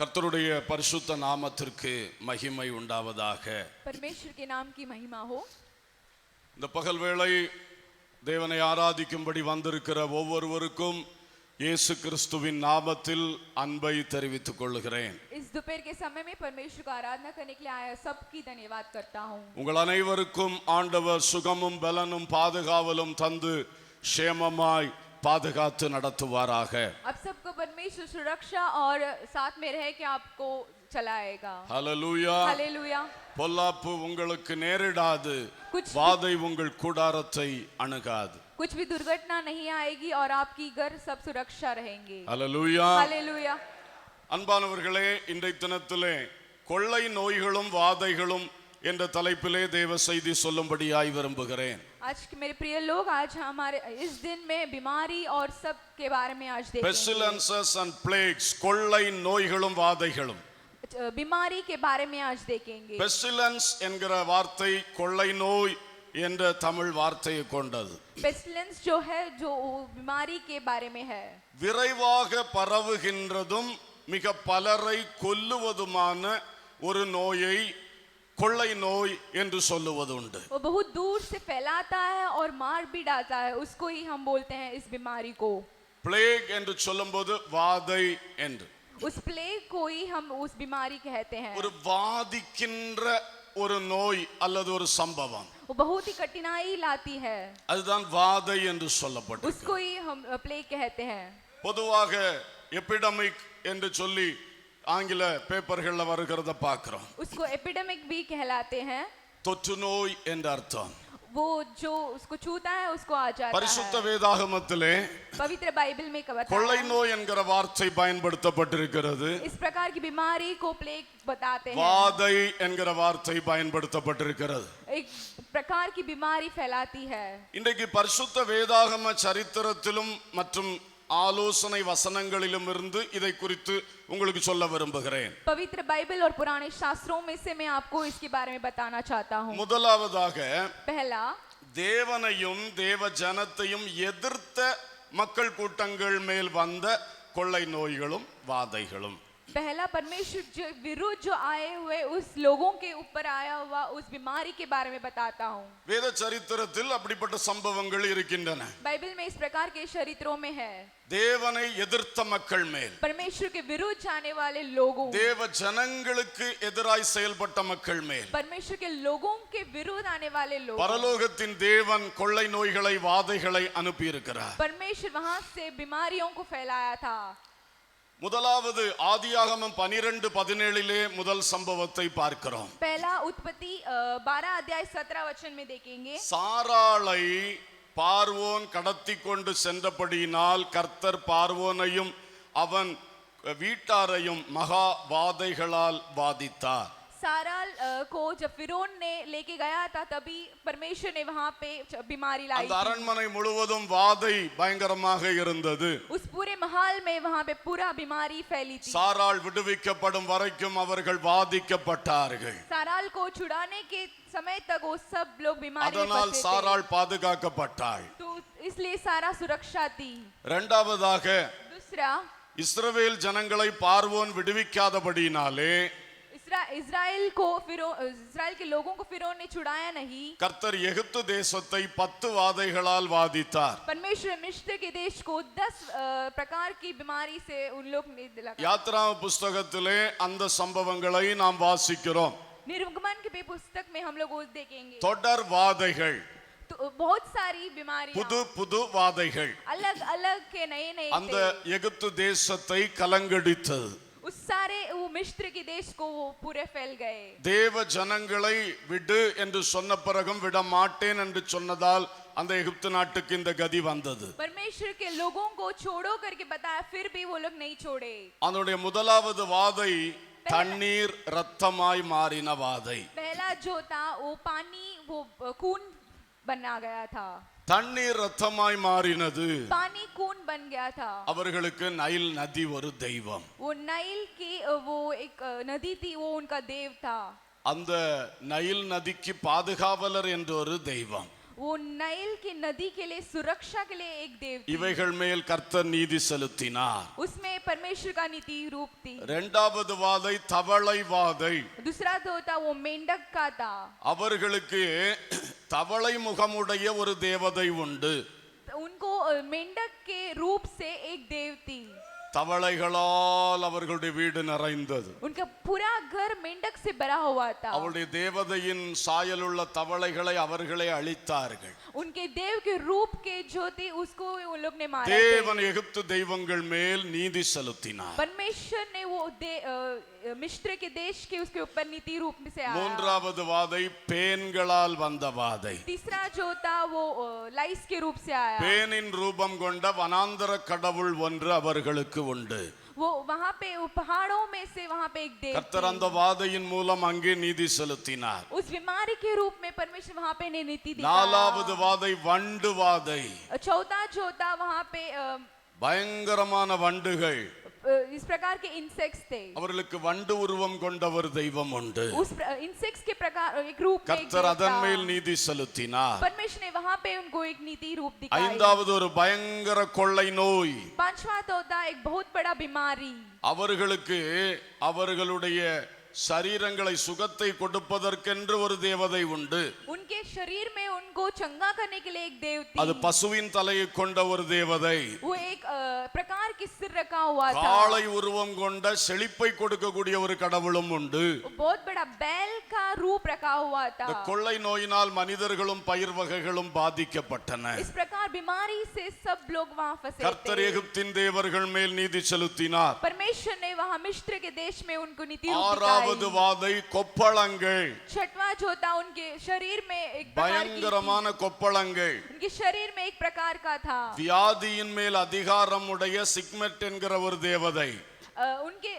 கர்த்தருடைய பரிசுத்த நாமத்திற்கு மகிமை உண்டாவதாக. परमेश्वर के नाम की महिमा हो. இந்த பகல் வேளை தேவனை ஆராதிக்கும்படி வந்திருக்கிற ஒவ்வொருவருக்கும் இயேசு கிறிஸ்துவின் நாமத்தில் அன்பை தெரிவித்துக் கொள்கிறேன். इस दोपहर के समय में परमेश्वर का आराधना करने के लिए आया सबकी धन्यवाद करता हूं. உங்கள் அனைவருக்கும் ஆண்டவர் சுகமும் பலனும் பாதுகாவலும் தந்து சேமமாய் பாதுகாத்து நடத்துவாராக. अब सबको परमेश्वर सुरक्षा और साथ में रह के आपको चलाएगा. ஹல்லேலூயா. हालेलुया. பொல்லாப்பு உங்களுக்கு நேரிடாது, कुछ வாதை உங்கள் கூடாரத்தை அணுகாது. कुछ भी दुर्घटना नहीं आएगी और आपकी घर सब सुरक्षा रहेंगे. ஹல்லேலூயா. हालेलुया. அன்பானவர்களே, இன்றைய தினத்திலே கொள்ளை நோய்களும் வாதைகளும் என்ற தலைப்பிலே தேவ செய்தி சொல்லும்படியாய் விரும்புகிறேன். आज के मेरे प्रिय लोग, आज हमारे इस दिन में बीमारी और सब के बारे में आज देखेंगे. Pestilences and plagues, கொள்ளை நோய்களும் வாதைகளும். बीमारी के बारे में आज देखेंगे. Pestilence என்கிற வார்த்தை கொள்ளை நோய் என்ற தமிழ் வார்த்தையை கொண்டது. पेस्टिलेंस जो है, जो बीमारी के बारे में है. விரைவாக பரவுகின்றதும் மிக பலரை கொல்லுவதுமான ஒரு நோயை கொள்ளை நோய் என்று சொல்லுவது உண்டு. वो बहुत दूर से फैलाता है और मार भी डालता है, उसको ही हम बोलते हैं इस बीमारी को. பிளேக் என்று சொல்லும்போது வாதை என்று. उस प्लेग को ही हम उस बीमारी कहते हैं. ஒரு வாதிக்கின்ற ஒரு நோய் அல்லது ஒரு சம்பவம், वो बहुत ही कठिनाई लाती है, அதுதான் வாதை என்று சொல்லப்பட்டது. उसको ही हम प्लेग कहते हैं. பொதுவாக எபிடமிக் என்று சொல்லி ஆங்கில பேப்பர்கள்ல வருகிறத பார்க்கிறோம். उसको एपिडेमिक भी कहलाते हैं. தொற்று நோய் என்ற அர்த்தம். वो जो उसको छूता है उसको आ जाता பரிசுத்த है. வேதாகமத்திலே पवित्र बाइबल में बताया கொள்ளை है. நோய் என்கிற வார்த்தை பயன்படுத்தப்பட்டிருக்கிறது. इस प्रकार की बीमारी को प्लेग बताते हैं. வாதை என்கிற வார்த்தை பயன்படுத்தப்பட்டிருக்கிறது. एक प्रकार की बीमारी फैलाती है. இன்றைக்கு பரிசுத்த வேதாகம சரித்திரத்திலும் மற்றும் ஆலோசனை வசனங்களிலும் இருந்து இதை குறித்து உங்களுக்கு சொல்ல விரும்புகிறேன். पवित्र बाइबल और पुराने शास्त्रों में से मैं आपको इसके बारे में बताना चाहता हूँ. முதலாவதாக पहला, தேவனையும் தேவ ஜனத்தையும் எதிர்த்த மக்கள் கூட்டங்கள் மேல் வந்த கொள்ளை நோய்களும் வாதைகளும். पहला परमेश्वर जो विरुद्ध जो आए हुए उस लोगों के ऊपर आया हुआ उस बीमारी के बारे में बताता हूँ. வேத சரித்திரத்தில் அப்படிப்பட்ட சம்பவங்கள் இருக்கின்றன. बाइबल में इस प्रकार के चरित्रों में है. தேவனை எதிர்த்த மக்கள் மேல், परमेश्वर के विरुद्ध जाने वाले लोगों, தேவ ஜனங்களுக்கு எதிராய் செயல்பட்ட மக்கள் மேல் परमेश्वर के लोगों के विरुद्ध आने वाले लोग, பரலோகத்தின் தேவன் கொள்ளை நோய்களை வாதைகளை அனுப்பி இருக்கிறார். परमेश्वर वहां से बीमारियों को फैलाया था. முதலாவது ஆதியாகமம் 12:17 முதல் சம்பவத்தை பார்க்கிறோம். पहला उत्पत्ति 12 अध्याय 17 वचन में देखेंगे. சாராளை பார்வோன் கடத்தி கொண்டு சென்றபடியினால் கர்த்தர் பார்வோனையும் அவன் வீட்டாரையும் மகா வாதைகளால் வாதித்தார். साराल को जब फिरौन ने लेके गया था तभी परमेश्वर ने वहां पे बीमारी लाई. அந்த அரண்மனை முழுவதும் வாதை பயங்கரமாக இருந்தது. उस पूरे महल में वहां पे पूरा बीमारी फैली थी. சாராள் விடுவிக்கப்படும் வரைக்கும் அவர்கள் வாதிக்கப்பட்டார்கள். साराल को छुड़ाने के समय तक वो सब लोग बीमारी में அதனால் फंसे थे. சாராள் பாதுகாக்கப்பட்டாள். तो इसलिए सारा सुरक्षा थी. இரண்டாவதாக दूसरा, இஸ்ரவேல் ஜனங்களை பார்வோன் விடுவிக்காதபடியினாலே इस्राएल के लोगों को फिरौन ने छुड़ाया नहीं. கர்த்தர் எகிப்து தேசத்தை 10 வாதைகளால் வாதித்தார். परमेश्वर मिस्र के देश को 10 प्रकार की बीमारी से उन लोग ने दिला. யாத்ராம புஸ்தகத்திலே அந்த சம்பவங்களை நாம் வாசிக்கிறோம். निर्गमन के पुस्तक में हम लोग वो देखेंगे. தொடர் வாதைகள், तो बहुत सारी बीमारियां, புது புது வாதைகள் अलग अलग के नए नए அந்த थे. எகிப்து தேசத்தை கலங்கடித்தது. उस सारे वो मिस्र के देश को वो पूरे फैल गए. தேவ ஜனங்களை விடு என்று சொன்ன பிறகும் விட மாட்டேன் என்று சொன்னதால் அந்த எகிப்து நாட்டுக்கு இந்த கதி வந்தது. परमेश्वर के लोगों को छोड़ो करके बताया, फिर भी वो लोग नहीं छोड़े. அதனுடைய முதலாவது வாதை தண்ணீர் ரத்தமாய் மாறின வாதை. पहला जो था वो पानी, वो खून बना गया था. தண்ணீர் ரத்தமாய் மாறினது. पानी खून बन गया था. அவர்களுக்கு நைல் நதி ஒரு தெய்வம். वो नाइल की वो एक नदी थी, वो उनका देव था. அந்த நைல் நதிக்கு பாதுகாவலர் என்ற ஒரு தெய்வம். वो नाइल की नदी के लिए सुरक्षा के लिए एक देव थी। இவைகள் மேல் கர்த்தர் நீதி செலுத்தினார். उसमें परमेश्वर का नीति रूप थी। இரண்டாவது வாதை தவளை வாதை. दूसरा जो था वो मेंढक का था। அவர்களுக்கு தவளை முகமுடைய ஒரு தேவதை உண்டு. उनको मेंढक के रूप से एक देव थी। தவளைகளால் அவர்களுடைய வீடு நிறைந்தது. उनका पूरा घर मेंढक से भरा हुआ था। அவருடைய தேவதையின் சாயலுள்ள தவளைகளை அவர்களே அழித்தார்கள். उनके देव के रूप के जो थी उसको उन लोग ने मारा। தேவன் எகிப்து தெய்வங்கள் மேல் நீதி செலுத்தினார். परमेश्वर ने वो मिस्र के देश के उसके ऊपर नीति रूप में से आया। மூன்றாவது வாதை பேன்களால் வந்த வாதை. तीसरा जो था वो लाइस के रूप से आया। பேனின் ரூபம் கொண்ட வனாந்தர கடவுள் ஒன்று அவர்களுக்கு உண்டு. वो वहां पे पहाड़ों में से वहां पे एक देव கர்த்தர் அந்த வாதையின் மூலம் அங்கே நீதி செலுத்தினார். उस बीमारी के रूप में परमेश्वर वहां पे ने नीति दिखाया। நாலாவது வாதை வண்டு வாதை. चौथा जो था वहां पे பயங்கரமான வண்டுகள். इस प्रकार के इंसेक्ट्स थे। அவர்களுக்கு வண்டு உருவம் கொண்ட ஒரு தெய்வம் உண்டு. उस इंसेक्ट्स के प्रकार एक रूप में கர்த்தர் அதன் மேல் நீதி செலுத்தினார். परमेश्वर ने वहां पे उनको एक नीति रूप दिखाई। ஐந்தாவது ஒரு பயங்கர கொள்ளை நோய். पांचवा तो था एक बहुत बड़ा बीमारी। அவர்களுக்கு அவர்களுடைய சரீரங்களை சுகத்தை கொடுப்பதற்கென்று ஒரு தேவதை உண்டு. उनके शरीर में उनको चंगा करने के लिए एक देव थी। அது பசுவின் தலையை கொண்ட ஒரு தேவதை. वो एक प्रकार की सिर रखा हुआ था। காளை உருவம் கொண்ட செழிப்பை கொடுக்கக்கூடிய ஒரு கடவுளும் உண்டு. बहुत बड़ा बैल का रूप रखा हुआ था। இந்த கொள்ளை நோயினால் மனிதர்களும் பயிர் வகைகளும் பாதிக்கப்பட்டன. इस प्रकार बीमारी से सब लोग वहां फंसे கர்த்தர் थे। எகிப்தின் தேவர்கள் மேல் நீதி செலுத்தினார். परमेश्वर ने वहां मिस्र के देश में उनको नीति रूप ஆறாவது दिखाई। வாதை கொப்பளங்கள். छठवां जो था उनके शरीर में एक प्रकार की பயங்கரமான கொப்பளங்கள். उनके शरीर में एक प्रकार का था। வியாதியின் மேல் அதிகாரம் உடைய சிக்மெட் என்கிற ஒரு தேவதை. उनके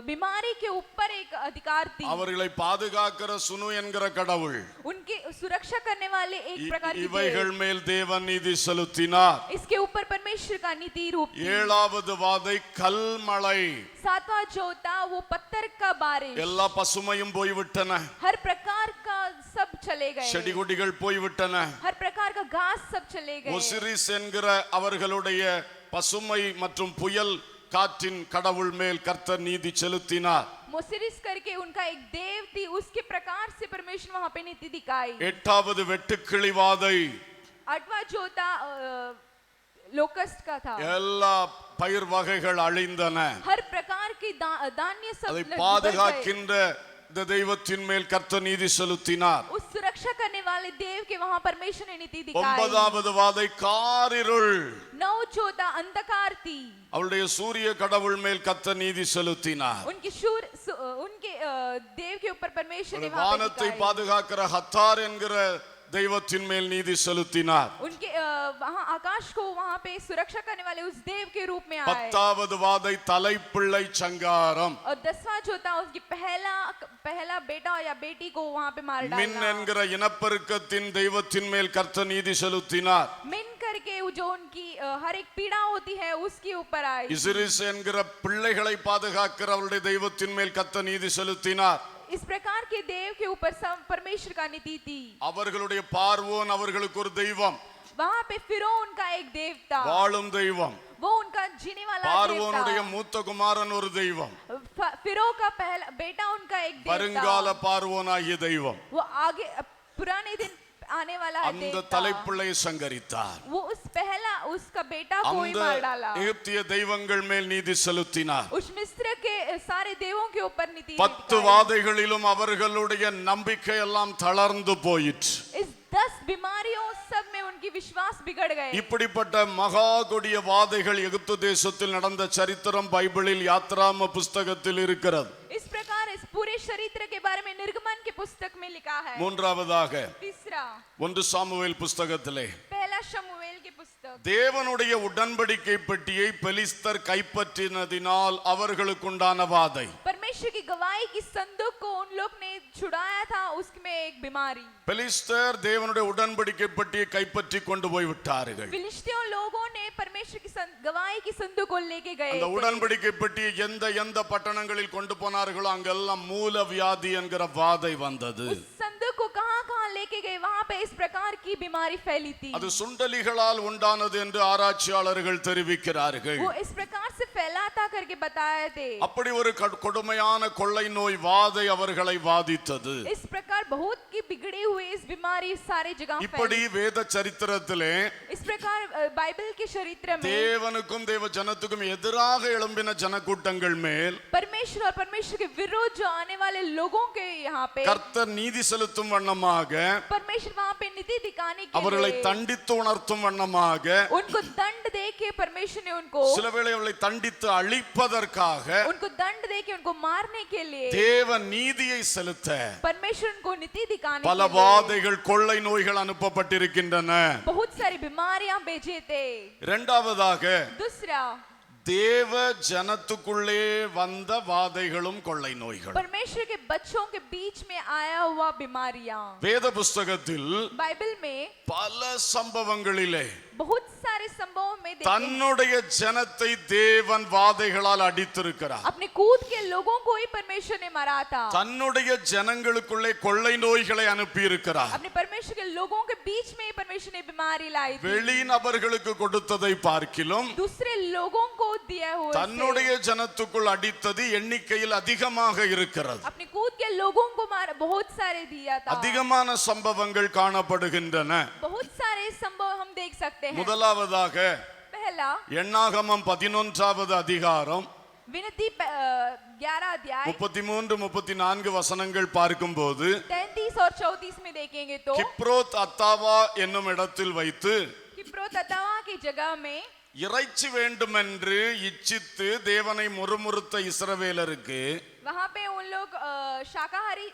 बीमारी के ऊपर एक अधिकार थी। அவர்களை பாதுகாக்கிற சுனு என்கிற கடவுள். उनकी सुरक्षा करने वाले एक प्रकार की இவைகள் மேல் தேவன் நீதி செலுத்தினார். इसके ऊपर परमेश्वर का नीति रूप थी। ஏழாவது வாதை கல்மழை. सातवां जो था वो पत्थर का बारिश। எல்லா பசுமையும் போய்விட்டன. हर प्रकार का सब चले गए। செடி கொடிகள் போய்விட்டன. हर प्रकार का घास सब चले गए। ஒசிரிஸ் என்கிற அவர்களுடைய பசுமை மற்றும் புயல் காற்றின் கடவுள் மேல் கர்த்தர் நீதி செலுத்தினார். मोसिरिस करके उनका एक देव थी, उसके प्रकार से परमेश्वर वहां पे नीति दिखाई। எட்டாவது வெட்டுக்கிளி வாதை. आठवां जो था लोकस्ट का था। எல்லா பயிர் வகைகள் அழிந்தன. हर प्रकार की धान्य सब அதை बढ़ गए। பாதுகாக்கின்ற இந்த தெய்வத்தின் மேல் கர்த்தர் நீதி செலுத்தினார். उस सुरक्षा करने वाले देव के वहां परमेश्वर ने नीति दिखाई। ஒன்பதாவது வாதை காரிருள். नौ जो था अंधकार थी। அவருடைய சூரிய கடவுள் மேல் கர்த்தர் நீதி செலுத்தினார். उनके देव के ऊपर परमेश्वर ने वहां पे வானத்தை दिखाई। பாதுகாக்கிற ஹத்தார் என்கிற தெய்வத்தின் மேல் நீதி செலுத்தினார். उनके वहां आकाश को वहां पे सुरक्षा करने वाले उस देव के रूप में आए। பத்தாவது வாதை தலைப்பிள்ளை சங்காரம். और 10वां जो था उसकी पहला बेटा या बेटी को वहां पे मार மின் डालना। என்கிற இனப்பெருக்கத்தின் தெய்வத்தின் மேல் கர்த்தர் நீதி செலுத்தினார். मिन करके जो उनकी हर एक पीड़ा होती है उसके ऊपर आई। இசிரிஸ் என்கிற பிள்ளைகளை பாதுகாக்கிற அவருடைய தெய்வத்தின் மேல் கர்த்தர் நீதி செலுத்தினார். इस प्रकार के देव के ऊपर परमेश्वर का नीति थी। அவர்களுடைய பார்வோன் அவர்களுக்கு ஒரு தெய்வம். वहां पे फिरौन का एक देव था। வாழும் தெய்வம். वो उनका जीने वाला देव பார்வோனுடைய था। மூத்த குமாரன் ஒரு தெய்வம். फिरौ का पहला बेटा उनका एक देव வருங்கால था। பார்வோனாகிய தெய்வம். वो आगे पुराने दिन आने वाला அந்த देव था। தலைப்பிள்ளையை சங்கரித்தார். वो उसका बेटा को ही அந்த मार डाला। எகிப்திய தெய்வங்கள் மேல் நீதி செலுத்தினார். उस मिस्र के सारे देवों के ऊपर नीति 10 வாதைகளிலும் அவர்களுடைய நம்பிக்கை எல்லாம் தளர்ந்து போயிற்று. इस 10 बीमारियों सब में उनकी विश्वास बिगड़ गए। இப்படிப்பட்ட மகா கொடிய வாதைகள் எகிப்து தேசத்தில் நடந்த சரித்திரம் பைபிளில் யாத்ராம புஸ்தகத்தில் இருக்கிறது. इस प्रकार इस पूरे चरित्र के बारे में निर्गमन के पुस्तक में लिखा है। மூன்றாவதாக तीसरा 1 சாமுவேல் புஸ்தகத்திலே पहला शमूएल के पुस्तक। தேவனுடைய உடன்படிக்கை பெட்டியை பெலிஸ்தர் கைப்பற்றினதினால் அவர்களுக்குண்டான வாதை. परमेश्वर की गवाही की संदूक को उन लोग ने छुड़ाया था, उसमें एक बीमारी। பெலிஸ்தர் தேவனுடைய உடன்படிக்கை பெட்டியை கைப்பற்றி கொண்டு போய் விட்டார்கள். फिलिस्तीयों लोगों ने परमेश्वर की गवाही की संदूक को लेके गए அந்த थे। உடன்படிக்கை பெட்டியை எந்த பட்டணங்களில் கொண்டு போனார்களோ அங்கெல்லாம் மூல வியாதி என்கிற வாதை வந்தது. उस संदूक को कहां-कहां ले लेके गए वहां पे इस प्रकार की बीमारी फैली थी அது சுண்டலிகளால் உண்டானது என்று ஆராய்ச்சியாளர்கள் தெரிவிக்கிறார்கள். वो इस प्रकार से फैला था करके बताए थे அப்படி ஒரு கொடுமையான கொள்ளை நோய் வாதை அவர்களை வாதித்தது. इस प्रकार बहुत की बिगड़ी हुई इस बीमारी सारे जगह இப்படி फैली வேத சரித்திரத்திலே इस प्रकार बाइबल के चरित्र में தேவனுக்கும் தேவ ஜனத்துக்கும் எதிராக எழும்பின ஜனக்கூட்டங்கள் மேல் परमेश्वर और परमेश्वर के विरोध जो आने वाले लोगों के यहाँ पे கர்த்தர் நீதி செலுத்தும் வண்ணமாக परमेश्वर वहाँ पे नीति दिखाने के அவர்களை लिए தண்டித்து உணர்த்தும் வண்ணமாக उनको दंड दे के परमेश्वर ने उनको சில வேளை அவர்களை தண்டித்து அழிப்பதற்காக उनको दंड दे के उनको मारने के लिए தேவ நீதியை செலுத்த परमेश्वर उनको नीति दिखाने பல के लिए வாதைகள் கொள்ளை நோய்கள் அனுப்பப்பட்டிருக்கின்றன. बहुत सारी बीमारियां भेजे थे இரண்டாவதாக दूसरा தேவ ஜனத்துக்குள்ளே வந்த வாதைகளும் கொள்ளை நோய்கள். परमेश्वर के बच्चों के बीच में आया हुआ बीमारियां வேத புஸ்தகத்தில் बाइबल में பல சம்பவங்களிலே बहुत सारे संभवों में देखे हैं। தன்னுடைய ஜனத்தை தேவன் வாதைகளால் அடித்திருக்கிறார். अपने कूद के लोगों को ही परमेश्वर ने मारा था தன்னுடைய ஜனங்களுக்குள்ளே கொள்ளை நோய்களை அனுப்பி இருக்கிறார். अपने परमेश्वर के लोगों के बीच में ही परमेश्वर ने बीमारी लाई थी வெளி நபர்களுக்கு கொடுத்ததை பார்க்கிலும் दूसरे लोगों को दिया हुआ தன்னுடைய ஜனத்துக்குள் அடித்தது எண்ணிக்கையில் அதிகமாக இருக்கிறது. अपने कूद के लोगों को मारा बहुत सारे दिया था அதிகமான சம்பவங்கள் காணப்படுகின்றன. बहुत सारे संभव हम देख सकते हैं முதலாவதாக पहला எண்ணாகமம் 11வது அதிகாரம் विनती 11 अध्याय 33-34 வசனங்கள் பார்க்கும்போது 33 और 34 में देखेंगे तो கிப்ரோத் அத்தாவா என்னும் இடத்தில் வைத்து किप्रो ततावा की जगह में இறைச்சி வேண்டுமென்று இச்சித்து தேவனை முறுமுறுத்த இஸ்ரவேலருக்கு वहां पे उन लोग शाकाहारी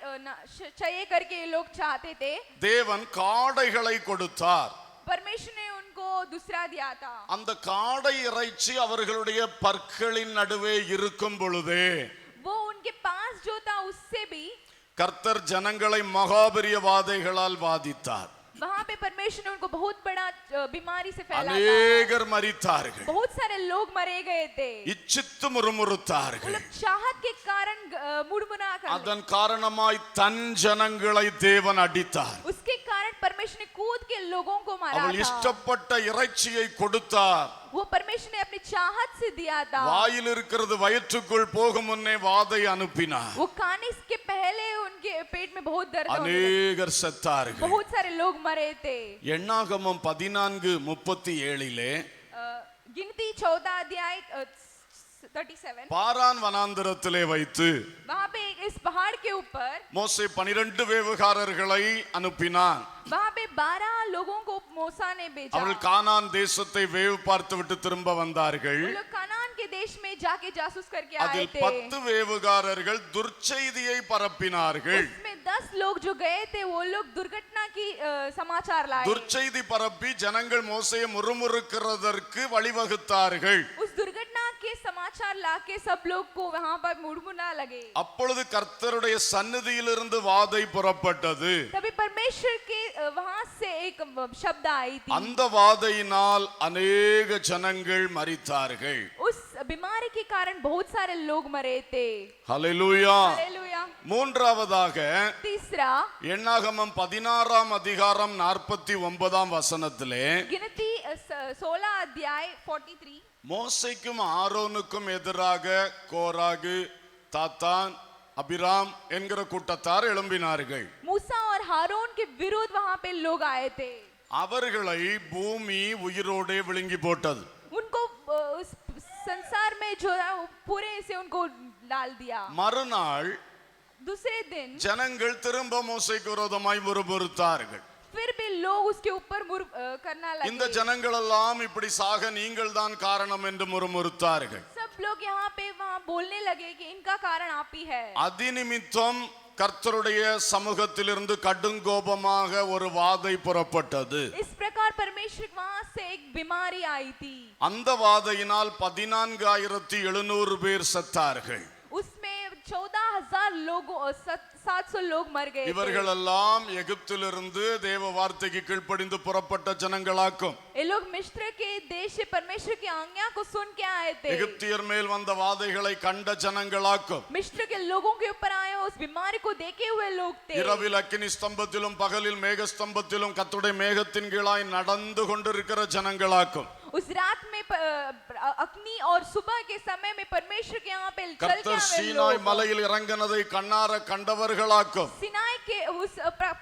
चाहिए करके ये लोग चाहते थे தேவன் காடைகளை கொடுத்தார். परमेश्वर ने उनको दूसरा दिया था அந்த காடை இறைச்சி அவர்களுடைய பற்களின் நடுவே இருக்கும் பொழுதே वो उनके पास जो था उससे भी கர்த்தர் ஜனங்களை மகாபெரிய வாதைகளால் வாதித்தார். वहां पे परमेश्वर ने उनको बहुत बड़ा बीमारी से फैला था அநேகர் மரித்தார்கள். बहुत सारे लोग मरे गए थे இச்சித்து वो முறுமுறுத்தார்கள். लोग चाहत के कारण मुड़मुड़ा कर அதன் காரணமாய் தன் ஜனங்களை தேவன் அடித்தார். उसके कारण परमेश्वर ने कूद के लोगों को मारा அவள் था இஷ்டப்பட்ட இறைச்சியை கொடுத்தார். वो परमेश्वर ने अपनी चाहत से दिया था வாயில் இருக்கிறது வயிற்றுக்குள் போகும் முன்னே வாதை அனுப்பினார். वो खाने के पहले उनके पेट में बहुत दर्द होने लगा। அநேகர் செத்தார்கள். बहुत सारे लोग मरे थे எண்ணாகமம் 14:37 गिनती 14 अध्याय 37 பாரான் வனாந்தரத்திலே வைத்து वहां पे इस पहाड़ के ऊपर மோசே 12 வேவுகாரர்களை அனுப்பினான். वहां पे 12 लोगों को मूसा ने भेजा அவர்கள் கானான் தேசத்தை வேவு பார்த்து விட்டு திரும்ப வந்தார்கள். वो लोग कनान के देश में जाके जासूस करके आए அதில் थे 10 வேவுகாரர்கள் துர்ச்செய்தியை பரப்பினார்கள். उसमें 10 लोग जो गए थे वो लोग दुर्घटना की समाचार लाए துர்ச்செய்தி பரப்பி ஜனங்கள் மோசேயை முறுமுறுக்கிறதற்கு வழிவகுத்தார்கள். उस दुर्घटना के समाचार लाके सब लोग को वहां पर मुड़मुड़ा लगे அப்பொழுது கர்த்தருடைய சந்நிதியிலிருந்து வாதை புறப்பட்டது. तभी परमेश्वर के वहां से एक शब्द आई थी அந்த வாதையினால் अनेक ஜனங்கள் மரித்தார்கள். उस बीमारी के कारण बहुत सारे लोग मरे थे ஹல்லேலூயா. हालेलुया மூன்றாவதாக तीसरा எண்ணாகமம் 16 அதிகாரம் 49 வசனத்திலே गिनती 16 अध्याय 43 மோசேக்கும் ஆரோனுக்கும் எதிராக கோராகு, தாத்தான், அபிராம் என்கிற கூட்டத்தார் எழும்பினார்கள். मूसा और हारून के विरोध वहां पे लोग आए थे அவர்களை பூமி உயிரோடே விழுங்கி போட்டது. उनको उस संसार में जो है वो पूरे से उनको डाल दिया மறுநாள் दूसरे दिन ஜனங்கள் திரும்ப மோசேக்கு விரோதமாய் முறுமுறுத்தார்கள். फिर भी लोग उसके ऊपर करना இந்த लगे ஜனங்கள் எல்லாம் இப்படி சாக நீங்கள் தான் காரணம் என்று முறுமுறுத்தார்கள். सब लोग यहाँ पे वहाँ बोलने लगे कि इनका कारण आप ही है அதிநிமித்தம் கர்த்தருடைய சமூகத்திலிருந்து கடுங்கோபமாக ஒரு வாதை புறப்பட்டது. इस प्रकार परमेश्वर वहाँ से एक बीमारी आई थी அந்த வாதையினால் 14,700 பேர் செத்தார்கள். उसमें 14,000 लोगों 700 लोग मर गए थे। இவர்களெல்லாம் எகிப்திலிருந்து தேவ வார்த்தைக்கு கீழ்ப்படிந்து புறப்பட்ட ஜனங்களாக்கும். ये लोग मिस्र के देश से परमेश्वर की आज्ञा को सुन के आए थे எகிப்தியர் மேல் வந்த வாதைகளை கண்ட ஜனங்களாக்கும். मिस्र के लोगों के ऊपर आए उस उस बीमारी को देखे हुए लोग थे। இரவில் அக்கினி ஸ்தம்பத்திலும் பகலில் மேக ஸ்தம்பத்திலும் கர்த்தருடைய மேகத்தின் கீழாய் நடந்து கொண்டிருக்கிற ஜனங்களாக்கும் उस रात में अग्नि और सुबह के समय में परमेश्वर के यहाँ पे चल के கர்த்தர் आए சீனாய் लोग, மலையில் இறங்கினதை கண்ணார கண்டவர்களாக்கும் सिनाई के उस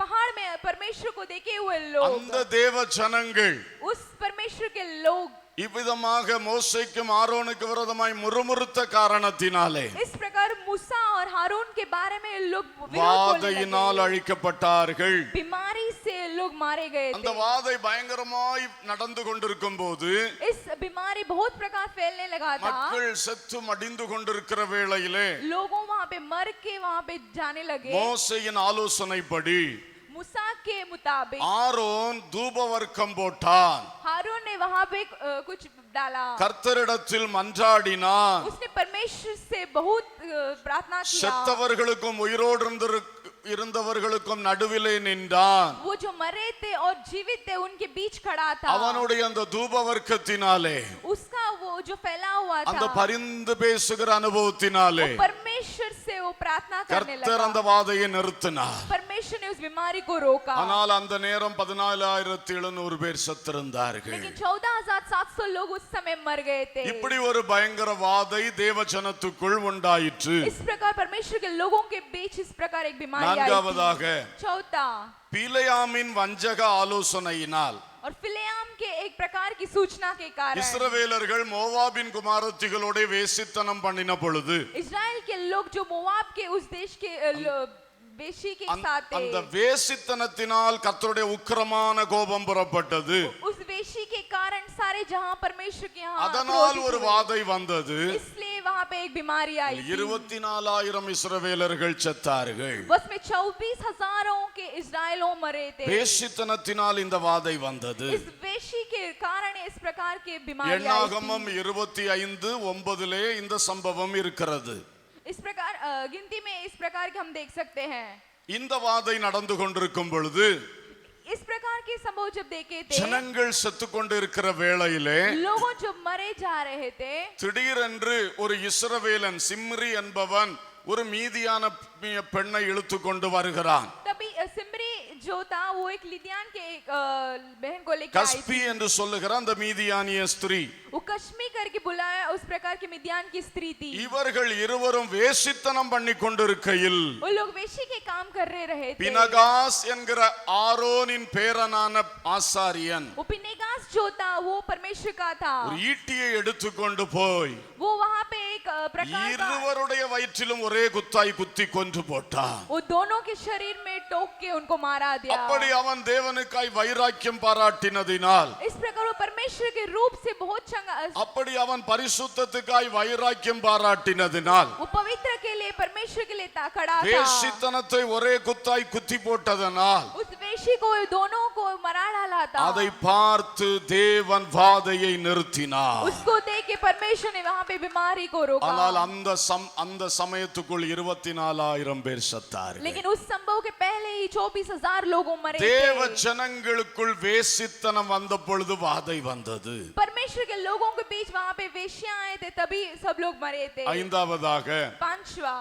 पहाड़ में परमेश्वर को देखे हुए लोग, அந்த தேவ ஜனங்கள் उस परमेश्वर के लोग இவ்விதமாக மோசேக்கும் ஆரோனுக்கு விரோதமாய் முறுமுறுத்த காரணத்தினாலே इस प्रकार मूसा और हारून के बारे में लोग विरोध बोलने வாதையினால் लगे। அழிக்கப்பட்டார்கள். बीमारी से लोग मारे गए அந்த थे। வாதை பயங்கரமாய் நடந்து கொண்டிருக்கும் போது इस बीमारी बहुत प्रकार फैलने लगा था। மக்கள் செத்து மடிந்து கொண்டிருக்கிற வேளையிலே लोगों वहाँ पे मर के वहाँ पे जाने लगे। மோசேயின் ஆலோசனைப்படி मूसा के मुताबिक ஆரோன் தூபவர்க்கம் போட்டான். हारून ने वहाँ पे कुछ डाला। கர்த்தரிடத்தில் மன்றாடினான். उसने परमेश्वर से बहुत प्रार्थना किया। செத்தவர்களுக்கும் உயிரோடு இருந்தவர்களுக்கும் நடுவிலே நின்றான். वो जो मरे थे और जीवित थे उनके बीच खड़ा था। அவனுடைய அந்த தூபவர்க்கத்தினாலே उसका वो जो फैला हुआ அந்த था, பரிந்து பேசுகிற அனுபவத்தினாலே वो परमेश्वर से वो प्रार्थना करने கர்த்தர் அந்த लगा। வாதையை நிறுத்தினார். परमेश्वर ने उस बीमारी को रोका। ஆனால் அந்த நேரம் 14,700 பேர் செத்திருந்தார்கள். लेकिन 14,700 लोग उस समय मर गए थे। இப்படி ஒரு பயங்கர வாதை தேவஜனத்துக்குள் உண்டாயிற்று. इस प्रकार परमेश्वर के लोगों के बीच इस प्रकार एक बीमारी आई நான்காவதாக थी। चौथा, பிலேயாமின் வஞ்சக ஆலோசனையினால் और फिलेयाम के एक प्रकार की सूचना के कारण இஸ்ரவேலர்கள் மோவாபின் குமாரத்திகளோட வேசித்தனம் பண்ணின பொழுது इजराइल के लोग जो मोआब के उस देश के वेशी के साथ थे, அந்த வேசித்தனத்தினால் கர்த்தருடைய உக்கிரமான கோபம் புறப்பட்டது. उस वेशी के कारण सारे जहां परमेश्वर के यहाँ அதனால் क्रोधित ஒரு हुए। வாதை வந்தது. इसलिए वहां पे एक बीमारी आई थी। 24,000 இஸ்ரவேலர்கள் செத்தார்கள். बस में 24,000 के इजराइलों मरे थे। வேசித்தனத்தினால் இந்த வாதை வந்தது. इस वेशी के कारण इस प्रकार के बीमारी आई எண்ணாகமம் थी। 25:9 இந்த சம்பவம் இருக்கிறது. इस प्रकार गिनती में इस प्रकार के हम देख सकते हैं। இந்த வாதை நடந்து கொண்டிருக்கும் பொழுது इस प्रकार के संभव जब देखे थे, ஜனங்கள் செத்து கொண்டிருக்கிற வேளையிலே लोगों जो मरे जा रहे थे, திடீரென்று ஒரு இஸ்ரவேலன் சிம்ரி என்பவன் ஒரு மீதியான பெண்ணை இழுத்து கொண்டு வருகிறான். तभी सिमरी जो था वो एक लिदियान के एक बहन को लेकर आई கஸ்பி என்று சொல்லுகிற அந்த மீதியானிய ஸ்திரீ. वो कश्मी करके बुलाया, उस प्रकार की मिद्यान की स्त्री थी। இவர்கள் இருவரும் வேசித்தனம் பண்ணி கொண்டிருக்கையில் वो लोग वेशी के काम कर रहे थे। பினகாஸ் என்கிற ஆரோனின் பேரனான ஆசாரியன் वो पिनेगास जो था वो परमेश्वर का था। ஒரு ஈட்டியை எடுத்துக்கொண்டு போய் वो वहाँ पे एक प्रकार का, இருவருடைய வயிற்றிலும் ஒரே குத்தாய் குத்தி கொன்று போட்டான். वो दोनों के शरीर में टोक के उनको मारा दिया। அப்படி அவன் தேவனுக்காய் வைராக்கியம் பாராட்டினதினால், इस प्रकार वो परमेश्वर के रूप से बहुत चंगा, அப்படி அவன் பரிசுத்தத்துக்காய் வைராக்கியம் பாராட்டினதினால், वो पवित्र के लिए परमेश्वर के लिए खड़ा था। வேசித்தனத்தை ஒரே குத்தாய் குத்தி போட்டதனால் उस वेशी को दोनों को मरा डाला था। அதை பார்த்து தேவன் வாதையை நிறுத்தினார். उसको देख के परमेश्वर ने वहाँ पे बीमारी को रोका। ஆனால் அந்த சமயத்துக்குள் 24,000 பேர் செத்தார்கள். लेकिन उस संभव के पहले ही 24,000 लोगों मरे தேவ थे। ஜனங்களுக்குள் வேசித்தனம் வந்த பொழுது வாதை வந்தது. परमेश्वर के लोगों के बीच वहाँ पे वेश्याएं आए थे, तभी सब लोग मरे थे। ஐந்தாவதாக पांचवा,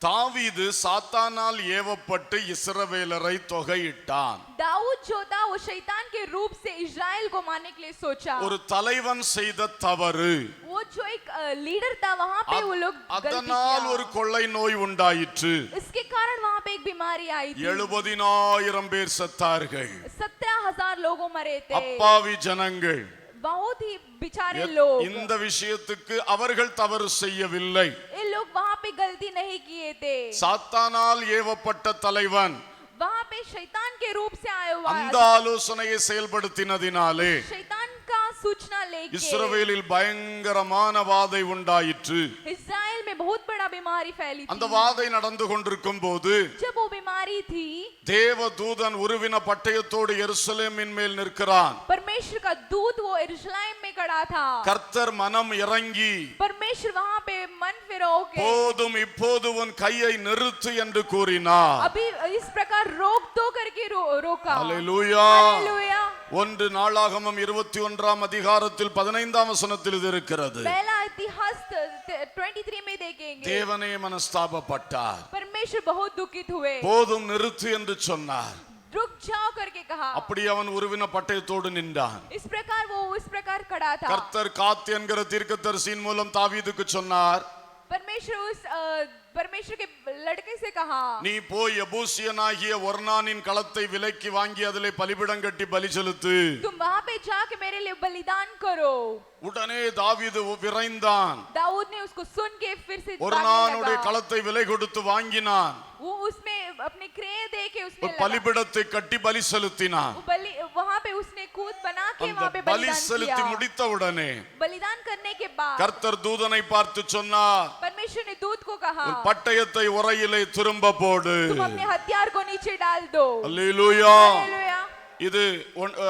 தாவீது சாத்தானால் ஏவப்பட்டு இஸ்ரவேலரை தொகையிட்டான். दाऊद जो था वो शैतान के रूप से इजराइल को मारने के लिए सोचा। ஒரு தலைவன் செய்த தவறு, वो जो एक लीडर था वहाँ पे वो लोग गलती அதனால் ஒரு किया। கொள்ளை நோய் உண்டாயிற்று. इसके कारण वहाँ पे एक बीमारी आई थी। 70,000 பேர் செத்தார்கள். 17,000 लोगों मरे थे। அப்பாவி ஜனங்கள். बहुत ही बेचारे लोग, இந்த விஷயத்துக்கு அவர்கள் தவறு செய்யவில்லை. ये लोग वहाँ पे गलती नहीं किए थे। சாத்தானால் ஏவப்பட்ட தலைவன் वहाँ पे शैतान के रूप से आया हुआ அந்த ஆலோசனையை செயல்படுத்தினதினாலே शैतान का सूचना लेके இஸ்ரவேலில் பயங்கரமான வாதை உண்டாயிற்று. इजराइल में बहुत बड़ा बीमारी फैली அந்த थी। வாதை நடந்து கொண்டிருக்கும் போது जब वो बीमारी थी, தேவ தூதன் உருவின பட்டயத்தோடு எருசலேமின் மேல் நிற்கிறான். परमेश्वर का दूत वो यरूशलेम में खड़ा था। கர்த்தர் மனம் இறங்கி, परमेश्वर वहाँ पे मन फिरो के போதும் இப்போது உன் கையை நிறுத்து என்று கூறினார். अभी इस प्रकार रोक दो करके रोका। அல்லேலூயா. हालेलुया। 1 நாளாகமம் 21 அதிகாரத்தில் 15 வசனத்தில் இது இருக்கிறது. पहला इतिहास 23 में देखेंगे। தேவனே மனஸ்தாபப்பட்டார். परमेश्वर बहुत दुखित हुए, போதும் நிறுத்து என்று சொன்னார். रुक जाओ करके कहा। அப்படி அவன் உருவின பட்டயத்தோடு நின்றான். इस प्रकार वो उस प्रकार खड़ा था। கர்த்தர் காத் என்கிற தீர்க்கதரிசியின் மூலம் தாவீதுக்கு சொன்னார், परमेश्वर के लड़के से कहा, நீ போய் எபூசியனாகிய ஒர்னானின் களத்தை விலைக்கு வாங்கி அதிலே பலிபீடம் கட்டி பலி செலுத்து. तुम वहां पे जाके मेरे लिए बलिदान करो। உடனே தாவீது விரைந்தான். दाऊद ने उसको सुन के फिर से ஒர்னானுடைய களத்தை விலை கொடுத்து வாங்கினான். वो उसमें अपने क्रय दे के उसने ஒரு பலிபீடத்தை கட்டி பலி செலுத்தினான். वहां पे उसने कूद बना के அந்த वहां पे பலி बलिदान செலுத்தி किया। முடித்தவுடனே बलिदान करने के बाद கர்த்தர் தூதனை பார்த்து சொன்னார், परमेश्वर ने दूत को कहा, உன் பட்டயத்தை உரையிலே திரும்ப போடு. तुम अपने हथियार को नीचे डाल दो। அல்லேலூயா. हालेलुया। இது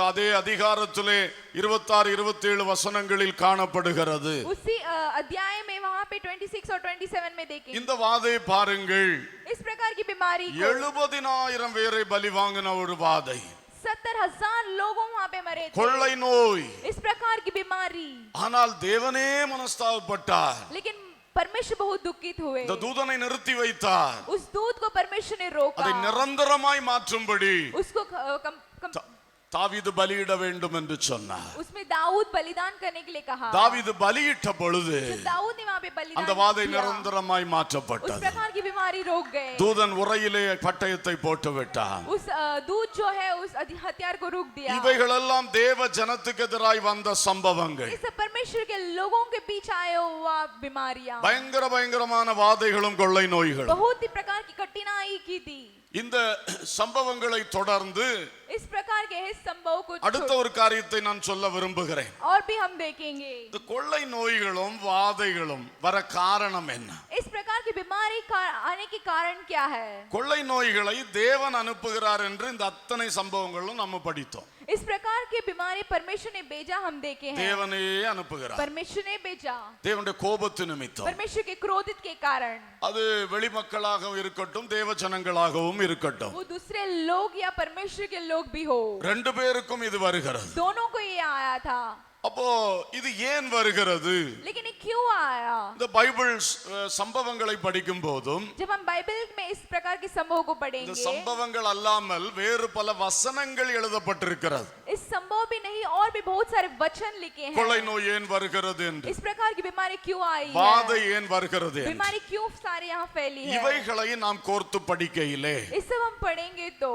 அதே அதிகாரத்திலே 26 27 வசனங்களில் காணப்படுகிறது. उसी अध्याय में वहां पे 26 और 27 में देखेंगे। இந்த வாதை பாருங்கள், इस प्रकार की बीमारी को 70,000 பேரை பலி வாங்கின ஒரு வாதை. 70,000 लोगों वहां पे मरे थे। கொள்ளை நோய். इस प्रकार की बीमारी, ஆனால் தேவனே மனஸ்தாபப்பட்டார். लेकिन परमेश्वर बहुत दुखित हुए। இந்த தூதனை நிறுத்தி வைத்தார். उस दूत को परमेश्वर ने रोका, அதை நிரந்தரமாய் மாற்றும்படி उसको தாவீது பலியிட வேண்டும் என்று சொன்னார். उसमें दाऊद बलिदान करने के लिए कहा। தாவீது பலியிட்ட பொழுது जब दाऊद ने वहां पे बलिदान அந்த வாதை किया, நிரந்தரமாய் उस மாற்றப்பட்டது. प्रकार की बीमारी रोक गए। தூதன் உரையிலே பட்டயத்தை போட்டு விட்டான். उस दूत जो है उस हथियार को रोक दिया। இவைகளெல்லாம் தேவ ஜனத்துக்கு எதிராய் வந்த சம்பவங்கள். इस परमेश्वर के लोगों के पीछे आया हुआ बीमारियां, பயங்கரமான வாதைகளும் கொள்ளை நோய்களும். बहुत ही प्रकार की कठिनाई की थी। இந்த சம்பவங்களை தொடர்ந்து इस प्रकार के इस संभव को அடுத்த ஒரு காரியத்தை நான் சொல்ல விரும்புகிறேன். और भी हम देखेंगे। இந்த கொள்ளை நோய்களும் வாதைகளும் வர காரணம் என்ன? इस प्रकार की बीमारी आने के कारण क्या है? கொள்ளை நோய்களை தேவன் அனுப்புகிறார் என்று இந்த அத்தனை சம்பவங்களும் நம்ம படித்தோம். इस प्रकार की बीमारी परमेश्वर ने भेजा, हम देखे हैं। தேவனே அனுப்புகிறார். परमेश्वर ने भेजा, தேவனுடைய கோபத்து நிமித்தம். परमेश्वर के क्रोधित के कारण। அது வெளிமக்களாகவும் இருக்கட்டும், தேவ ஜனங்களாகவும் இருக்கட்டும், वो दूसरे लोग या परमेश्वर के लोग भी हो, ரெண்டு பேருக்கும் இது வருகிறது. दोनों को ये आया था। அப்போ இது ஏன் வருகிறது? लेकिन ये क्यों आया? இந்த பைபிள் சம்பவங்களை படிக்கும் போதும் जब हम बाइबल में इस प्रकार के संभव को இந்த पढ़ेंगे, சம்பவங்கள் அல்லாமல் வேறு பல வசனங்கள் எழுதப்பட்டிருக்கிறது. इस संभव भी नहीं और भी बहुत सारे वचन लिखे हैं। கொள்ளை நோய் ஏன் வருகிறது என்று, इस प्रकार की बीमारी क्यों आई வாதை है, ஏன் வருகிறது என்று, बीमारी क्यों सारे यहाँ फैली है, இவைகளை நாம் கோர்த்து படிக்கையிலே इस सब हम पढ़ेंगे तो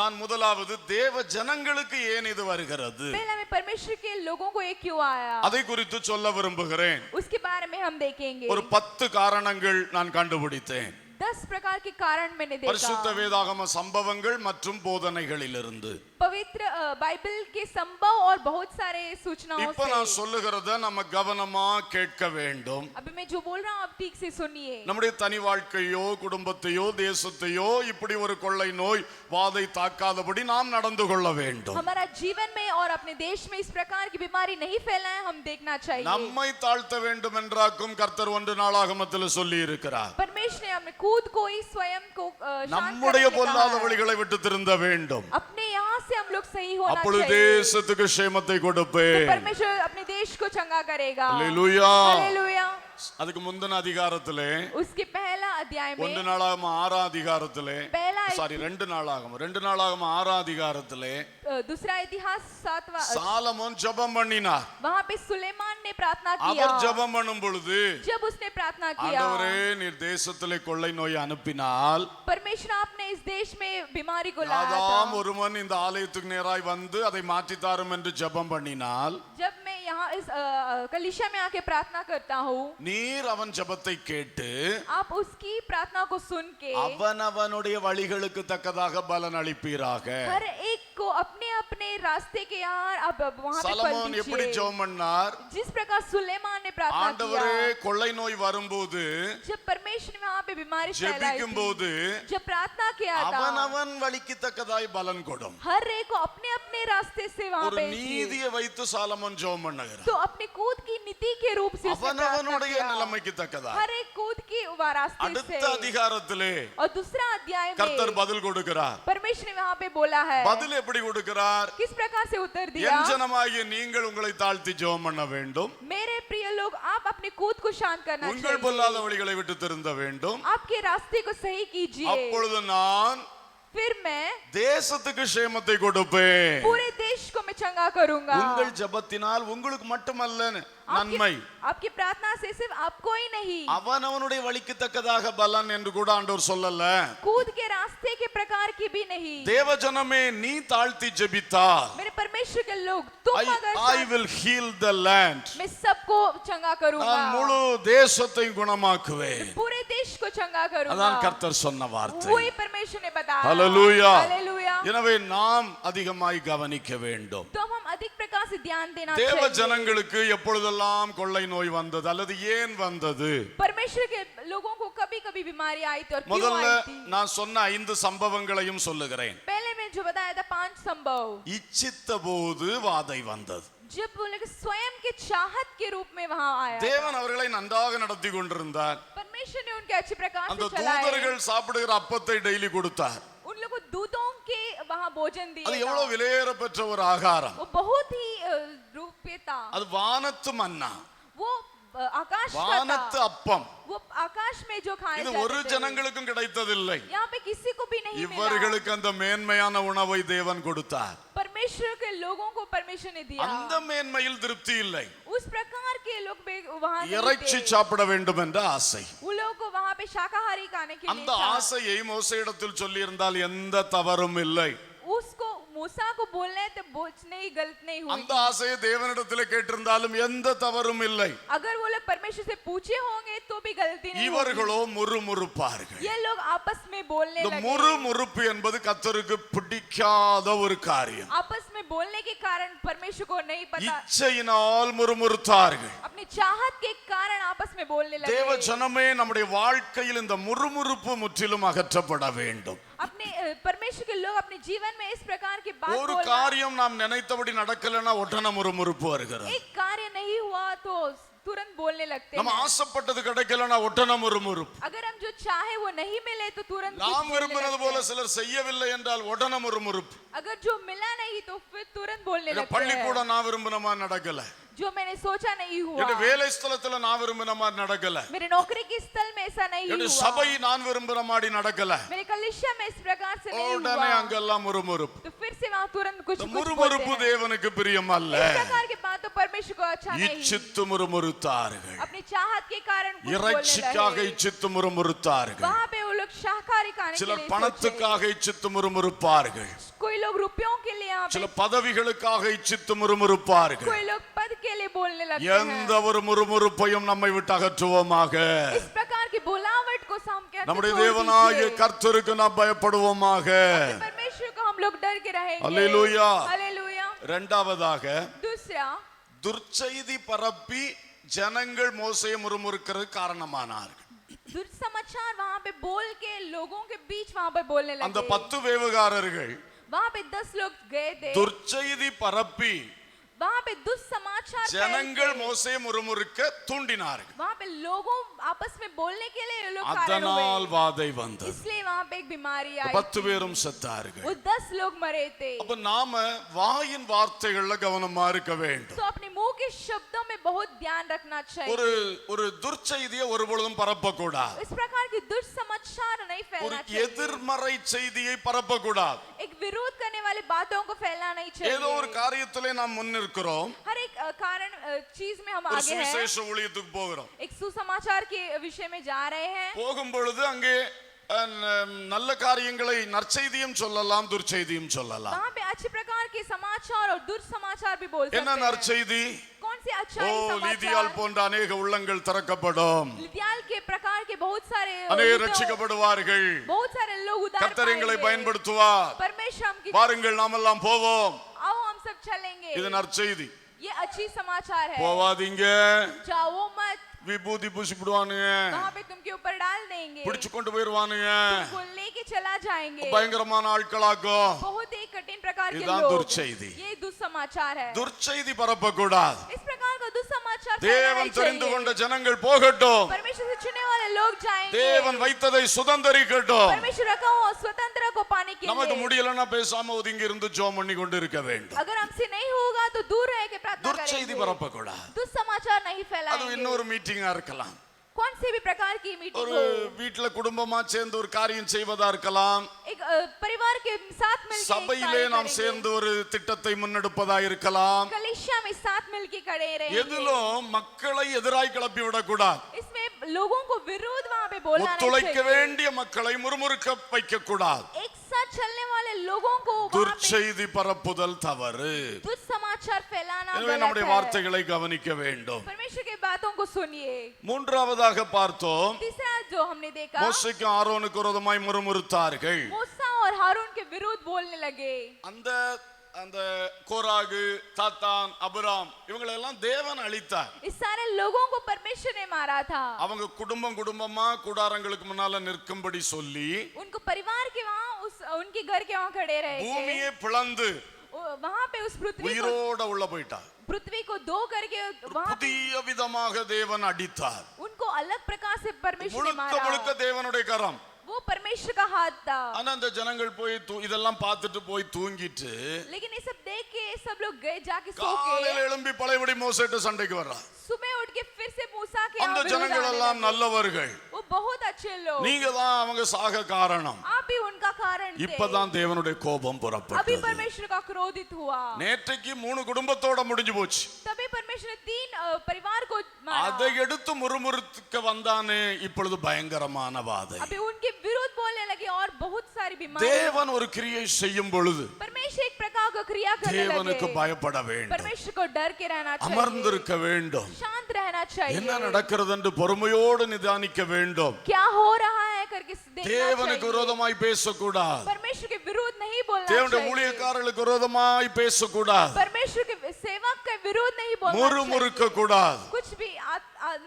நான் முதலாவது தேவ ஜனங்களுக்கு ஏன் இது வருகிறது पहले हमें परमेश्वर के लोगों को ये क्यों आया, அதை குறித்து சொல்ல விரும்புகிறேன். उसके बारे में हम देखेंगे। ஒரு 10 காரணங்கள் நான் கண்டுபிடித்தேன். 10 प्रकार के कारण मैंने பரிசுத்த देखा। வேதாகம சம்பவங்கள் மற்றும் போதனைகளிலிருந்து. पवित्र बाइबल के संभव और बहुत सारे सूचनाओं இப்ப நான் से। சொல்லுகிறத நம்ம கவனமா கேட்க வேண்டும். अभी मैं जो बोल रहा हूँ आप ठीक से सुनिए। நம்முடைய தனி வாழ்க்கையோ குடும்பத்தையோ தேசத்தையோ இப்படி ஒரு கொள்ளை நோய் வாதை தாக்காதபடி நாம் நடந்து கொள்ள வேண்டும். हमारा जीवन में और अपने देश में इस प्रकार की बीमारी नहीं फैलाए, हम देखना चाहिए। நம்மை தாழ்த்த வேண்டும் என்றாக்கும் கர்த்தர் 1 நாளாகமத்தில் சொல்லி இருக்கிறார். परमेश्वर ने अपने खुद को ही स्वयं को शांत நம்முடைய करने के लिए பொல்லாத कहा है। வழிகளை விட்டு திருந்த வேண்டும். अपने यहाँ से हम लोग सही होना அப்பொழுது चाहिए, தேசத்துக்கு க்ஷேமத்தை तो கொடுப்பேன். परमेश्वर अपने देश को चंगा करेगा। அல்லேலூயா. हालेलुया। அதுக்கு முந்தின அதிகாரத்திலே उसके पहला अध्याय 1 में நாளாகம 6ஆம் அதிகாரத்திலே पहला 2 நாளாகம 6ஆம் அதிகாரத்திலே दूसरा इतिहास 7वां, சாலமோன் ஜெபம் பண்ணினார். वहाँ पे सुलेमान ने प्रार्थना किया। அவர் ஜெபம் பண்ணும் பொழுது, जब उसने प्रार्थना किया, ஆண்டவரே நீர் தேசத்திலே கொள்ளை நோய் அனுப்பினால் परमेश्वर आपने इस देश में बीमारी को लाया யாதாம் था। ஒருவன் இந்த ஆலயத்துக்கு நேராய் வந்து அதை மாற்றி தாரும் என்று ஜெபம் பண்ணினால், जब मैं यहाँ इस कलीसिया में आके प्रार्थना करता हूँ, நீர் அவன் ஜெபத்தை கேட்டு आप उसकी प्रार्थना को सुन के அவனவனுடைய வழிகளுக்கு தக்கதாக பலன் அளிப்பீராக. हर एक को अपने अपने रास्ते के यार अब वहाँ पे फल சலமோன் எப்படி दीजिए। ஜெபம் பண்ணார்? जिस प्रकार सुलेमान ने प्रार्थना ஆண்டவரே किया, கொள்ளை நோய் வரும்போது जब परमेश्वर ने वहाँ पे बीमारी फैलाई ஜெபிக்கும் थी, போது जब प्रार्थना किया था, அவனவன் வழிக்கு தக்கதாய் பலன் கொடும். हर एक को अपने अपने रास्ते से वहाँ ஒரு पे நீதியை வைத்து சாலமோன் ஜெபம் பண்ணுகிறார். तो अपने कूद की नीति के रूप से उसने प्रार्थना அவனவனுடைய किया। நிலைமைக்கு தக்கதாய். हर एक कूद की रास्ते அடுத்த से। அதிகாரத்திலே और दूसरा अध्याय கர்த்தர் में பதில் கொடுக்கிறார். परमेश्वर ने वहाँ पे बोला है, பதில் எப்படி எப்படி கொடுக்கிறார்? किस प्रकार से उत्तर दिया? என் ஜனமாகிய நீங்கள் உங்களை தாழ்த்தி ஜெபம் பண்ண வேண்டும். मेरे प्रिय लोग, आप अपने कूद को शांत करना உங்கள் चाहिए। பொல்லாத வழிகளை விட்டு திருந்த வேண்டும். आपके रास्ते को सही कीजिए, அப்பொழுது நான் फिर मैं தேசத்துக்கு க்ஷேமத்தை கொடுப்பேன். पूरे देश को मैं चंगा करूंगा। உங்கள் ஜெபத்தினால் உங்களுக்கு மட்டுமல்ல நன்மை, आपकी प्रार्थना से सिर्फ आपको ही नहीं, அவனவனுடைய வழிக்கு தக்கதாக பலன் என்று கூட ஆண்டவர் சொல்லல. कूद के रास्ते के प्रकार की भी नहीं। தேவஜனமே, நீ தாழ்த்தி ஜெபித்தால் मेरे परमेश्वर के लोग, तुम अगर I will heal the land. मैं सबको चंगा करूंगा, நான் முழு தேசத்தை குணமாக்குவேன். पूरे देश को चंगा करूंगा। அதான் கர்த்தர் சொன்ன வார்த்தை. वही परमेश्वर ने बताया। ஹalleluya. हालेलुया। எனவே நாம் அதிகமாய் கவனிக்க வேண்டும். तो हम अधिक प्रकार से ध्यान देना தேவ चाहिए। ஜனங்களுக்கு எப்பொழுதெல்லாம் கொள்ளை நோய் வந்தது அல்லது ஏன் வந்தது? परमेश्वर के लोगों को कभी-कभी बीमारी आई थी और क्यों முதல்ல आई थी? நான் சொன்ன 5 சம்பவங்களையும் சொல்லுகிறேன். पहले मैं जो बताया था 5 संभव। இச்சித்த போது வாதை வந்தது. जब वो लोग स्वयं के चाहत के रूप में वहां आया, தேவன் அவர்களை நன்றாக நடத்தி கொண்டிருந்தார். परमेश्वर ने उनके अच्छे प्रकार அந்த से चलाए। தூதர்கள் சாப்பிடுகிற அப்பத்தை டெய்லி கொடுத்தார். उन लोगों को दूधों के वहां भोजन அது दिया। எவ்வளவு விலையேற பெற்ற ஒரு ஆகாரம். वो बहुत ही रूपे था। அது வானத்து மன்னா, वो आकाश का வானத்து था। அப்பம். वो आकाश में जो खाए இது ஒரு जाते थे, ஜனங்களுக்கும் கிடைத்ததில்லை. यहाँ पे किसी को भी नहीं मिला। இவர்களுக்கு அந்த மேன்மையான உணவை தேவன் கொடுத்தார். परमेश्वर के लोगों को परमेश्वर ने दिया। அந்த மேன்மையில் திருப்தி இல்லை. उस प्रकार के लोग वहां இறைச்சி சாப்பிட வேண்டும் என்ற ஆசை. उन लोगों को वहां पे शाकाहारी खाने के लिए அந்த था। ஆசையை மோசேயிடத்தில் சொல்லி இருந்தால் எந்த தவறும் இல்லை. उसको मूसा को बोलने तो बोझने ही गलत नहीं हुई। அந்த ஆசையை தேவனிடத்தில் கேட்டிருந்தாலும் எந்த தவறும் இல்லை. अगर वो लोग परमेश्वर से पूछे होंगे तो भी गलती नहीं होगी। இவர்களோ முறுமுறுப்பார்கள். ये लोग आपस में बोलने இந்த लगे। முறுமுறுப்பு என்பது கர்த்தருக்கு பிடிக்காத ஒரு காரியம். आपस में बोलने के कारण परमेश्वर को नहीं पता, இச்சையினால் முறுமுறுத்தார்கள். अपनी चाहत के कारण आपस में बोलने लगे। தேவ ஜனமே, நம்முடைய வாழ்க்கையில் இந்த முறுமுறுப்பு முற்றிலும் அகற்றப்பட வேண்டும். अपने परमेश्वर के लोग अपने जीवन में इस प्रकार की बात ஒரு बोलना। காரியம் நாம் நினைத்தபடி நடக்கலன்னா உடனே முறுமுறுப்பு வருகிறது. एक कार्य नहीं हुआ तो तुरंत बोलने लगते நம்ம हैं। ஆசைப்பட்டது கிடைக்கலன்னா உடனே முறுமுறுப்பு. अगर हम जो चाहे वो नहीं मिले तो तुरंत कुछ நாம் बोलने விரும்பினது लगते போல हैं। சிலர் செய்யவில்லை என்றால் உடனே முறுமுறுப்பு. अगर जो मिला नहीं तो फिर तुरंत बोलने இந்த लगते பள்ளிக்கூடம் हैं। நான் விரும்பின மாதிரி நடக்கல, जो मैंने सोचा नहीं हुआ, இந்த வேலை ஸ்தலத்துல நான் விரும்பின மாதிரி நடக்கல, मेरे नौकरी के स्थल में ऐसा नहीं இந்த हुआ, சபை நான் விரும்பின மாதிரி நடக்கல, मेरे कलिसिया में इस प्रकार से नहीं உடனே हुआ, அங்கெல்லாம் முறுமுறுப்பு. तो फिर से वहाँ तुरंत कुछ இந்த कुछ बोलते முறுமுறுப்பு हैं। தேவனுக்கு பிரியம் அல்ல. इस प्रकार की बात तो परमेश्वर को अच्छा नहीं। இச்சித்து முறுமுறுத்தார்கள். अपनी चाहत के कारण कुछ बोलने இறைச்சிக்காக लगे। இச்சித்து முறுமுறுத்தார்கள். वहाँ पे वो लोग शाकाहारी खाने के சிலர் लिए सोचे। பணத்துக்காக இச்சித்து முறுமுறுப்பார்கள். कोई लोग रुपयों के लिए यहाँ சில पे, பதவிகளுக்காக இச்சித்து முறுமுறுப்பார்கள். कोई लोग पद के लिए बोलने लगते எந்த हैं। ஒரு முறுமுறுப்பையும் நம்மை விட்டு அகற்றுவோமாக. इस प्रकार की बुलावट को हम क्या நம்முடைய தேவனாகிய கர்த்தருக்கு நாம் பயப்படுவோமாக. परमेश्वर को हम लोग डर के रहेंगे। அல்லேலூயா. हालेलुया। இரண்டாவதாக, दूसरा, துர்ச்செய்தி பரப்பி ஜனங்கள் மோசேயை முறுமுறுக்கிறது காரணமானார்கள். दुर्समाचार वहाँ पे बोल के लोगों के बीच वहाँ पे बोलने அந்த लगे। 10 வேவுகாரர்கள் वहाँ पे 10 लोग गए थे। துர்ச்செய்தி பரப்பி वहाँ पे दुस्समाचार ஜனங்கள் फैल के, மோசேயை முறுமுறுக்க தூண்டினார்கள். वहाँ पे लोगों आपस में बोलने के लिए ये लोग कारण அதனால் हुए। வாதை வந்தது. इसलिए वहाँ पे एक बीमारी आई। 10 பேரும் செத்தார்கள். वो 10 लोग मरे थे। அப்ப நாம வாயின் வார்த்தைகள்ல கவனமா இருக்க வேண்டும். तो अपने मुंह के शब्दों में बहुत ध्यान रखना ஒரு चाहिए। ஒரு துர்ச்செய்தியை ஒருபொழுதும் பரப்பக்கூடாது. इस प्रकार की दुष्समाचार नहीं ஒரு फैलना चाहिए। எதிர்மறை செய்தியை பரப்பக்கூடாது. एक विरोध करने वाली बातों को फैलाना नहीं ஏதோ ஒரு चाहिए। காரியத்திலே நாம் முன்னிற்கிறோம், हर एक कारण चीज में हम ஒரு आगे हैं। சுவிசேஷ ஊழியத்துக்கு போகிறோம். एक सुसमाचार के विषय में जा रहे हैं। போகும் பொழுது அங்கே நல்ல காரியங்களை நற்செய்தியும் சொல்லலாம், துர்ச்செய்தியும் சொல்லலாம். वहाँ पे अच्छे प्रकार के समाचार और दुर्समाचार भी बोल என்ன सकते हैं। நற்செய்தி? कौन सी ஓ, अच्छाई லீதியால் समाचार? போன்ற अनेक உள்ளங்கள் திறக்கப்படும், लिदियाल के प्रकार के बहुत सारे अनेक हृदयों- ரட்சிக்கப்படுவார்கள். बहुत सारे लोग उद्धार கர்த்தர் எங்களை पाएंगे। பயன்படுத்துவார். परमेश्वर हम की வாருங்கள் நாமெல்லாம் போவோம். आओ हम सब चलेंगे। இது நற்செய்தி. ये अच्छी समाचार है। போவாதீங்க, जाओ मत, விபூதி பூசிடுவானுங்க, वहाँ पे तुमके ऊपर डाल देंगे, பிடிச்சு கொண்டு போயிருவானுங்க, तुमको लेके चला जाएंगे। பயங்கரமான ஆட்களாக்கும். बहुत ही कठिन प्रकार के இதுதான் लोग। दुर्चெய்தி. ये दुस्समाचार है। துர்ச்செய்தி பரப்பக்கூடாது. इस प्रकार का दुस्समाचार फैलाना தேவன் नहीं தெரிந்து चाहिए। கொண்ட ஜனங்கள் போகட்டும். परमेश्वर से चुने वाले लोग जाएंगे। தேவன் வைத்ததை சுதந்தரிக்கட்டும். परमेश्वर रखा हुआ स्वतंत्र को पाने के நமக்கு लिए முடியலன்னா பேசாம ஒதுங்கி இருந்து ஜெபம் பண்ணி கொண்டு இருக்க வேண்டும். अगर हमसे नहीं होगा तो दूर रह के प्रार्थना துர்ச்செய்தி करेंगे, பரப்பக்கூடாது. दुष्समाचार नहीं அது फैलाएंगे। இன்னொரு மீட்டிங்கா இருக்கலாம், कौन से भी प्रकार की मीटिंग ஒரு हो, வீட்டுல குடும்பமா சேர்ந்து ஒரு காரியம் செய்வதா இருக்கலாம், एक परिवार के साथ मिलकर சபையிலே நாம் சேர்ந்து ஒரு திட்டத்தை முன்னெடுப்பதா இருக்கலாம். कलीसिया में साथ मिलकर खड़े रहेंगे। எதிலும் மக்களை எதிராய் கிளப்பி விடக்கூடாது. इसमें लोगों को विरोध वहां पे बोलना नहीं ஒத்துழைக்க चाहिए। வேண்டிய மக்களை முறுமுறுக்க வைக்க கூடாது. एक साथ चलने वाले लोगों को वहां पे துர்ச்செய்தி பரப்புதல் தவறு. दुष्समाचार फैलाना எனவே गलत நம்முடைய है। வார்த்தைகளை கவனிக்க வேண்டும். परमेश्वर की बातों को सुनिए। மூன்றாவதாக பார்த்தோம், तीसरा जो हमने देखा, மோசேக்கு ஆரோனுக்கு விரோதமாய் முறுமுறுத்தார்கள். मूसा और हारून के विरुद्ध बोलने लगे। அந்த கோராகு, தாத்தான், அபிராம் இவங்களை எல்லாம் தேவன் அழித்தார். इस सारे लोगों को परमेश्वर ने मारा था। அவங்க குடும்பம் குடும்பமா கூடாரங்களுக்கு முன்னால நிற்கும்படி சொல்லி उनको परिवार के वहां उनके घर के वहां खड़े रहे थे। பூமியை பிளந்து वहां पे उस உயிரோட உள்ள போயிட்டார். पृथ्वी को दो करके वहां புதிய விதமாக தேவன் அடித்தார். उनको अलग प्रकार से परमेश्वर ने முழுக்க मारा। முழுக்க தேவனுடைய கரம். वो परमेश्वर का हाथ था। ஆனா அந்த ஜனங்கள் போய் இதெல்லாம் பார்த்துட்டு போய் தூங்கிட்டு लेकिन ये सब देख के सब लोग गए जाके सो காலையில के எழும்பி பழையபடி மோசேட்ட சண்டைக்கு வர்றார். सुबह उठ के फिर से मूसा के அந்த ஜனங்கள் எல்லாம் நல்லவர்கள், वो बहुत अच्छे लोग, நீங்க தான் அவங்க சாக காரணம். आप ही उनका कारण थे। இப்பதான் தேவனுடைய கோபம் अभी புறப்பட்டது. परमेश्वर का क्रोधित हुआ। நேற்றைக்கு 3 குடும்பத்தோட முடிஞ்சு போச்சு. तभी परमेश्वर ने 3 परिवार को मारा। அதை எடுத்து முறுமுறுக்க வந்தானே இப்பொழுது பயங்கரமான வாதை. अभी उनके विरोध बोलने लगे और बहुत सारी बीमारी। தேவன் ஒரு கிரியை செய்யும் பொழுது परमेश्वर एक प्रकार का क्रिया करने தேவனுக்கு लगे। பயப்பட வேண்டும், परमेश्वर को डर के रहना चाहिए, அமர்ந்திருக்க வேண்டும், शांत रहना चाहिए। என்ன நடக்கிறது என்று பொறுமையோடு நிதானிக்க வேண்டும். क्या हो रहा है करके देखना தேவனுக்கு चाहिए। விரோதமாய் பேசக்கூடாது. परमेश्वर के विरोध नहीं बोलना தேவனுடைய चाहिए। ஊழியக்காரர்களுக்கு விரோதமாய் பேசக்கூடாது. परमेश्वर के सेवक के विरोध नहीं बोलना முறுமுறுக்க கூடாது. चाहिए। कुछ भी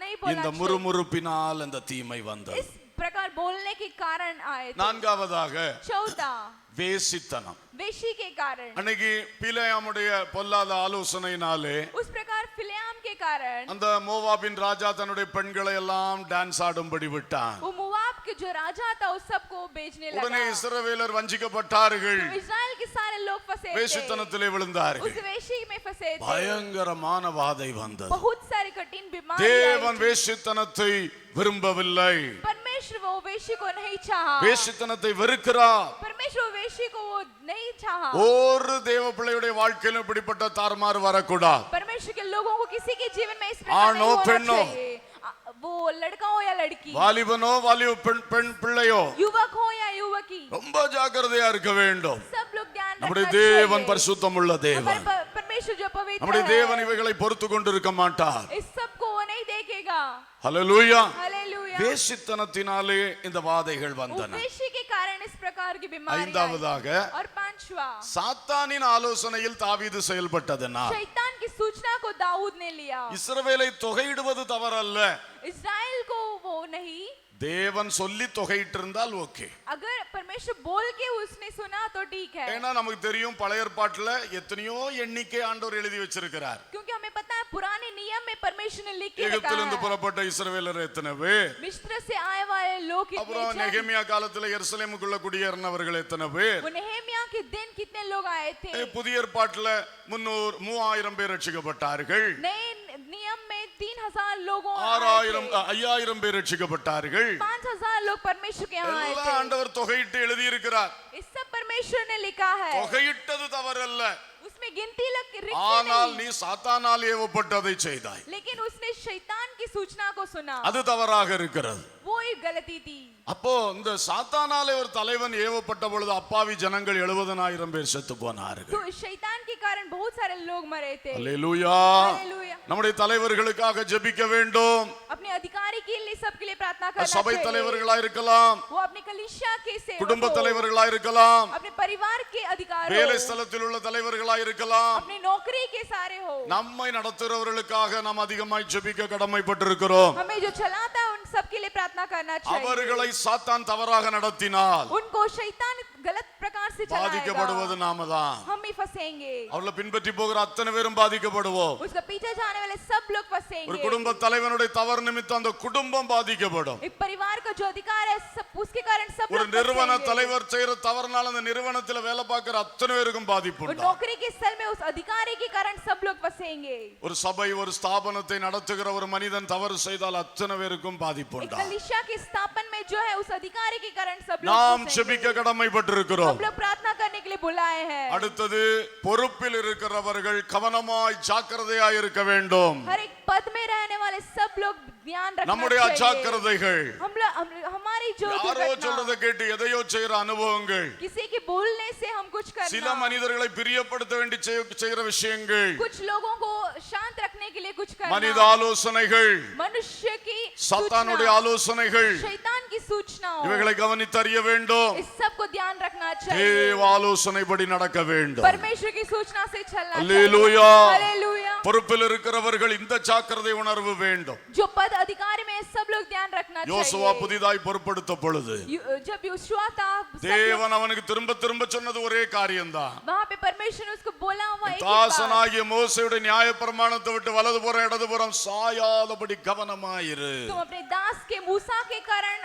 नहीं बोलना இந்த चाहिए। முறுமுறுப்பினால் இந்த தீமை வந்தது. इस प्रकार बोलने के कारण आए थे। நான்காவதாக चौथा, வேசித்தனம். वेशी के कारण। அன்னைக்கு பிலேயாமுடைய பொல்லாத ஆலோசனையினாலே उस प्रकार फिलेआम के कारण அந்த மோவாபின் ராஜா தன்னுடைய பெண்களை எல்லாம் டான்ஸ் ஆடும்படி விட்டான். वो मोआब के जो राजा था उस सबको बेचने உடனே लगा। இஸ்ரவேலர் வஞ்சிக்கப்பட்டார்கள், तो इस्राएल के सारे लोग फंसे थे, வேசித்தனத்திலே விழுந்தார்கள். उस वेशी में फंसे थे। பயங்கரமான வாதை வந்தது. बहुत सारी कठिन बीमारी தேவன் வேசித்தனத்தை விரும்பவில்லை. परमेश्वर वो वेशी को नहीं चाहा। வேசித்தனத்தை வெறுக்கிறார். परमेश्वर वो वेशी को वो नहीं चाहा। ஒரு தேவ பிள்ளையுடைய வாழ்க்கையிலும் இப்படிப்பட்ட தாறுமாறு வரக்கூடாது. परमेश्वर के लोगों को किसी के जीवन में इस प्रकार आनो नहीं होना पेन्नो। चाहिए। वो लड़का हो या लड़की, வாலிபனோ வாலிப பெண் பிள்ளையோ युवक हो या युवकी, ரொம்ப ஜாக்கிரதையா இருக்க வேண்டும். सब लोग ध्यान நம்முடைய रखना தேவன் चाहिए। பரிசுத்தமுள்ள தேவன். हमारे परमेश्वर जो पवित्र நம்முடைய है, தேவன் இவைகளை பொறுத்து கொண்டிருக்க மாட்டார். इस सब को वो नहीं देखेगा। ஹல்லேலூயா. हालेलुया। வேசித்தனத்தினாலே இந்த வாதைகள் वो வந்தன. वेशी के कारण इस प्रकार की बीमारी आई। ஐந்தாவதாக और पांचवा, சாத்தானின் ஆலோசனையில் தாவீது செயல்பட்டதனால் शैतान की सूचना को दाऊद ने लिया। இஸ்ரவேலை தொகையிடுவது தவறல்ல. इस्राएल को वो नहीं, தேவன் சொல்லி தொகையிட்டு இருந்தால் ஓகே. अगर परमेश्वर बोल के उसने सुना तो ठीक है। ஏன்னா நமக்கு தெரியும் பழைய ஏற்பாட்டுல எத்தனையோ எண்ணிக்கை ஆண்டவர் எழுதி வச்சிருக்கிறார். क्योंकि हमें पता है पुराने नियम में परमेश्वर ने लिख के रखा எகிப்திலிருந்து है। புறப்பட்ட இஸ்ரவேலர் எத்தனை பேர், मिस्र से आए वाले लोग அப்புறம் कितने थे, நெகேமியா காலத்துல எருசலேமுக்குள்ள குடியேறினவர்கள் எத்தனை பேர், वो नेहेमिया के दिन कितने लोग आए थे। புதிய ஏற்பாட்டுல 3000 பேர் ரட்சிக்கப்பட்டார்கள், नए नियम में 3000 लोगों 5000 பேர் ரட்சிக்கப்பட்டார்கள். 5000 लोग परमेश्वर के यहाँ आए எல்லாம் थे। ஆண்டவர் தொகையிட்டு எழுதி இருக்கிறார். इस सब परमेश्वर ने लिखा है। தொகையிட்டது தவறல்ல, उसमें गिनती ஆனால் नहीं, நீ சாத்தானால் ஏவப்பட்டதை செய்தாய், लेकिन उसने शैतान की सूचना को सुना, அது தவறாக இருக்கிறது. वो ही गलती थी। அப்போ இந்த சாத்தானாலே ஒரு தலைவன் ஏவப்பட்ட பொழுது அப்பாவி ஜனங்கள் 70,000 பேர் செத்து போனார்கள். तो शैतान के कारण बहुत सारे लोग मरे थे। அல்லேலூயா. हालेलुया। நம்முடைய தலைவர்களுக்காக ஜெபிக்க வேண்டும். अपने अधिकारी के लिए सबके लिए प्रार्थना करना சபை चाहिए। தலைவர்களா இருக்கலாம், वो अपने कलीसिया के सेवक குடும்ப हो, தலைவர்களா இருக்கலாம், अपने परिवार के अधिकार வேலை हो, ஸ்தலத்தில் உள்ள தலைவர்களா இருக்கலாம். अपनी नौकरी के सारे हो। நம்மை நடத்துறவர்களுக்காக நாம் அதிகமாய் ஜெபிக்க கடமைப்பட்டிருக்கிறோம். हमें जो चलाता है उन सबके लिए प्रार्थना करना चाहिए। அவர்களை சாத்தான் தவறாக நடத்தினால் उनको शैतान गलत प्रकार से चलाएगा பாதிக்கப்படுவது நாம தான். हम ही फंसेंगे அவளை பின்பற்றி போகிற அத்தனை பேரும் பாதிக்கப்படுவோம். उसका पीछे जाने वाले सब लोग ஒரு फंसेंगे குடும்ப தலைவனுடைய தவறு நிமித்தம் அந்த குடும்பம் பாதிக்கப்படும். एक परिवार का जो अधिकार है सब उसके कारण सब ஒரு लोग நிறுவன फंसेंगे தலைவர் செய்யற தவறுனால அந்த நிறுவனத்துல வேலை பார்க்கிற அத்தனை பேருக்கும் பாதிப்பு और உண்டு. नौकरी के स्थल में उस अधिकारी के कारण सब लोग फंसेंगे ஒரு சபை ஒரு ஸ்தாபனத்தை நடத்துகிற ஒரு மனிதன் தவறு செய்தால் அத்தனை பேருக்கும் பாதிப்பு एक உண்டு. कलीसिया के स्थापन में जो है उस अधिकारी के कारण सब लोग நாம் फंसेंगे। செபிக்க கடமைப்பட்டிருக்கிறோம். हम लोग प्रार्थना करने के लिए बुलाए हैं அடுத்தது பொறுப்பில் இருக்கிறவர்கள் கவனமாய் ஜாக்கிரதையாய் இருக்க வேண்டும். हर एक पद में रहने वाले सब लोग ध्यान रखना நம்முடைய चाहिए அஜாக்கிரதைகள் हमारी जो யாரோ दुर्घटना சொல்றதை கேட்டு எதையோ செய்யற அனுபவங்கள், किसी के बोलने से हम कुछ சில करना மனிதர்களை பிரியப்படுத்த வேண்டி செய்கிற விஷயங்கள், कुछ लोगों को शांत रखने के लिए कुछ மனித करना ஆலோசனைகள், मनुष्य की சாத்தானுடைய सूचना, ஆலோசனைகள், शैतान की सूचनाओं இவைகளை கவனித்து அறிய வேண்டும். इस सब को ध्यान रखना चाहिए தேவ ஆலோசனைப்படி நடக்க வேண்டும். परमेश्वर की सूचना से चलना அல்லேலூயா. चाहिए हालेलुया பொறுப்பில் இருக்கிறவர்கள் இந்த ஜாக்கிரதை உணர்வு வேண்டும். जो पद अधिकारी में सब लोग ध्यान रखना யோசுவா चाहिए புதிதாய் பொறுப்படுத்த பொழுது जब यूशुआ था सब लोग- தேவன் அவனுக்கு திரும்ப திரும்ப சொன்னது ஒரே காரியம்தான். वहां पे परमेश्वर ने उसको बोला हुआ एक ही बात, தாசனாகிய மோசேயுடைய நியாயப்பிரமாணத்தை விட்டு வலதுபுறம் இடதுபுறம் சாயாதபடி கவனமாயிரு. तुम अपने दास के मूसा के कारण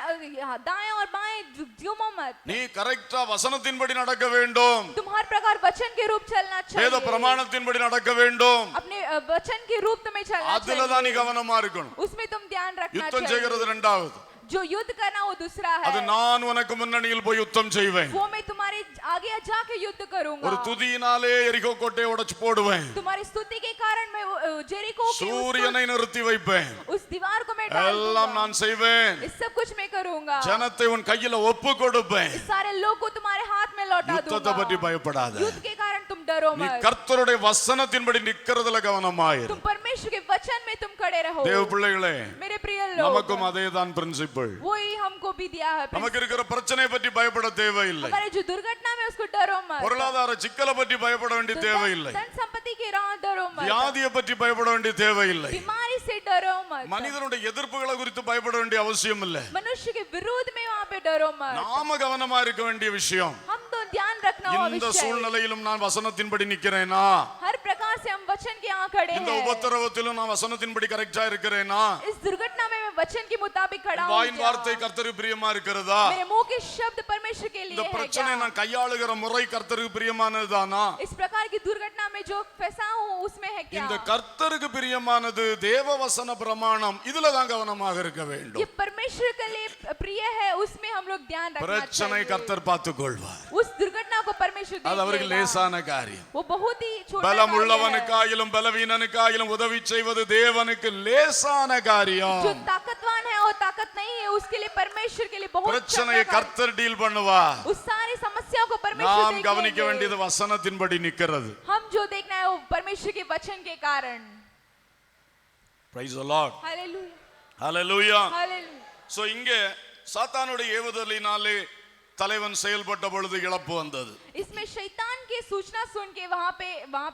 दाएं और बाएं झूमो मत நீ கரெக்டா வசனத்தின்படி நடக்க வேண்டும். तुम हर प्रकार वचन के रूप चलना வேத चाहिए பிரமாணத்தின்படி நடக்க வேண்டும். अपने वचन के रूप तुम्हें चलना அதுல தான் நீ चाहिए கவனமா இருக்கணும். उसमें तुम ध्यान रखना யுத்தம் चाहिए செய்கிறது இரண்டாவது. जो युद्ध करना वो दूसरा அது है நான் உனக்கு முன்னணியில் போய் யுத்தம் செய்வேன். वो मैं तुम्हारे आगे जाके युद्ध करूंगा ஒரு துதியினாலே எரிகோ கோட்டையை உடைச்சு போடுவேன். तुम्हारी स्तुति के कारण मैं जेरिको के சூரியனை நிறுத்தி வைப்பேன். उस दीवार को मैं डाल எல்லாம் दूंगा நான் செய்வேன். इस सब कुछ मैं करूंगा ஜனத்தை உன் கையில ஒப்பு கொடுப்பேன். इस सारे लोग को तुम्हारे हाथ में लौटा யுத்தத்தை பற்றி दूंगा பயப்படாத. युद्ध के कारण तुम डरो நீ मत கர்த்தருடைய வசனத்தின்படி நிக்கிறதுல கவனமாயிரு. तुम परमेश्वर के वचन में तुम खड़े रहो தேவ பிள்ளைகளே, मेरे प्रिय लोग நமக்கும் அதேதான் பிரின்சிபல். वही हमको भी दिया है நமக்கு இருக்கிற பிரச்சனையை பற்றி பயப்பட தேவையில்லை. हमारे जो दुर्घटना में उसको डरो मत பொருளாதார சிக்கலை பற்றி பயப்பட வேண்டிய தேவையில்லை. धन संपत्ति के राह डरो मत வியாதியை பற்றி பயப்பட வேண்டிய தேவையில்லை. बीमारी से डरो मत மனிதனுடைய எதிர்ப்புகளை குறித்து பயப்பட வேண்டிய அவசியம் இல்லை. मनुष्य के विरोध में वहां पे डरो मत நாம கவனமா இருக்க வேண்டிய விஷயம், हम तो ध्यान रखना हुआ இந்த विषय சூழ்நிலையிலும் நான் வசனத்தின்படி நிக்கிறேனா, हर प्रकार से हम वचन के यहाँ खड़े இந்த हैं உபத்திரவத்திலும் நான் வசனத்தின்படி கரெக்டா இருக்கிறேனா, इस दुर्घटना में मैं वचन के मुताबिक खड़ा हूँ வாயின் வார்த்தை கர்த்தருக்கு பிரியமா இருக்கிறதா, मेरे मुंह के शब्द परमेश्वर के இந்த लिए है பிரச்சனை क्या நான் கையாளுகிற முறை கர்த்தருக்கு பிரியமானதுதானா, इस प्रकार की दुर्घटना में जो फंसा हूँ उसमें है क्या இந்த கர்த்தருக்கு பிரியமானது தேவ வசன பிரமாணம், இதுல தான் கவனமாக இருக்க வேண்டும். ये परमेश्वर के लिए प्रिय है उसमें हम लोग ध्यान रखना பிரச்சனை चाहिए கர்த்தர் பார்த்துக் கொள்வார். उस दुर्घटना को परमेश्वर அது देख அவருக்கு लेगा। லேசான காரியம். वो बहुत ही छोटा பலம் कार्य है। உள்ளவனுக்காயிலும் பலவீனனுக்காயிலும் உதவி செய்வது தேவனுக்கு லேசான காரியம். जो ताकतवान है और ताकत नहीं है उसके लिए परमेश्वर के लिए बहुत பிரச்சனையை चंगा कार्य। கர்த்தர் டீல் பண்ணுவார். उस सारी समस्याओं को परमेश्वर நாம் देख கவனிக்க लेंगे। வேண்டியது வசனத்தின்படி நிக்கிறது. हम जो देखना है वो परमेश्वर के वचन के कारण Praise the Lord. Hallelujah Hallelujah. Hallelujah So இங்கே சாத்தானுடைய ஏவுதலினாலே தலைவன் செயல்பட்ட பொழுது இழப்பு வந்தது. इसमें शैतान की सूचना सुन के वहां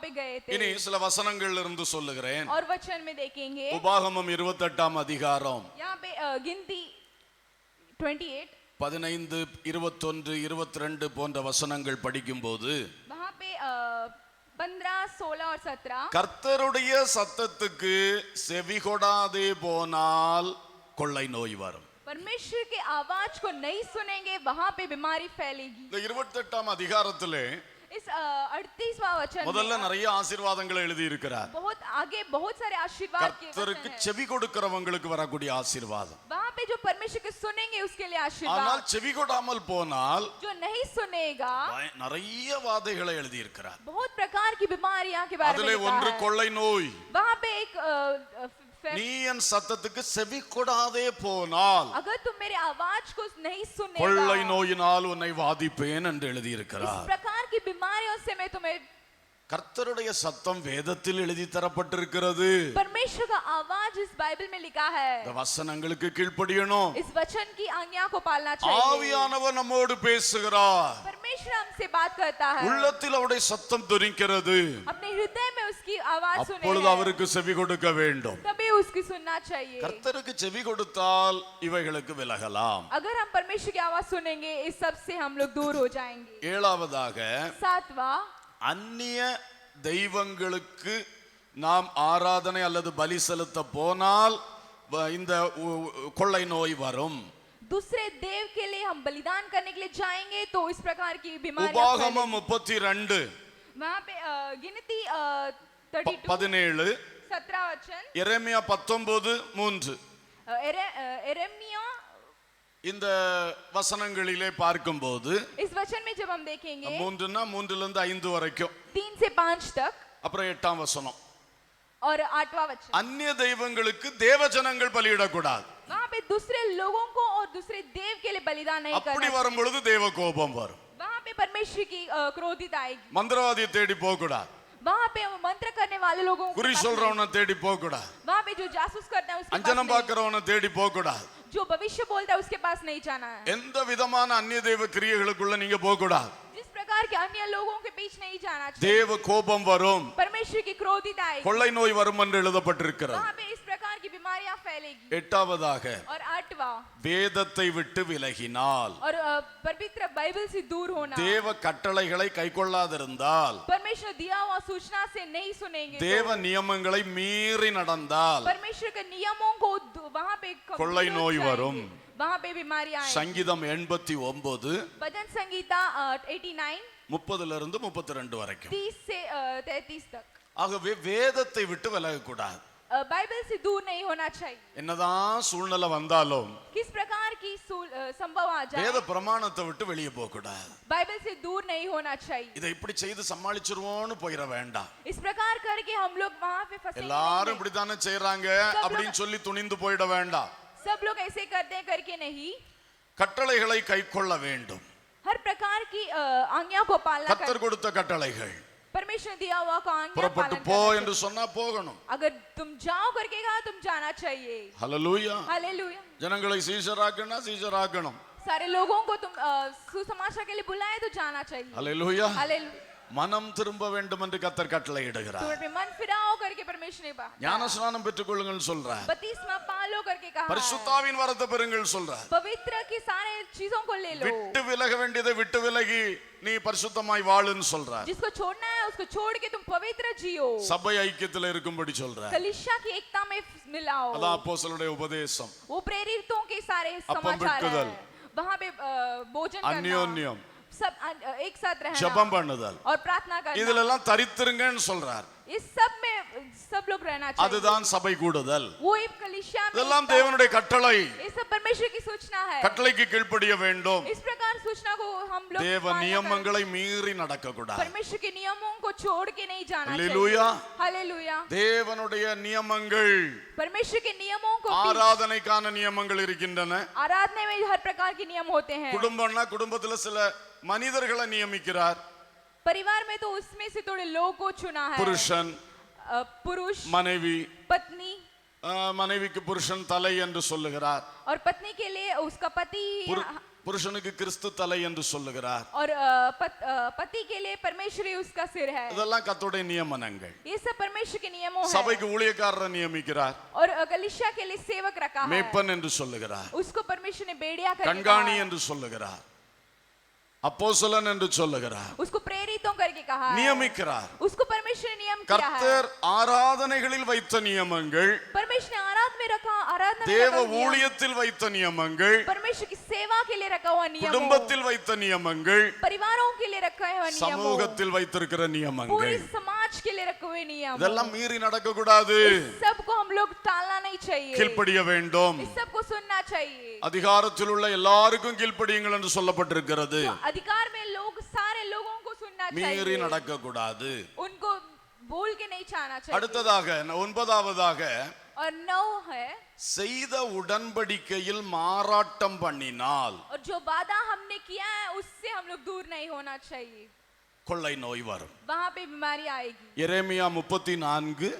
पे गए थे இனி சில வசனங்கள்ல இருந்து சொல்லுகிறேன். और वचन में देखेंगे உபாகமம் 28ஆம் அதிகாரம் यहाँ पे गिनती 28 15, 21, 22 போன்ற வசனங்கள் படிக்கும்போது वहां पे 15, 16 और 17 கர்த்தருடைய சத்தத்துக்கு செவிகொடாதே போனால் கொள்ளை நோய் வரும். परमेश्वर के आवाज को नहीं सुनेंगे वहां पे बीमारी फैलेगी இந்த 28ஆம் அதிகாரத்திலே इस 38वां वचन முதல்ல में நிறைய ஆசீர்வாதங்களை எழுதி இருக்கிறார். बहुत आगे बहुत सारे आशीर्वाद के वचन கர்த்தருக்கு हैं। செவி கொடுக்கிறவங்களுக்கு வரக்கூடிய ஆசீர்வாதம். वहां पे जो परमेश्वर के सुनेंगे उसके लिए ஆனால் आशीर्वाद செவி கொடாமல் போனால் जो नहीं सुनेगा நிறைய வாதைகளை எழுதி இருக்கிறார். बहुत प्रकार की बीमारियां के बारे में அதிலே लिखा ஒன்று है। கொள்ளை நோய். वहां पे एक நீ என் சத்தத்துக்கு செவி கொடாதே போனால் अगर तुम मेरे आवाज को नहीं கொள்ளை सुनेगा நோயினால் உன்னை வாதிப்பேன் என்று எழுதி इस இருக்கிறார். प्रकार की बीमारियों से मैं तुम्हें கர்த்தருடைய சத்தம் வேதத்தில் எழுதி தரப்பட்டிருக்கிறது. परमेश्वर का आवाज इस बाइबल में लिखा है இந்த வசனங்களுக்கு கீழ்ப்படியணும். इस वचन की आज्ञा को पालना चाहिए ஆவியானவர் நம்மோடு பேசுகிறார். परमेश्वर हमसे बात करता है உள்ளத்தில் அவருடைய சத்தம் துணிக்கிறது. अपने हृदय में उसकी आवाज सुने அப்பொழுது அவருக்கு செவி கொடுக்க வேண்டும். तभी उसकी सुनना चाहिए। கர்த்தருக்கு செவி கொடுத்தால் இவைகளுக்கு விலகலாம். अगर हम परमेश्वर की आवाज सुनेंगे इस सब से हम लोग दूर हो जाएंगे। ஏழாவதாக सातवां, அந்நிய தெய்வங்களுக்கு நாம் ஆராதனை அல்லது பலி செலுத்த போனால் இந்த கொள்ளை நோய் வரும். दूसरे देव के लिए हम बलिदान करने के लिए जाएंगे तो इस प्रकार की बीमारियां உபாகமம் 32 वहां पे गिनती 32 17 17 वचन, எரேமியா 19:3 एरेमिया, இந்த வசனங்களிலே பார்க்கும்போது इस वचन में जब हम देखेंगे 3னா 3 லிருந்து 5 வரைக்கும், 3 से 5 तक அப்புறம் 8ஆம் வசனம், और 8वां वचन, அந்நிய தெய்வங்களுக்கு தேவஜனங்கள் பலியிடக்கூடாது. वहां पे दूसरे लोगों को और दूसरे देव के लिए बलिदान नहीं அப்படி करना। வரும் பொழுது தேவ கோபம் வரும். वहां पे परमेश्वर की क्रोधित आएगी। மந்திரவாதியை தேடி போக கூடாது. वहां पे मंत्र करने वाले लोगों को குறி சொல்றவனை தேடி போக கூடாது. वहां पे जो जासूस करता है उसके पास அஞ்சனம் नहीं, பார்க்கறவனை தேடி போக கூடாது. जो भविष्य बोलता है उसके पास नहीं जाना है। எந்த விதமான அந்நிய தெய்வ கிரியைகளுக்குள்ள நீங்க போக கூடாது. जिस प्रकार के अन्य लोगों के बीच नहीं जाना चाहिए। தேவ கோபம் வரும், परमेश्वर की क्रोधित आएगी। கொள்ளை நோய் வரும் என்று எழுதப்பட்டிருக்கிறது. वहां पे इस प्रकार की बीमारियां फैलेगी। எட்டாவதாக और 8वां, வேதத்தை விட்டு விலகினால், और पवित्र बाइबल से दूर होना। தேவ கட்டளைகளை கைக்கொள்ளாதிருந்தால், परमेश्वर दिया हुआ सूचना से नहीं सुनेंगे தேவ तो, நியமங்களை மீறி நடந்தால் परमेश्वर के नियमों को वहां पे கொள்ளை विरोध நோய் करेंगे, வரும். वहां पे बीमारियां आएंगी। சங்கீதம் 89 भजन संगीता 89 30 இருந்து 32 வரைக்கும். 30 से 33 तक। ஆகவே வேதத்தை விட்டு விலகக்கூடாது. बाइबल से दूर नहीं होना चाहिए। என்னதான் சூழ்நிலை வந்தாலும் किस प्रकार की संभव आ जाए, வேத பிரமாணத்தை விட்டு வெளியே போக கூடாது. बाइबल से दूर नहीं होना चाहिए। இதை இப்படி செய்து சமாளிச்சிருவோம்னு போயிட வேண்டாம். इस प्रकार करके हम लोग वहां पे फंसे எல்லாரும் இப்படித்தானே செய்றாங்க அப்படின்னு சொல்லி துணிந்து போயிட வேண்டாம். सब लोग ऐसे करते हैं करके नहीं, கட்டளைகளை கைக்கொள்ள வேண்டும். हर प्रकार की आज्ञा को पालना கர்த்தர் கொடுத்த கட்டளைகள். परमेश्वर ने दिया हुआ को आज्ञा புறப்பட்டு पालन போ करना என்று சொன்னா போகணும். चाहिए। अगर तुम जाओ करके कहा तुम जाना चाहिए। ஹல்லேலூயா. हालेलुया। ஜனங்களை சீஷராக்கணும், சீஷராக்கணும். सारे लोगों को तुम सुसमाचार के लिए बुलाए तो जाना चाहिए। ஹல்லேலூயா. हालेलुया। மனம் திரும்ப வேண்டும் என்று கர்த்தர் கட்டளை இடுகிறார். तुम अपने मन फिराओ करके परमेश्वर ने कहा। ஞானஸ்நானம் பெற்றுக்கொள்ளுங்கள் சொல்றார். बपतिस्मा पालो करके कहा। பரிசுத்தாவின் வரத்தை பெறுங்கள் சொல்றார். पवित्र की सारे चीजों को ले लो। விட்டு விலக வேண்டியதை விட்டு விலகி நீ பரிசுத்தமாய் வாழுன்னு சொல்றார். जिसको छोड़ना है उसको छोड़ के तुम पवित्र जियो। சபை ஐக்கியத்தில் இருக்கும்படி சொல்றார். कलीसिया की एकता में मिलाओ। அதான் அப்போஸ்தலருடைய உபதேசம். वो प्रेरितों के सारे அப்பம் समाचार பிட்குதல், है। वहां पे भोजन करना, அந்யோன்யம், सब एक साथ रहना ஜெபம் பண்ணுதல், और प्रार्थना करना, இதுல எல்லாம் தரித்திருங்கன்னு சொல்றார். इस सब में सब लोग रहना चाहिए। அதுதான் சபை கூடுதல். वो एक कलीसिया में இதெல்லாம் தேவனுடைய கட்டளை. ये सब परमेश्वर की सूचना है। கட்டளைக்கு கீழ்ப்படிய வேண்டும். इस प्रकार सूचना को हम लोग தேவ पालना நியமங்களை மீறி நடக்க करें। கூடாது. परमेश्वर के नियमों को छोड़ के नहीं जाना அல்லேலூயா. चाहिए। हालेलुया। தேவனுடைய நியமங்கள், परमेश्वर के नियमों को भी, ஆராதனைக்கான நியமங்கள் இருக்கின்றன. आराधना में हर प्रकार के नियम होते हैं। குடும்பம்னா குடும்பத்துல சில மனிதர்களை நியமிக்கிறார். परिवार में तो उसमें से थोड़े लोग को चुना है। புருஷன், पुरुष, மனைவி, पत्नी, மனைவிக்கு புருஷன் தலை என்று சொல்லுகிறார். और पत्नी के लिए उसका पति, புருஷனுக்கு கிறிஸ்து தலை என்று சொல்லுகிறார். और पति के लिए परमेश्वर ही उसका सिर है। இதெல்லாம் கர்த்தருடைய நியமனங்கள். ये सब परमेश्वर के नियमों है। சபைக்கு ஊழியக்காரரை நியமிக்கிறார். और कलीसिया के लिए सेवक रखा है। மேய்ப்பன் என்று சொல்லுகிறார். उसको परमेश्वर ने बेड़िया करके கண்காணி कहा है। என்று சொல்லுகிறார். அப்போஸ்தலன் என்று சொல்லுகிறார். उसको प्रेरितों करके कहा है। நியமிக்கிறார். उसको परमेश्वर ने नियम किया है। கர்த்தர் ஆராதனைகளில் வைத்த நியமங்கள், परमेश्वर ने आराधना में रखा, आराधना में தேவ रखा हुआ नियम, ஊழியத்தில் வைத்த நியமங்கள், परमेश्वर की सेवा के लिए रखा हुआ नियम, குடும்பத்தில் வைத்த நியமங்கள், परिवारों के लिए रखा हुआ नियम, சமூகத்தில் வைத்திருக்கிற पूरे நியமங்கள், समाज के लिए रखे हुए नियम, இதெல்லாம் மீறி நடக்க கூடாது. सबको हम लोग टालना नहीं चाहिए। கீழ்ப்படிய வேண்டும். इस सबको सुनना चाहिए। அதிகாரத்தில் உள்ள எல்லாருக்கும் கீழ்ப்படியுங்கள் என்று சொல்லப்பட்டிருக்கிறது. अधिकार में लोग सारे लोगों को सुनना மீறி चाहिए। நடக்க கூடாது. उनको बोल के नहीं जाना चाहिए। அடுத்ததாக 9வது और 9 है, செய்த உடன்படிக்கையில் மாறாட்டம் பண்ணினால் और जो वादा हमने किया है उससे हम लोग दूर नहीं होना चाहिए। கொள்ளை நோய் வரும். वहां पे बीमारी आएगी। எரேமியா 34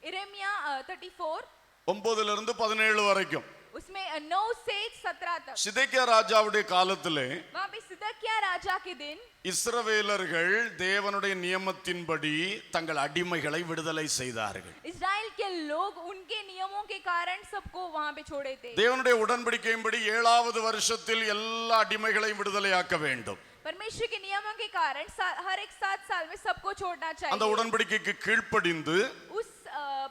यिर्मयाह 34 9 லிருந்து 17 வரைக்கும். उसमें 9 से 17 तक। சிதேக்கியா ராஜாவுடைய காலத்திலே वहाँ पे सिदकिय्याह राजा के दिन இஸ்ரவேலர்கள் தேவனுடைய நியமத்தின்படி தங்கள் அடிமைகளை விடுதலை செய்தார்கள். इस्राएल के लोग उनके नियमों के कारण सबको वहाँ पे छोड़े थे। தேவனுடைய உடன்படிக்கையின்படி 7வது வருஷத்தில் எல்லா அடிமைகளையும் விடுதலையாக்க வேண்டும். परमेश्वर के नियमों के कारण हर एक 7 साल में सबको छोड़ना चाहिए। அந்த உடன்படிக்கைக்கு கீழ்ப்படிந்து उस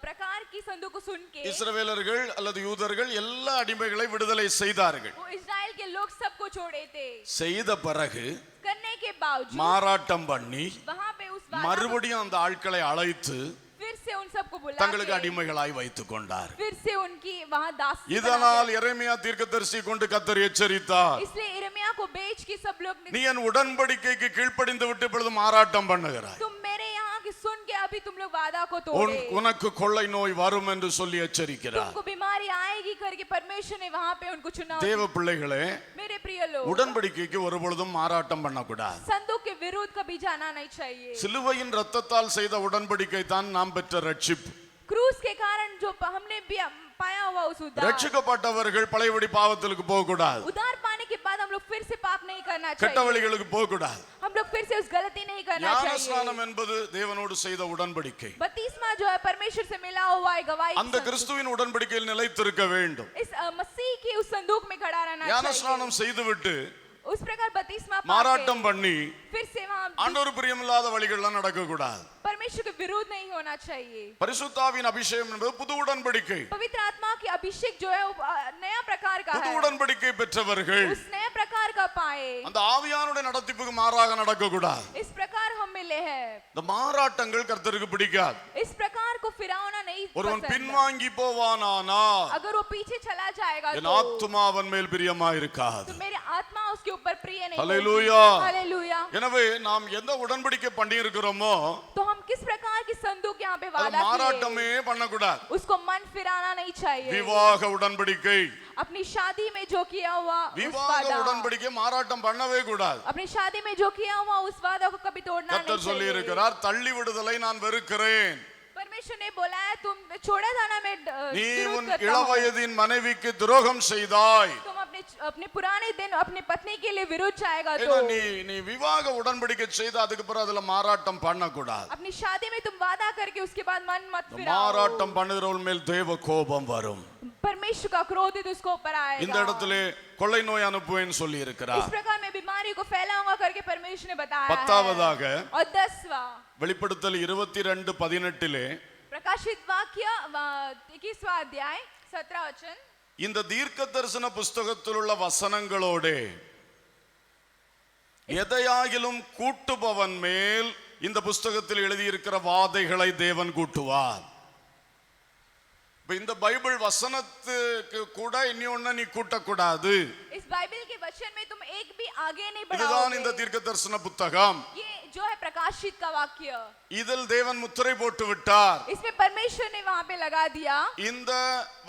प्रकार की संदूक को सुन के இஸ்ரவேலர்கள் அல்லது யூதர்கள் எல்லா அடிமைகளை விடுதலை செய்தார்கள். वो इस्राएल के लोग सबको छोड़े थे। செய்த பிறகு करने के बावजूद மாறாட்டம் பண்ணி वहाँ पे उस மறுபடியும் அந்த ஆட்களை அழைத்து फिर से उन सबको बुला தங்களுக்கு அடிமைகளாய் வைத்துக் கொண்டார். फिर से उनकी वहाँ दासी இதனால் எரேமியா தீர்க்கதரிசி கொண்டு கர்த்தர் எச்சரித்தார். इसलिए यिर्मयाह को बेच के सब लोग நீ என் உடன்படிக்கைக்கு கீழ்ப்படிந்து விட்டு இப்பொழுது மாறாட்டம் பண்ணுகிறாய். तुम मेरे यहाँ की सुन के अभी तुम लोग वादा को तोड़े। உனக்கு கொள்ளை நோய் வரும் என்று சொல்லி எச்சரிக்கிறார். तुमको बीमारी आएगी करके परमेश्वर ने वहाँ पे उनको चुना। தேவ பிள்ளைகளே, मेरे प्रिय लोग, உடன்படிக்கைக்கு ஒருபொழுதும் மாறாட்டம் பண்ணக்கூடாது. संदूक के विरुद्ध कभी जाना नहीं चाहिए। சிலுவையின் இரத்தத்தால் செய்த உடன்படிக்கை தான் நாம் பெற்ற ரட்சிப்பு. क्रूस के कारण जो हमने भी पाया हुआ उस उद्धार, ரட்சிக்கப்பட்டவர்கள் பழையபடி பாவத்திற்கு போக கூடாது. उद्धार पाने के बाद हम लोग फिर से पाप नहीं करना கெட்ட चाहिए। வழிகளுக்கு போக கூடாது. हम लोग फिर से उस गलती नहीं करना ஞானஸ்நானம் चाहिए। என்பது தேவனோடு செய்த உடன்படிக்கை. बपतिस्मा जो है परमेश्वर से मिला हुआ है गवाही। அந்த கிறிஸ்துவின் உடன்படிக்கையில் நிலைத்திருக்க வேண்டும். इस मसीह की उस संदूक में खड़ा रहना चाहिए। ஞானஸ்நானம் செய்துவிட்டு उस प्रकार बपतिस्मा மாறாட்டம் பண்ணி फिर से वहाँ ஆண்டவர் பிரியமில்லாத வழிகள்லாம் நடக்க கூடாது. परमेश्वर के विरोध नहीं होना चाहिए। பரிசுத்தாவின் அபிஷேகம் என்பது புது உடன்படிக்கை. पवित्र आत्मा की अभिषेक जो है वो नया प्रकार का புது है। உடன்படிக்கை பெற்றவர்கள் उस नया प्रकार का पाए, அந்த ஆவியானுடைய நடத்திப்புக்கு மாறாக நடக்க கூடாது. इस प्रकार हम मिले हैं। இந்த மாறாட்டங்கள் கர்த்தருக்கு பிடிக்காது. इस प्रकार को फिरावना नहीं ஒருவன் पसंद। பின்வாங்கி போவானானா अगर वो पीछे चला जाएगा என் तो ஆத்துமா அவன் மேல் பிரியமாயிருக்காது. मेरी आत्मा उसके ऊपर प्रिय नहीं ஹல்லேலூயா. होगी। हालेलुया। எனவே நாம் எந்த உடன்படிக்கை பண்ணி இருக்கிறோமோ तो हम किस प्रकार की संदूक यहाँ पे அது वादा किए, மாறாட்டமே பண்ணக்கூடாது. उसको मन फिराना नहीं चाहिए। விவாக உடன்படிக்கை, अपनी शादी में जो किया हुआ उस விவாக वादा, உடன்படிக்கை மாறாட்டம் பண்ணவே கூடாது. अपनी शादी में जो किया हुआ उस वादा को कभी तोड़ना கர்த்தர் नहीं சொல்லி चाहिए। இருக்கிறார், தள்ளி விடுதலை நான் வெறுக்கிறேன். परमेश्वर ने बोला है तुम छोड़ा जाना मैं நீ विरोध உன் करता हूं। இளவயதின் மனைவிக்கு துரோகம் செய்தாய். तुम अपने पुराने दिन अपनी पत्नी के लिए विरोध जाएगा तो ஏன்னா நீ விவாக உடன்படிக்கை செய்து அதுக்கு பிறகு அதுல மாறாட்டம் பண்ணக்கூடாது. अपनी शादी में तुम वादा करके उसके बाद मन मत फिराओ। மாறாட்டம் பண்ணுகிறவன் மேல் தேவ கோபம் வரும். परमेश्वर का क्रोध उसको ऊपर இந்த आएगा। இடத்திலே கொள்ளை நோய் அனுப்புவேன்னு சொல்லி इस இருக்கிறார். प्रकार मैं बीमारी को फैलाऊंगा करके परमेश्वर ने बताया है। பத்தாவதாக और 10वां வெளிப்படுத்தல் 22:18 प्रकाशित वाक्य 21वां अध्याय 17 वचन, இந்த தீர்க்க தரிசன புஸ்தகத்தில் உள்ள வசனங்களோட எதையாகிலும் கூட்டுபவன் மேல் இந்த புஸ்தகத்தில் எழுதியிருக்கிற வாதைகளை தேவன் கூட்டுவார். இந்த பைபிள் வசனத்துக்கு கூட இன்னொன்னு நீ கூட்டக்கூடாது. इस बाइबल के वचन में तुम एक भी आगे नहीं இதுதான் இந்த बढ़ाओगे। தீர்க்க தரிசன புத்தகம். ये जो है प्रकाशित का वाक्य, இதில் தேவன் முத்திரை போட்டு விட்டார். इसमें परमेश्वर ने वहां पे लगा दिया। இந்த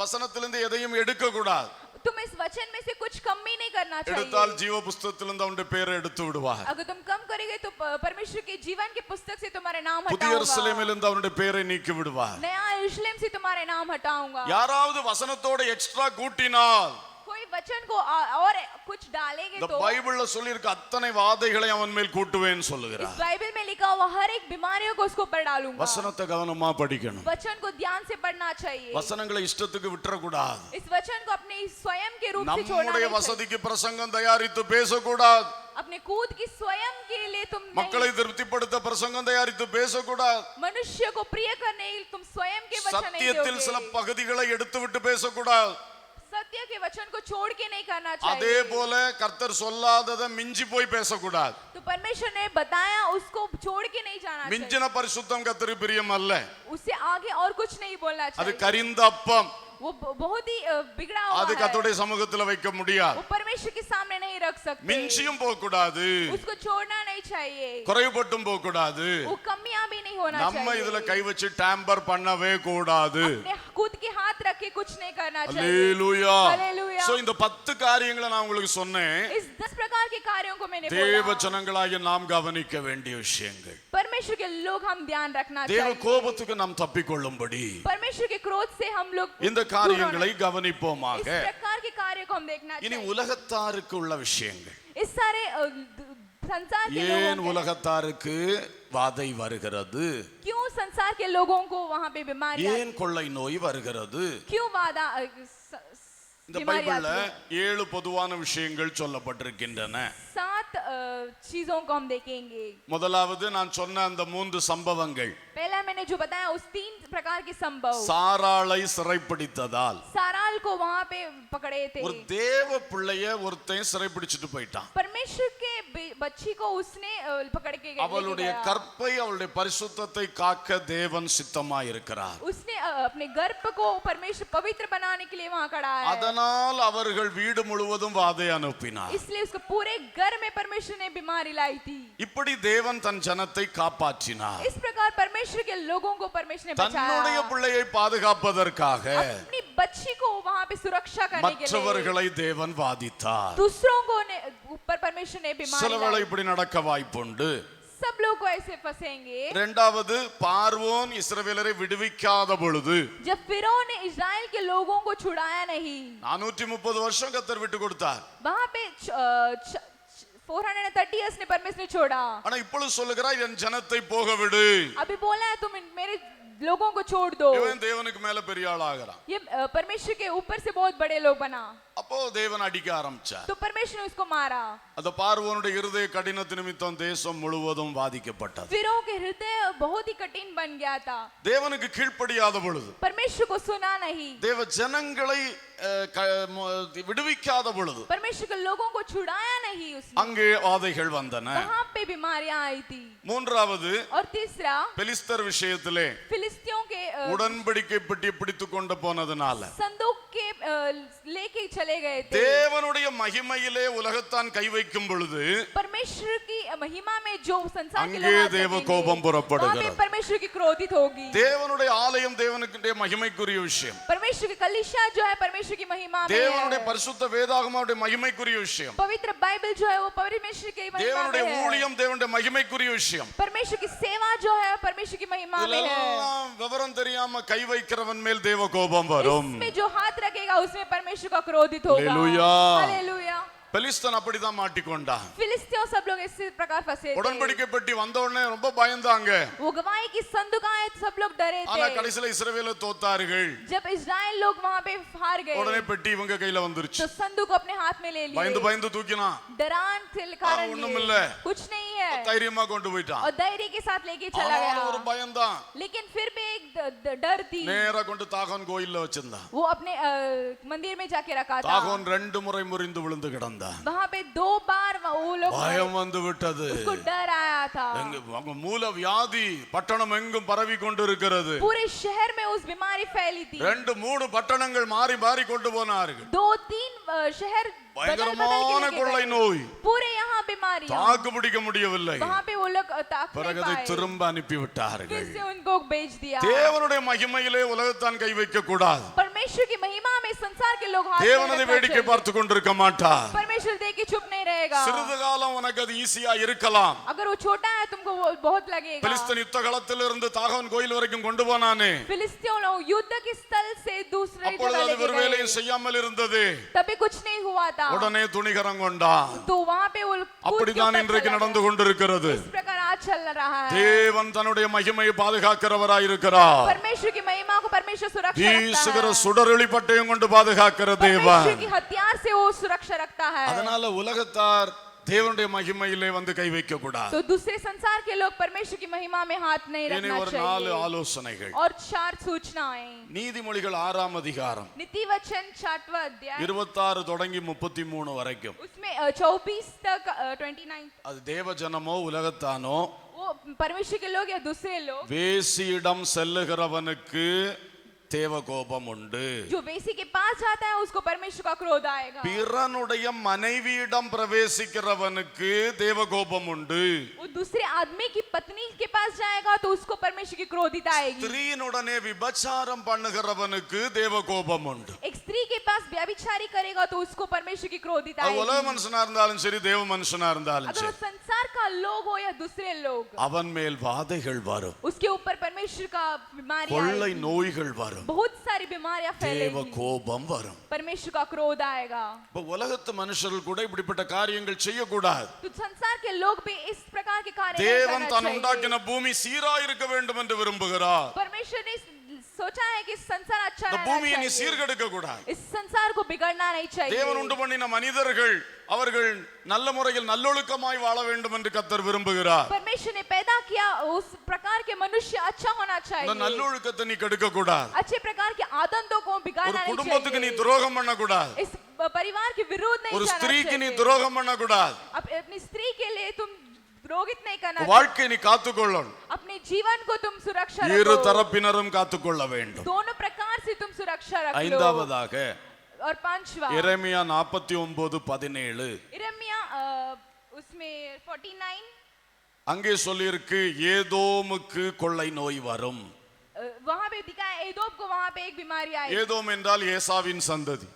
வசனத்திலிருந்து எதையும் எடுக்க கூடாது. तुम इस वचन में से कुछ कम भी नहीं करना எடுத்தால் चाहिए। ஜீவ புஸ்தகத்திலிருந்து அவனுடைய பேரை எடுத்து விடுவார். अगर तुम कम करोगे तो परमेश्वर के जीवन के पुस्तक से तुम्हारे नाम புதிய हटाऊंगा। எருசலேமிலிருந்து அவனுடைய பேரை நீக்கி விடுவார். नया यरूशलेम से तुम्हारे नाम हटाऊंगा। யாராவது வசனத்தோட எக்ஸ்ட்ரா கூட்டினால் कोई वचन को और कुछ डालेंगे இந்த तो பைபிள்ல சொல்லியிருக்க அத்தனை வாதைகளை அவன் மேல் கூட்டுவேன்னு इस சொல்லுகிறார். बाइबल में लिखा हुआ हर एक बीमारियों को उसको ऊपर डालूंगा। வசனத்தை கவனமா படிக்கணும். वचन को ध्यान से पढ़ना चाहिए। வசனங்களை இஷ்டத்துக்கு விட்டுறக்கூடாது. इस वचन को अपने स्वयं के रूप से छोड़ना நம்முடைய नहीं चाहिए। வசதிக்கு பிரசங்கம் தயாரித்து பேசக்கூடாது. अपने कूद की स्वयं के लिए तुम மக்களை नहीं, திருப்திப்படுத்த பிரசங்கம் தயாரித்து பேசக்கூடாது. मनुष्य को प्रिय करने के लिए तुम स्वयं के वचन नहीं சத்தியத்தில் சில दोगे। பகுதிகளை எடுத்து விட்டு பேசக்கூடாது. सत्य के वचन को छोड़ के नहीं करना அதே चाहिए। போல கர்த்தர் சொல்லாததை மிஞ்சி போய் பேசக்கூடாது. तो परमेश्वर ने बताया उसको छोड़ के नहीं जाना चाहिए। மிஞ்சின பரிசுத்தம் கர்த்தருக்கு பிரியம் அல்ல. उससे आगे और कुछ नहीं बोलना அது चाहिए। கரிந்த அப்பம். वो बहुत ही बिगड़ा அது हुआ है। கர்த்தருடைய சமூகத்துல வைக்க முடியாது. वो परमेश्वर के सामने नहीं रख सकते। மிஞ்சியும் போக கூடாது, उसको छोड़ना नहीं चाहिए। குறைபட்டும் போக கூடாது. वो कमियां भी नहीं होना நம்ம चाहिए। இதுல கை வச்சு டேம்பர் பண்ணவே கூடாது. अपने खुद के हाथ रख के कुछ नहीं करना चाहिए। அல்லேலூயா. हालेलुया। சோ இந்த 10 காரியங்களை நான் உங்களுக்கு சொன்னேன். इस 10 प्रकार के कार्यों को मैंने தேவ बोला। ஜனங்களாகிய நாம் கவனிக்க வேண்டிய விஷயங்கள். परमेश्वर परमेश्वर के लोग हम ध्यान रखना தேவ चाहिए। கோபத்துக்கு நாம் தப்பிக்கொள்ளும்படி परमेश्वर के क्रोध से हम लोग இந்த காரியங்களை கவனிப்போமாக. इस प्रकार के कार्य को हम देखना இனி चाहिए। உலகத்தாருக்கு உள்ள விஷயங்கள். इस सारे संसार के ஏன் लोगों के உலகத்தாருக்கு வாதை வருகிறது? क्यों संसार के लोगों को वहाँ पे बीमारी ஏன் கொள்ளை நோய் வருகிறது? क्यों वादा இந்த बीमारी பைபிள்ல आती है? 7 பொதுவான விஷயங்கள் சொல்லப்பட்டிருக்கின்றன. 7 चीजों को हम देखेंगे। முதலாவது நான் சொன்ன அந்த 3 சம்பவங்கள். पहला मैंने जो बताया उस 3 प्रकार के संभव சாராளை சிறைப்பிடித்ததால் साराल को वहाँ पे पकड़े थे। ஒரு தேவ பிள்ளைய ஒருத்தன் சிறைப்பிடிச்சிட்டு போயிட்டான். परमेश्वर के बच्ची को उसने पकड़ के लेके அவளுடைய गया। கற்பை அவளுடைய பரிசுத்தத்தை காக்க தேவன் சித்தமாய் இருக்கிறார். उसने अपने गर्भ को परमेश्वर पवित्र बनाने के लिए वहाँ खड़ा है। அதனால் அவர்கள் வீடு முழுவதும் வாதை அனுப்பினார். इसलिए उसको पूरे घर में परमेश्वर ने बीमारी लाई थी। இப்படி தேவன் தன் ஜனத்தை காப்பாற்றினார். इस प्रकार परमेश्वर के लोगों को परमेश्वर ने தன்னுடைய बचाया। பிள்ளையை பாதுகாப்பதற்காக अपनी बच्ची को वहाँ पे सुरक्षा करने के लिए மற்றவர்களை தேவன் வாதித்தார். दूसरों को ऊपर परमेश्वर ने बीमारी சிலவேளை लाई। இப்படி நடக்க வாய்ப்புண்டு. सब लोग को ऐसे फंसेंगे। இரண்டாவது, பார்வோன் இஸ்ரவேலரை விடுவிக்காத பொழுது जब फिरौन ने इस्राएल के लोगों को छुड़ाया नहीं, 430 வருஷம் கர்த்தர் விட்டு கொடுத்தார். वहाँ पे 430 years ने परमेश्वर ने छोड़ा। ஆனா இப்பொழுது சொல்லுகிறார், என் ஜனத்தை போக விடு. अभी बोला है तुम मेरे लोगों को छोड़ दो। இவன் தேவனுக்கு மேல பெரிய ஆள் ஆகிறான். ये परमेश्वर के ऊपर से बहुत बड़े लोग बना, அப்போ தேவன் அடிக்க ஆரம்பிச்சார். तो परमेश्वर ने उसको मारा। அந்த பார்வோனுடைய இருதய கடினத்து நிமித்தம் தேசம் முழுவதும் பாதிக்கப்பட்டது. फिरौन के हृदय बहुत ही कठिन बन गया था। தேவனுக்கு கீழ்ப்படியாத பொழுது, परमेश्वर को सुना नहीं, தேவ ஜனங்களை விடுவிக்காத பொழுது परमेश्वर के लोगों को छुड़ाया नहीं, उसने அங்கே வாதைகள் வந்தன. वहाँ पे बीमारियां आई थी। மூன்றாவது, और तीसरा, பெலிஸ்தர் விஷயத்திலே फिलिस्तियों के உடன்படிக்கை பெட்டியை பிடித்துக் கொண்டு போனதுனால संदूक के लेके चले गए थे। தேவனுடைய மகிமையிலே உலகத்தான் கை வைக்கும் பொழுது परमेश्वर की महिमा में जो संसार के அங்கே लोग हाथ தேவ रखेंगे, கோபம் புறப்படுகிறது. वहाँ पे परमेश्वर की क्रोधित होगी। தேவனுடைய ஆலயம் தேவனுடைய மகிமைக்குரிய விஷயம். परमेश्वर की कलीसिया जो है परमेश्वर की महिमा में தேவனுடைய है। பரிசுத்த வேதாகமத்துடைய மகிமைக்குரிய விஷயம். पवित्र बाइबल जो है वो परमेश्वर की महिमा தேவனுடைய में है। ஊழியம் தேவனுடைய மகிமைக்குரிய விஷயம். परमेश्वर की सेवा जो है परमेश्वर की महिमा में है। இதெல்லாம் விவரம் தெரியாம கை வைக்கிறவன் மேல் தேவ கோபம் வரும். इसमें जो हाथ रखेगा उसमें परमेश्वर का क्रोधित होगा। हालेलुया। हालेलुया। பெலிஸ்தன் அப்படிதான் மாட்டிக்கொண்டான். फिलिस्तियों सब लोग इसी प्रकार फंसे थे। உடன்படிக்கை பெட்டி வந்த உடனே ரொம்ப பயந்தாங்க. वो गवाही की संदूक आए तो सब लोग डरे ஆனா थे। கடைசில இஸ்ரவேல தோத்தார்கள். जब इस्राएल लोग वहाँ पे हार உடனே गए பெட்டி இவங்க கையில வந்துருச்சு. तो संदूक अपने हाथ में ले பயந்து लिए। பயந்து தூக்கினான். डरान से कारण ஒண்ணும் लिए, இல்ல। कुछ नहीं है, தைரியமா கொண்டு போயிட்டான். और धैर्य के साथ लेके चला ஆனாலும் ஒரு गया। பயம்தான். लेकिन फिर भी एक डर थी। நேரா கொண்டு தாகோன் கோயில்ல வச்சிருந்தான். वो अपने मंदिर में जाके रखा था। தாகோன் 2 முறை முறிந்து விழுந்து கிடந்தான். वहाँ पे 2 बार वो लोग பயம் வந்து விட்டது. उसको डर आया था। அங்க மூல வியாதி பட்டணம் எங்கும் பரவி கொண்டிருக்கிறது. पूरे शहर में उस बीमारी फैली थी। 2-3 பட்டணங்கள் மாறி மாறி கொண்டு போனார்கள். 2-3 शहर பயங்கரமான கொள்ளை நோய். पूरे यहाँ बीमारी, தாக்கு பிடிக்க முடியவில்லை. वहाँ पे वो लोग ताक नहीं பிறகு அதை पाए, திரும்ப அனுப்பி விட்டார்கள். फिर से उनको बेच दिया। தேவனுடைய மகிமையிலே உலகத்தான் கை வைக்க கூடாது. परमेश्वर की महिमा में संसार के लोग हाथ தேவன் नहीं அதை रखना வேடிக்கை चाहिए। பார்த்து கொண்டிருக்க மாட்டார். परमेश्वर देख के चुप नहीं रहेगा। சிறிது காலம் உனக்கு அது ஈஸியா இருக்கலாம். अगर वो छोटा है तुमको वो बहुत लगेगा। பெலிஸ்தன் யுத்த களத்திலிருந்து தாகோன் கோயில் வரைக்கும் கொண்டு போனானே, फिलिस्तियों लोग युद्ध के स्थल से दूसरे அப்பொழுது जगह அது लेके ஒரு வேலையும் गए, செய்யாமல் இருந்தது. तभी कुछ नहीं हुआ था। உடனே துணிகரம் கொண்டான். तो वहाँ पे वो कूद के அப்படிதான் ऊपर இன்றைக்கு चला நடந்து गया। கொண்டிருக்கிறது. इस प्रकार आज चल रहा है। தேவன் தன்னுடைய மகிமையை பாதுகாக்கிறவராய் இருக்கிறார். परमेश्वर की महिमा को परमेश्वर सुरक्षा रखता வீசுகிற है। சுடரொளி பட்டயம் கொண்டு பாதுகாக்கிற परमेश्वर தேவன். की हथियार से वो सुरक्षा रखता है। அதனால உலகத்தார் தேவனுடைய மகிமையிலே வந்து கை வைக்க கூடாது. तो दूसरे संसार के लोग परमेश्वर की महिमा में हाथ नहीं இனி रखना ஒரு 4 चाहिए। ஆலோசனைகள். और 4 सूचनाएं। நீதிமொழிகள் 6ஆம் அதிகாரம் नीति वचन 6वां अध्याय 26 தொடங்கி 33 வரைக்கும். उसमें 24 तक 29 அது தேவ ஜனமோ உலகத்தானோ, वो परमेश्वर के लोग या दूसरे लोग, வேசியிடம் செல்லுகிறவனுக்கு தேவ கோபம் உண்டு. जो वेसी के पास जाता है उसको परमेश्वर का क्रोध आएगा। பிறனுடைய மனைவியிடம் பிரவேசிக்கிறவனுக்கு தேவ கோபம் உண்டு. वो दूसरे आदमी की पत्नी के पास जाएगा तो उसको परमेश्वर की क्रोधित आएगी। ஸ்திரீனுடனே விபச்சாரம் பண்ணுகிறவனுக்கு தேவ கோபம் உண்டு. एक स्त्री के पास व्यभिचारी करेगा तो उसको परमेश्वर की क्रोधित அது உலக आएगी। மனுஷனா இருந்தாலும் சரி, தேவ மனுஷனா இருந்தாலும் अगर वो சரி. संसार का लोग हो या दूसरे लोग, அவன் மேல் வாதைகள் வரும், उसके ऊपर परमेश्वर का बीमारी கொள்ளை आएगी, நோய்கள் வரும், बहुत सारी बीमारियां தேவ फैलेगी, கோபம் வரும். परमेश्वर का क्रोध आएगा। இப்ப உலகத்து மனுஷர்கள் கூட இப்படிப்பட்ட காரியங்கள் செய்யக்கூடாது. तो संसार के लोग भी इस प्रकार के कार्य नहीं தேவன் करना தான் चाहिए। உண்டாக்கின பூமி சீரா இருக்க வேண்டும் என்று விரும்புகிறார். परमेश्वर ने सोचा है कि संसार अच्छा இந்த रहना பூமியை நீ चाहिए, சீர்கெடுக்க கூடாது. इस संसार को बिगड़ना नहीं चाहिए। தேவன் உண்டு பண்ணின மனிதர்கள் அவர்கள் நல்ல முறையில் நல்லொழுக்கமாய் வாழ வேண்டும் என்று கர்த்தர் விரும்புகிறார். परमेश्वर ने पैदा किया उस प्रकार के मनुष्य अच्छा होना இந்த चाहिए, நல்லொழுக்கத்தை நீ கெடுக்க கூடாது. अच्छे प्रकार के आदतों को ஒரு बिगाड़ना नहीं குடும்பத்துக்கு நீ चाहिए, துரோகம் பண்ண கூடாது. इस परिवार के विरोध नहीं ஒரு जाना ஸ்திரீக்கு நீ चाहिए, துரோகம் பண்ண கூடாது. अपनी स्त्री के लिए तुम द्रोहित नहीं करना चाहिए, வாழ்க்கை நீ காத்துக்கொள்ளணும். अपने जीवन को तुम सुरक्षा இரு रखो, தரப்பினரும் காத்துக்கொள்ள வேண்டும். दोनों प्रकार से तुम सुरक्षा रख लो। ஐந்தாவதாக और पांचवा எரேமியா 49:17 यिर्मयाह उसमें 49 அங்கே சொல்லியிருக்கு, ஏதோமுக்கு கொள்ளை நோய் வரும். वहां पे दिखा है एदोम को वहां पे एक बीमारी आई। ஏதோம் என்றால் ஏசாவின் சந்ததி.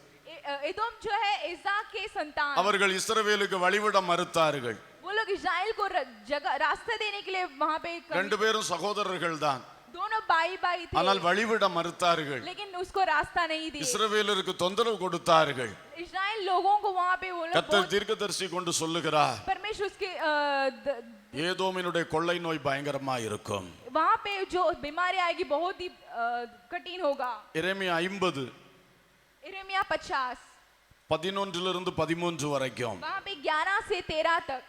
एदोम जो है इसाक के संतान, அவர்கள் இஸ்ரவேலுக்கு வழிவிட மறுத்தார்கள். वो लोग इस्राएल को जगह रास्ता देने के लिए वहां पे ரெண்டு பேரும் சகோதரர்கள் தான், दोनों भाई भाई थे, ஆனால் வழிவிட மறுத்தார்கள். लेकिन उसको रास्ता नहीं दिए, இஸ்ரவேலருக்கு தொந்தரவு கொடுத்தார்கள். इस्राएल लोगों को वहां पे वो लोग கர்த்தர் தீர்க்கதரிசி கொண்டு சொல்லுகிறார், परमेश्वर उसके ஏதோமினுடைய கொள்ளை நோய் பயங்கரமா இருக்கும். वहां पे जो बीमारी आएगी बहुत ही कठिन होगा। எரேமியா 50 यिर्मयाह 50 11 13 வரைக்கும் वहां पे 11 से 13 तक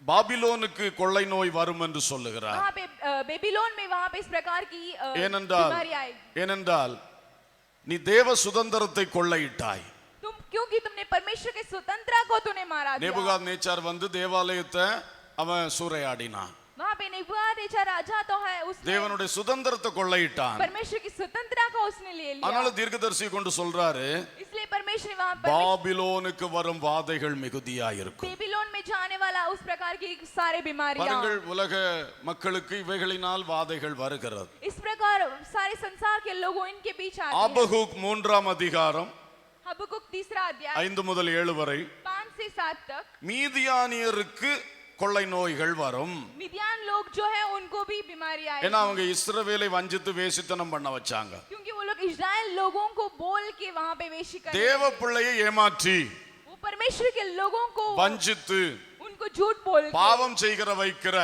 பாபிலோனுக்கு கொள்ளை நோய் வரும் என்று சொல்லுகிறார். वहां पे बेबीलोन में वहां पे इस प्रकार की ஏனென்றால் बीमारी आएगी, ஏனென்றால் நீ தேவ சுதந்திரத்தை கொள்ளையிட்டாய். तुम क्योंकि तुमने परमेश्वर के स्वतंत्रता को तूने मारा दिया। நேபுகாத்நேச்சார் வந்து தேவாலயத்தை அவன் சூறையாடினான். वहां पे नेबुकदनेस्सर राजा तो है, उसने தேவனுடைய சுதந்திரத்தை கொள்ளையிட்டான். परमेश्वर की स्वतंत्रता को उसने ले लिया, அதனால தீர்க்கதரிசி கொண்டு சொல்றாரு, इसलिए परमेश्वर ने वहां பாபிலோனுக்கு வரும் வாதைகள் மிகுதியா இருக்கும். बेबीलोन में जाने वाला उस प्रकार की सारे बीमारियां, பாருங்கள், உலக மக்களுக்கு இவைகளினால் வாதைகள் வருகிறது. इस प्रकार सारे संसार के लोगों इनके बीच आते हैं। ஆபகுக் 3ஆம் அதிகாரம் हबक्कुक 3रा अध्याय 5 முதல் 7 வரை, 5 से 7 तक, மீதியானியருக்கு கொள்ளை நோய்கள் வரும். मिदियान लोग जो है उनको भी बीमारी आई, ஏன்னா அவங்க இஸ்ரவேலை வஞ்சித்து வேசித்தனம் பண்ண வச்சாங்க. क्योंकि वो लोग इस्राएल लोगों को बोल के वहां पे वेशी कर, தேவ பிள்ளையை ஏமாற்றி वो परमेश्वर के लोगों को வஞ்சித்து उनको झूठ बोल के பாவம் செய்கிற வைக்கிற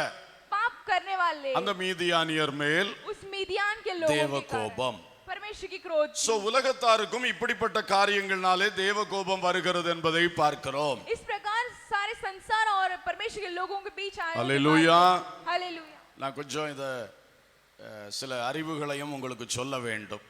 पाप करने वाले அந்த மீதியானியர் மேல் उस मिदियान के लोगों தேவ के कारण கோபம். परमेश्वर की क्रोध। சோ उலகத்தாருக்கும் இப்படிப்பட்ட காரியங்கள்னாலே தேவ கோபம் வருகிறது என்பதை பார்க்கிறோம். इस प्रकार सारे संसार और परमेश्वर के लोगों के बीच आए। அல்லேலூயா. हालेलुया। நான் கொஞ்சம் இத சில அறிவுகளையும் உங்களுக்கு சொல்ல வேண்டும்.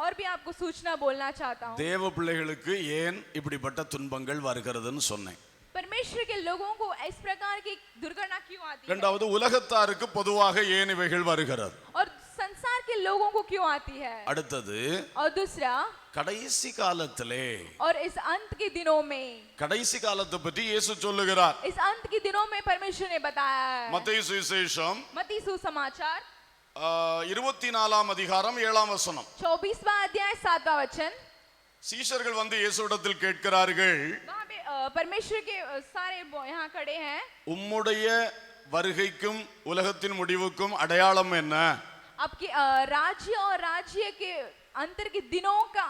और भी आपको सूचना बोलना चाहता हूँ, தேவ பிள்ளைகளுக்கு ஏன் இப்படிப்பட்ட துன்பங்கள் வருகிறதுன்னு சொன்னேன். परमेश्वर के लोगों को इस प्रकार की दुर्घटना क्यों आती है, இரண்டாவது, உலகத்தாருக்கு பொதுவாக ஏன் இவைகள் வருகிறது. और संसार के लोगों को क्यों आती है। அடுத்தது, और दूसरा, கடைசி காலத்திலே, और इस अंत के दिनों में, கடைசி காலத்தை பற்றி இயேசு சொல்லுகிறார். इस अंत के दिनों में परमेश्वर ने बताया है। மத்தேயு சுவிசேஷம் मत्ती सुसमाचार 24ஆம் அதிகாரம் 7ஆம் வசனம். 24वां अध्याय 7वां वचन, சீஷர்கள் வந்து இயேசுவிடத்தில் கேட்கிறார்கள், वहां पे परमेश्वर के सारे यहाँ खड़े हैं, உம்முடைய வருகைக்கும் உலகத்தின் முடிவுக்கும் அடையாளம் என்ன? आपके राज्य और राज्य के अंतर के दिनों का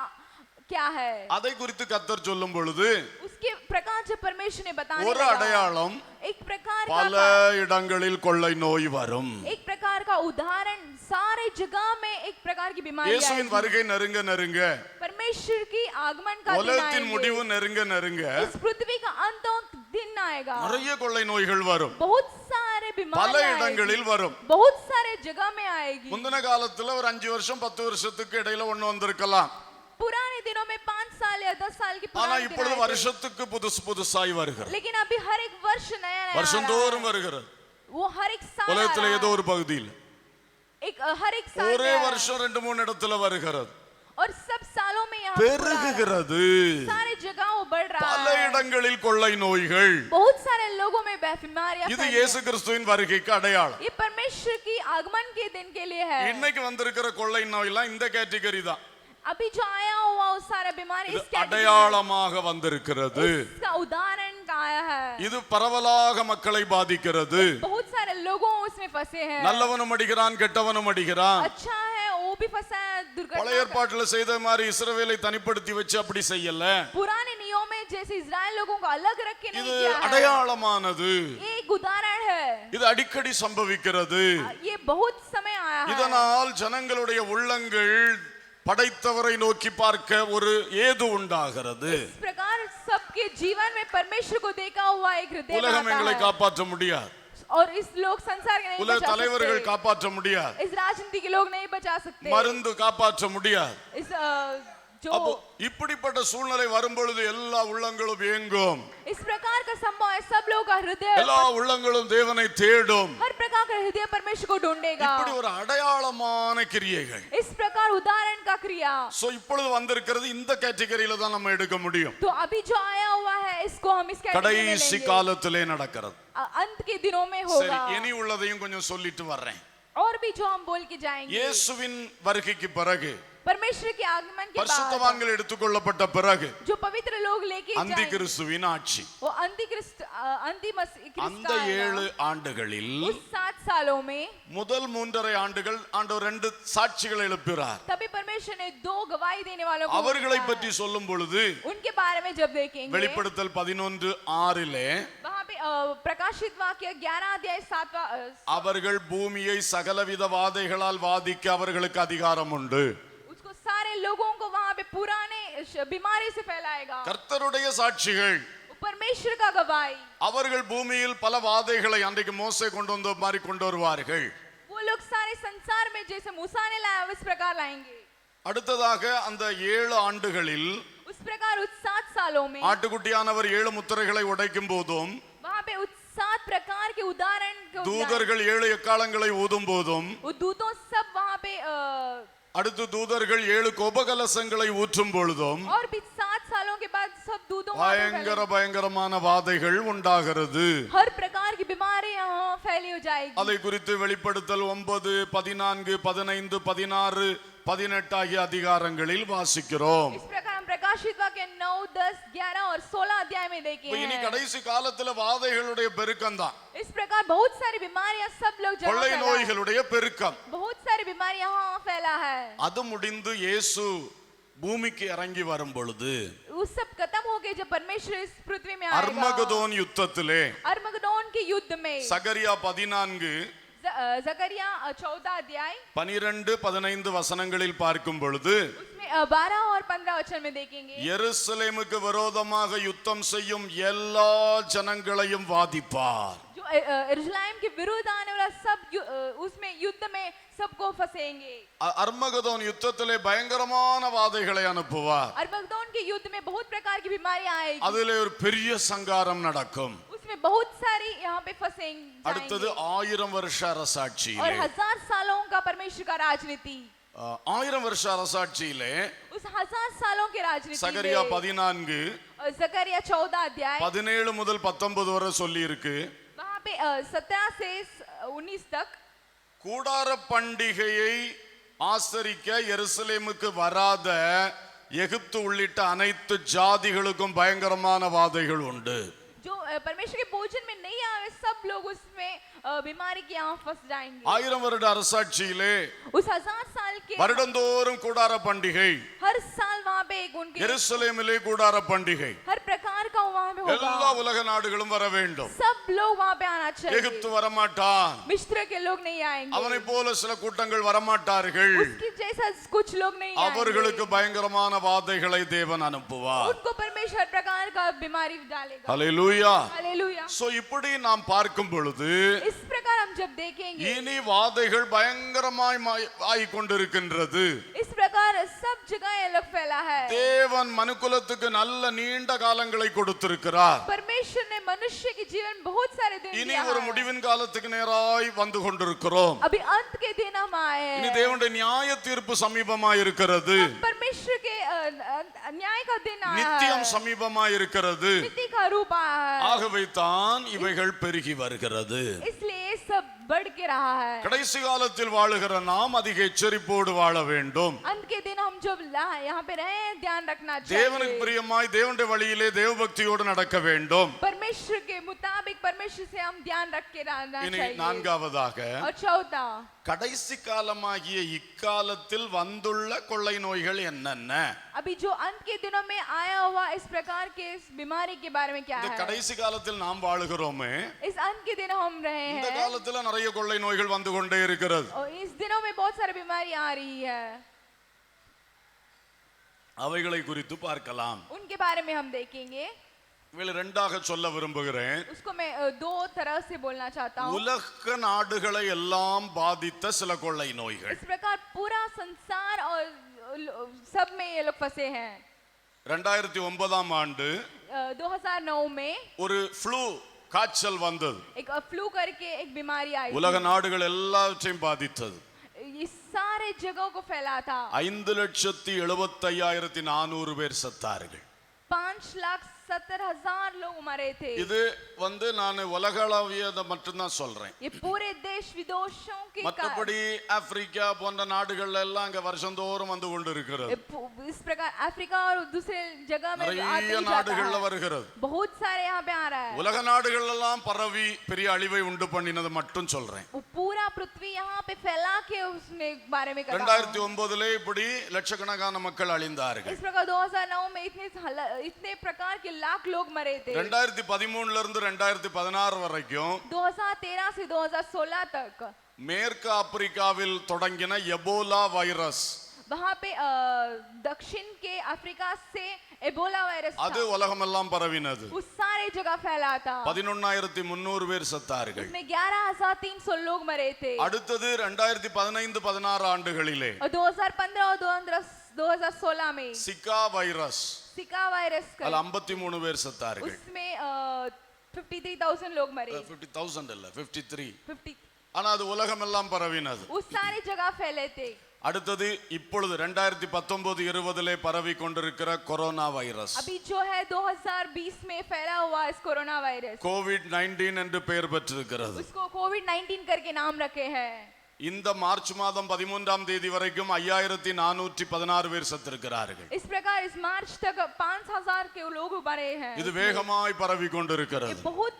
क्या है। அதை குறித்து கர்த்தர் சொல்லும் பொழுது, उसके प्रकार जब परमेश्वर ने बताने ஒரு लगा, அடையாளம், एक प्रकार பல का இடங்களில் கொள்ளை நோய் வரும். एक प्रकार का उदाहरण, सारे जगह में एक प्रकार की बीमारी இயேசுவின் आएगी। வருகை நெருங்க நெருங்க, परमेश्वर की आगमन का दिन உலகத்தின் आएंगे, முடிவு நெருங்க நெருங்க इस पृथ्वी का अंत दिन आएगा, நிறைய கொள்ளை நோய்கள் வரும். बहुत सारे பல बीमारियां आएगी, இடங்களில் வரும். बहुत सारे जगह में आएगी। முந்தின காலத்துல ஒரு 5 வருஷம் 10 வருஷத்துக்கு இடையில ஒண்ணு வந்திருக்கலாம். पुराने दिनों में 5 साल या 10 साल की ஆனா पुराने இப்பொழுது दिन आए थे, வருஷத்துக்கு புதுசாய் வருகிறது. लेकिन अभी हर एक वर्ष नया नया வருஷந்தோறும் வருகிறது. वो हर एक साल आ உலகத்துல रहा ஏதோ है। ஒரு பகுதியில் एक हर एक साल ஒரே नया है। வருஷம் 2-3 இடத்துல வருகிறது, और सब सालों में यहाँ पे पूरा பெருகுகிறது. सारे जगहों बढ़ रहा பல है, இடங்களில் கொள்ளை நோய்கள். बहुत सारे लोगों में बीमारियां இது फैल रही இயேசு हैं। கிறிஸ்துவின் வருகைக்கு அடையாளம். ये परमेश्वर की आगमन के दिन के लिए है। இன்னைக்கு வந்திருக்கிற கொள்ளை நோய் எல்லாம் இந்த கேட்டகரி தான். अभी जो आया हुआ वो सारा बीमारी இது इस कैटेगरी அடையாளமாக வந்திருக்கிறது. इसका उदाहरण का आया है। இது பரவலாக மக்களை பாதிக்கிறது. बहुत सारे लोगों उसमें फंसे हैं। நல்லவனும் அடிக்கிறான், கெட்டவனும் அடிக்கிறான். अच्छा है वो भी फंसा है பழைய दुर्घटना। ஏற்பாட்டுல செய்த மாதிரி இஸ்ரவேலை தனிப்படுத்தி வச்சு அப்படி செய்யல. पुराने नियम में जैसे इजराइल लोगों को अलग रख के नहीं இது किया है। அடையாளமானது. ये एक उदाहरण है। இது அடிக்கடி சம்பவிக்கிறது. ये बहुत समय आया है। இதனால் ஜனங்களுடைய உள்ளங்கள் படைத்தவரை நோக்கி பார்க்க ஒரு ஏது உண்டாகிறது. इस प्रकार सबके जीवन में परमेश्वर को देखा हुआ एक हृदय உலகம் बनाता எங்களை है। காப்பாற்ற முடியாது. और इस लोग संसार के नहीं உலக बचा தலைவர்கள் सकते। காப்பாற்ற முடியாது. इस राजनीति के लोग नहीं बचा सकते। மருந்து காப்பாற்ற முடியாது. इस जो அப்போ இப்படிப்பட்ட சூழ்நிலை வரும்பொழுது எல்லா உள்ளங்களும் ஏங்கும். इस प्रकार का संभव है, सब लोगों का हृदय எல்லா உள்ளங்களும் தேவனை தேடும். हर प्रकार का हृदय परमेश्वर को ढूंढेगा। இப்படி ஒரு அடையாளமான கிரியைகள். इस प्रकार उदाहरण का क्रिया। சோ இப்பொழுது வந்திருக்கிறது இந்த கேட்டகரியில தான் நம்ம எடுக்க முடியும். तो अभी जो आया हुआ है इसको हम इस कैटेगरी में கடைசி लेंगे। காலத்திலே நடக்கிறது. अंत के दिनों में சரி, होगा। இனி உள்ளதையும் கொஞ்சம் சொல்லிட்டு வர்றேன். और भी जो हम बोल के जाएंगे। இயேசுவின் வருகைக்கு பிறகு, परमेश्वर के आगमन के बाद பரிசுத்தவான்கள் எடுத்துக்கொள்ளப்பட்ட பிறகு, जो पवित्र लोग लेके அந்தி जाएंगे கிறிஸ்துவின் ஆட்சி वो अंतिक्रिस्त அந்த 7 ஆண்டுகளில் उस 7 सालों में முதல் 3.5 ஆண்டுகள் ஆண்டவர் 2 சாட்சிகளை எழுப்புகிறார். तभी परमेश्वर ने 2 गवाही देने वालों को அவர்களை उठाया। பற்றி சொல்லும் பொழுது उनके बारे में जब देखेंगे வெளிப்படுத்தல் 11:6 वहां पे प्रकाशित वाक्य 11 अध्याय 7वां அவர்கள் பூமியை சகலவித வாதைகளால் வாதிக்க அவர்களுக்கு அதிகாரம் உண்டு. उसको सारे लोगों को वहां पे पुराने बीमारी से फैलाएगा। கர்த்தருடைய சாட்சிகள் परमेश्वर का गवाही அவர்கள் பூமியில் பல வாதைகளை அன்றைக்கு மோசே கொண்டு வந்த மாதிரி கொண்டு வருவார்கள். वो लोग सारे संसार में जैसे मूसा ने लाया इस प्रकार लाएंगे। அடுத்ததாக அந்த 7 ஆண்டுகளில் उस प्रकार उस 7 सालों में ஆட்டுக்குட்டியானவர் 7 முத்திரைகளை உடைக்கும் போதும் वहां पे उस 7 प्रकार के उदाहरण தூதர்கள் 7 எக்காளங்களை ஊதும் போதும் वो दूतों सब वहां पे அடுத்து தூதர்கள் 7 கோபகலசங்களை ஊற்றும் பொழுதும் और भी 7 सालों के बाद सब दूतों பயங்கரமான வாதைகள் உண்டாகிறது. हर प्रकार की बीमारी यहाँ फैली हो जाएगी। அதை குறித்து வெளிப்படுத்தல் 9, 14, 15, 16, 18 ஆகிய அதிகாரங்களில் வாசிக்கிறோம். इस प्रकार हम प्रकाशित वाक्य 9, 10, 11 और 16 अध्याय में देखे இனி हैं। கடைசி காலத்துல வாதைகளுடைய பெருக்கம் தான், इस प्रकार बहुत सारी बीमारियां सब लोग जगह கொள்ளை फैला है। நோய்களுடைய பெருக்கம். बहुत सारी बीमारी यहाँ फैला है। அது முடிந்து இயேசு பூமிக்கு இறங்கி வரும் பொழுது उस सब खत्म हो गए जब परमेश्वर इस पृथ्वी में आएगा। அர்மகதோன் யுத்தத்திலே अरमगदोन के युद्ध में சகரியா 14, जकरिया 14 अध्याय 12, 15 வசனங்களில் பார்க்கும் பொழுது उसमें 12 और 15 वचन में देखेंगे எருசலேமுக்கு விரோதமாக யுத்தம் செய்யும் எல்லா ஜனங்களையும் வாதிப்பார். जो यरूशलेम के विरुद्ध आने वाला सब उसमें युद्ध में सबको फंसेंगे। அர்மகதோன் யுத்தத்திலே பயங்கரமான வாதைகளை அனுப்புவார். अरमगदोन के युद्ध में बहुत प्रकार की बीमारियां आएगी। அதிலே ஒரு பெரிய சங்காரம் நடக்கும். उसमें बहुत सारी यहाँ पे फंसेंगे। அடுத்தது 1000 வருஷ और அரசாட்சியிலே 1000 सालों का परमेश्वर का राजनीति 1000 வருஷ அரசாட்சியிலே उस 1000 सालों के राजनीति சகரியா में 14, जकरिया 14 अध्याय 17 முதல் 19 வரை சொல்லி இருக்கு. वहाँ पे 17 से 19 तक கூடார பண்டிகையை ஆசரிக்க எருசலேமுக்கு வராத எகிப்து உள்ளிட்ட அனைத்து ஜாதிகளுக்கும் பயங்கரமான வாதைகள் உண்டு. जो परमेश्वर के भोजन में नहीं आए सब लोग उसमें बीमारी के यहाँ फंस जाएंगे। 1000 வருட அரசாட்சியிலே उस 1000 साल के வருடந்தோறும் கூடார பண்டிகை, हर साल वहाँ पे एक उनके எருசலேமிலே கூடார பண்டிகை, हर प्रकार का वहाँ पे எல்லா होगा। உலக நாடுகளும் வர வேண்டும். सब लोग वहाँ पे आना எகிப்து चाहिए। வரமாட்டான், मिस्र के लोग नहीं आएंगे। அவனை போல சில கூட்டங்கள் வரமாட்டார்கள். उसके जैसा कुछ लोग नहीं அவர்களுக்கு आएंगे। பயங்கரமான வாதைகளை தேவன் அனுப்புவார். उनको परमेश्वर हर प्रकार का बीमारी डालेगा। ஹல்லேலூயா. हालेलुया। சோ இப்படி நாம் பார்க்கும் பொழுது इस प्रकार हम जब देखेंगे இனி வாதைகள் பயங்கரமாய் ஆகிக் கொண்டிருக்கின்றது. इस प्रकार सब जगह ये लोग फैला है। தேவன் மனுக்குலத்துக்கு நல்ல நீண்ட காலங்களை கொடுத்திருக்கிறார். परमेश्वर ने मनुष्य के जीवन में बहुत सारे दिन இனி दिया ஒரு है। முடிவின் காலத்துக்கு நேராய் வந்து கொண்டிருக்கிறோம். अभी अंत के दिन हम आए இனி हैं। தேவனுடைய நியாய தீர்ப்பு சமீபமாய் இருக்கிறது. परमेश्वर के न्याय का दिन आया நித்தியம் है। சமீபமாய் இருக்கிறது. नीति का रूप आया है। ஆகவே தான் இவைகள் பெருகி வருகிறது. इसलिए सब बढ़ के रहा है। கடைசி காலத்தில் வாழுகிற நாம் அதிக எச்சரிப்போடு வாழ வேண்டும். अंत के दिन हम जो यहाँ पे रहे हैं ध्यान रखना தேவனுக்கு चाहिए। பிரியமாய் தேவனுடைய வழியிலே தேவபக்தியோடு நடக்க வேண்டும். परमेश्वर के मुताबिक परमेश्वर से हम ध्यान रख के रहना இனி चाहिए। நான்காவதாக और चौथा, கடைசி காலமாகிய இக்காலத்தில் வந்துள்ள கொள்ளை நோய்கள் என்னென்ன? अभी जो अंत के दिनों में आया हुआ इस प्रकार के इस बीमारी के बारे में क्या இந்த है? கடைசி காலத்தில் நாம் வாழுகிறோமே, इस अंत के दिन हम रहे இந்த हैं காலத்துல நிறைய கொள்ளை நோய்கள் வந்து கொண்டே இருக்கிறது. और इस दिनों में बहुत सारी बीमारी आ रही है, அவைகளை குறித்து பார்க்கலாம். उनके बारे में हम देखेंगे। இவைகளை ரெண்டாக சொல்ல விரும்புகிறேன். उसको मैं दो तरह से बोलना चाहता हूँ। உலக நாடுகளை எல்லாம் பாதித்த சில கொள்ளை நோய்கள். इस प्रकार पूरा संसार और सब में ये लोग फंसे हैं। 2009 ஆண்டு 2009 में ஒரு ஃப்ளூ காய்ச்சல் வந்தது. एक फ्लू करके एक बीमारी आई உலக थी। நாடுகள் எல்லாவற்றையும் பாதித்தது. ये सारे जगहों को फैला था। 5,75,400 பேர் செத்தார்கள். 5,70,000 लोग मरे थे। இது நான் உலகளவியதை மட்டும்தான் சொல்றேன். ये पूरे देश विदेशों के மற்றபடி ஆப்பிரிக்கா போன்ற நாடுகள்ல எல்லாம் அங்க வருஷந்தோறும் வந்து கொண்டிருக்கிறது. इस प्रकार अफ्रीका और दूसरे जगह में आते நிறைய ही जाता நாடுகள்ல है। வருகிறது. बहुत सारे यहाँ पे आ रहा है। உலக நாடுகள் எல்லாம் பரவி பெரிய அழிவை உண்டு பண்ணினது மட்டும் சொல்றேன். वो पूरा पृथ्वी यहाँ पे फैला के उसने बारे में कहा। 2009 இப்படி லட்சக்கணக்கான மக்கள் அழிந்தார்கள். इस प्रकार 2009 में इतने प्रकार के लाख लोग मरे थे। 2013 இருந்து 2016 வரைக்கும் 2013 से 2016 तक மேற்கு ஆப்பிரிக்காவில் தொடங்கின எபோலா வைரஸ், वहाँ पे दक्षिण के अफ्रीका से एबोला वायरस அது உலகமெல்லாம் பரவினது. उस सारे जगह फैला था। 11,300 பேர் செத்தார்கள். उसमें 11,300 लोग मरे थे। அடுத்தது 2015-16 ஆண்டுகளிலே और 2015 और 2016 में சிகா வைரஸ், सिका वायरस அதுல 53 பேர் செத்தார்கள். उसमें 53,000 लोग मरे। 50,000 இல்ல 53. 50 ஆனா அது உலகமெல்லாம் பரவினது. उस सारी जगह फैले थे। அடுத்தது இப்பொழுது 2019-20 பரவி கொண்டிருக்கிற கொரோனா வைரஸ், अभी जो है 2020 में फैला हुआ इस कोरोना वायरस, COVID-19 என்று பெயர் பெற்றிருக்கிறது. उसको कोविड-19 करके नाम रखे हैं। இந்த மார்ச் மாதம் 13ஆம் தேதி வரைக்கும் 5,416 பேர் செத்திருக்கிறார்கள். इस प्रकार इस मार्च तक 5,000 के लोग मरे हैं। இது வேகமாய் பரவி ये கொண்டிருக்கிறது. बहुत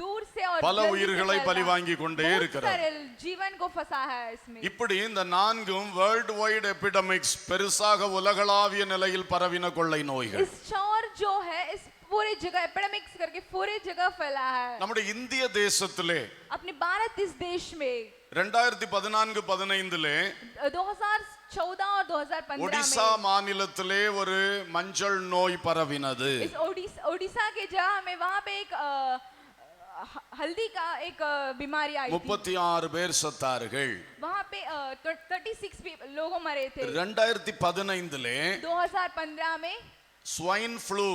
दूर से और பல जल्दी से உயிர்களை फैल பலி रहा है। வாங்கி கொண்டே बहुत இருக்கிறது. सारे जीवन को फंसा है इसमें। இப்படி இந்த நான்கும் வேர்ல்ட் வைட் எபிடமிக்ஸ், பெருசாக உலகளாவிய நிலையில் பரவின கொள்ளை நோய்கள். इस चौर जो है इस पूरे जगह एपिडेमिक्स करके पूरे जगह फैला है। நம்முடைய இந்திய தேசத்திலே अपने भारत इस देश में 2014-15 2014 और 2015 ஒடிசா में மாநிலத்திலே ஒரு மஞ்சள் நோய் பரவினது. इस ओडिशा के जगह में वहाँ पे एक हल्दी का एक बीमारी आई थी। 36 பேர் செத்தார்கள். वहाँ पे 36 लोग मरे थे। 2015 2015 में ஸ்வைன் ஃப்ளூ,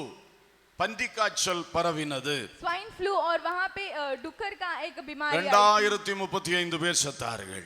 பன்றிக்காய்ச்சல் பரவினது. स्वाइन फ्लू और वहाँ पे डुक्कर का एक बीमारी आई थी। 2035 பேர் செத்தார்கள்.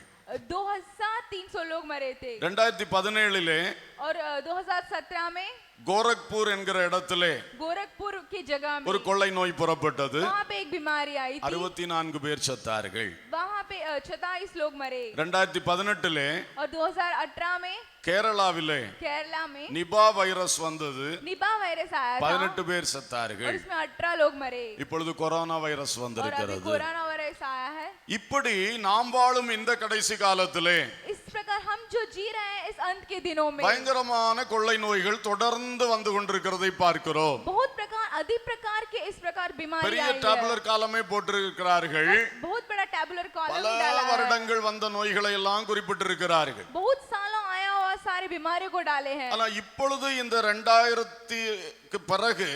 2,300 लोग मरे थे। 2017 और 2017 में கோரக்பூர் என்கிற இடத்திலே गोरखपुर की जगह में ஒரு கொள்ளை நோய் புறப்பட்டது. वहाँ पे एक बीमारी आई थी। 64 பேர் செத்தார்கள். वहाँ पे 26 लोग मरे। 2018 और 2018 में கேரளாவிலே केरला में நிபா வைரஸ் வந்தது. निपा वायरस आया था 18 பேர் और செத்தார்கள். उसमें 18 लोग मरे। இப்பொழுது கொரோனா வைரஸ் और अभी வந்திருக்கிறது. कोरोना वायरस आया है। இப்படி நாம் வாழும் இந்த கடைசி காலத்திலே इस प्रकार हम जो जी रहे हैं इस अंत के दिनों में பயங்கரமான கொள்ளை நோய்கள் தொடர்ந்து வந்து கொண்டிருக்கிறதை பார்க்கிறோம். बहुत प्रकार अधिक प्रकार के इस प्रकार बीमारी பெரிய आई है। டேப்லர் காலமே போட்டிருக்கிறார்கள். बहुत बड़ा टैबुलर பல कॉलम डाला है। வருடங்கள் வந்த நோய்களை எல்லாம் குறிப்பிட்டிருக்கிறார்கள். बहुत सालों आया हुआ सारी बीमारियों को डाले हैं। ஆனா இப்பொழுது இந்த 2000க்கு பிறகு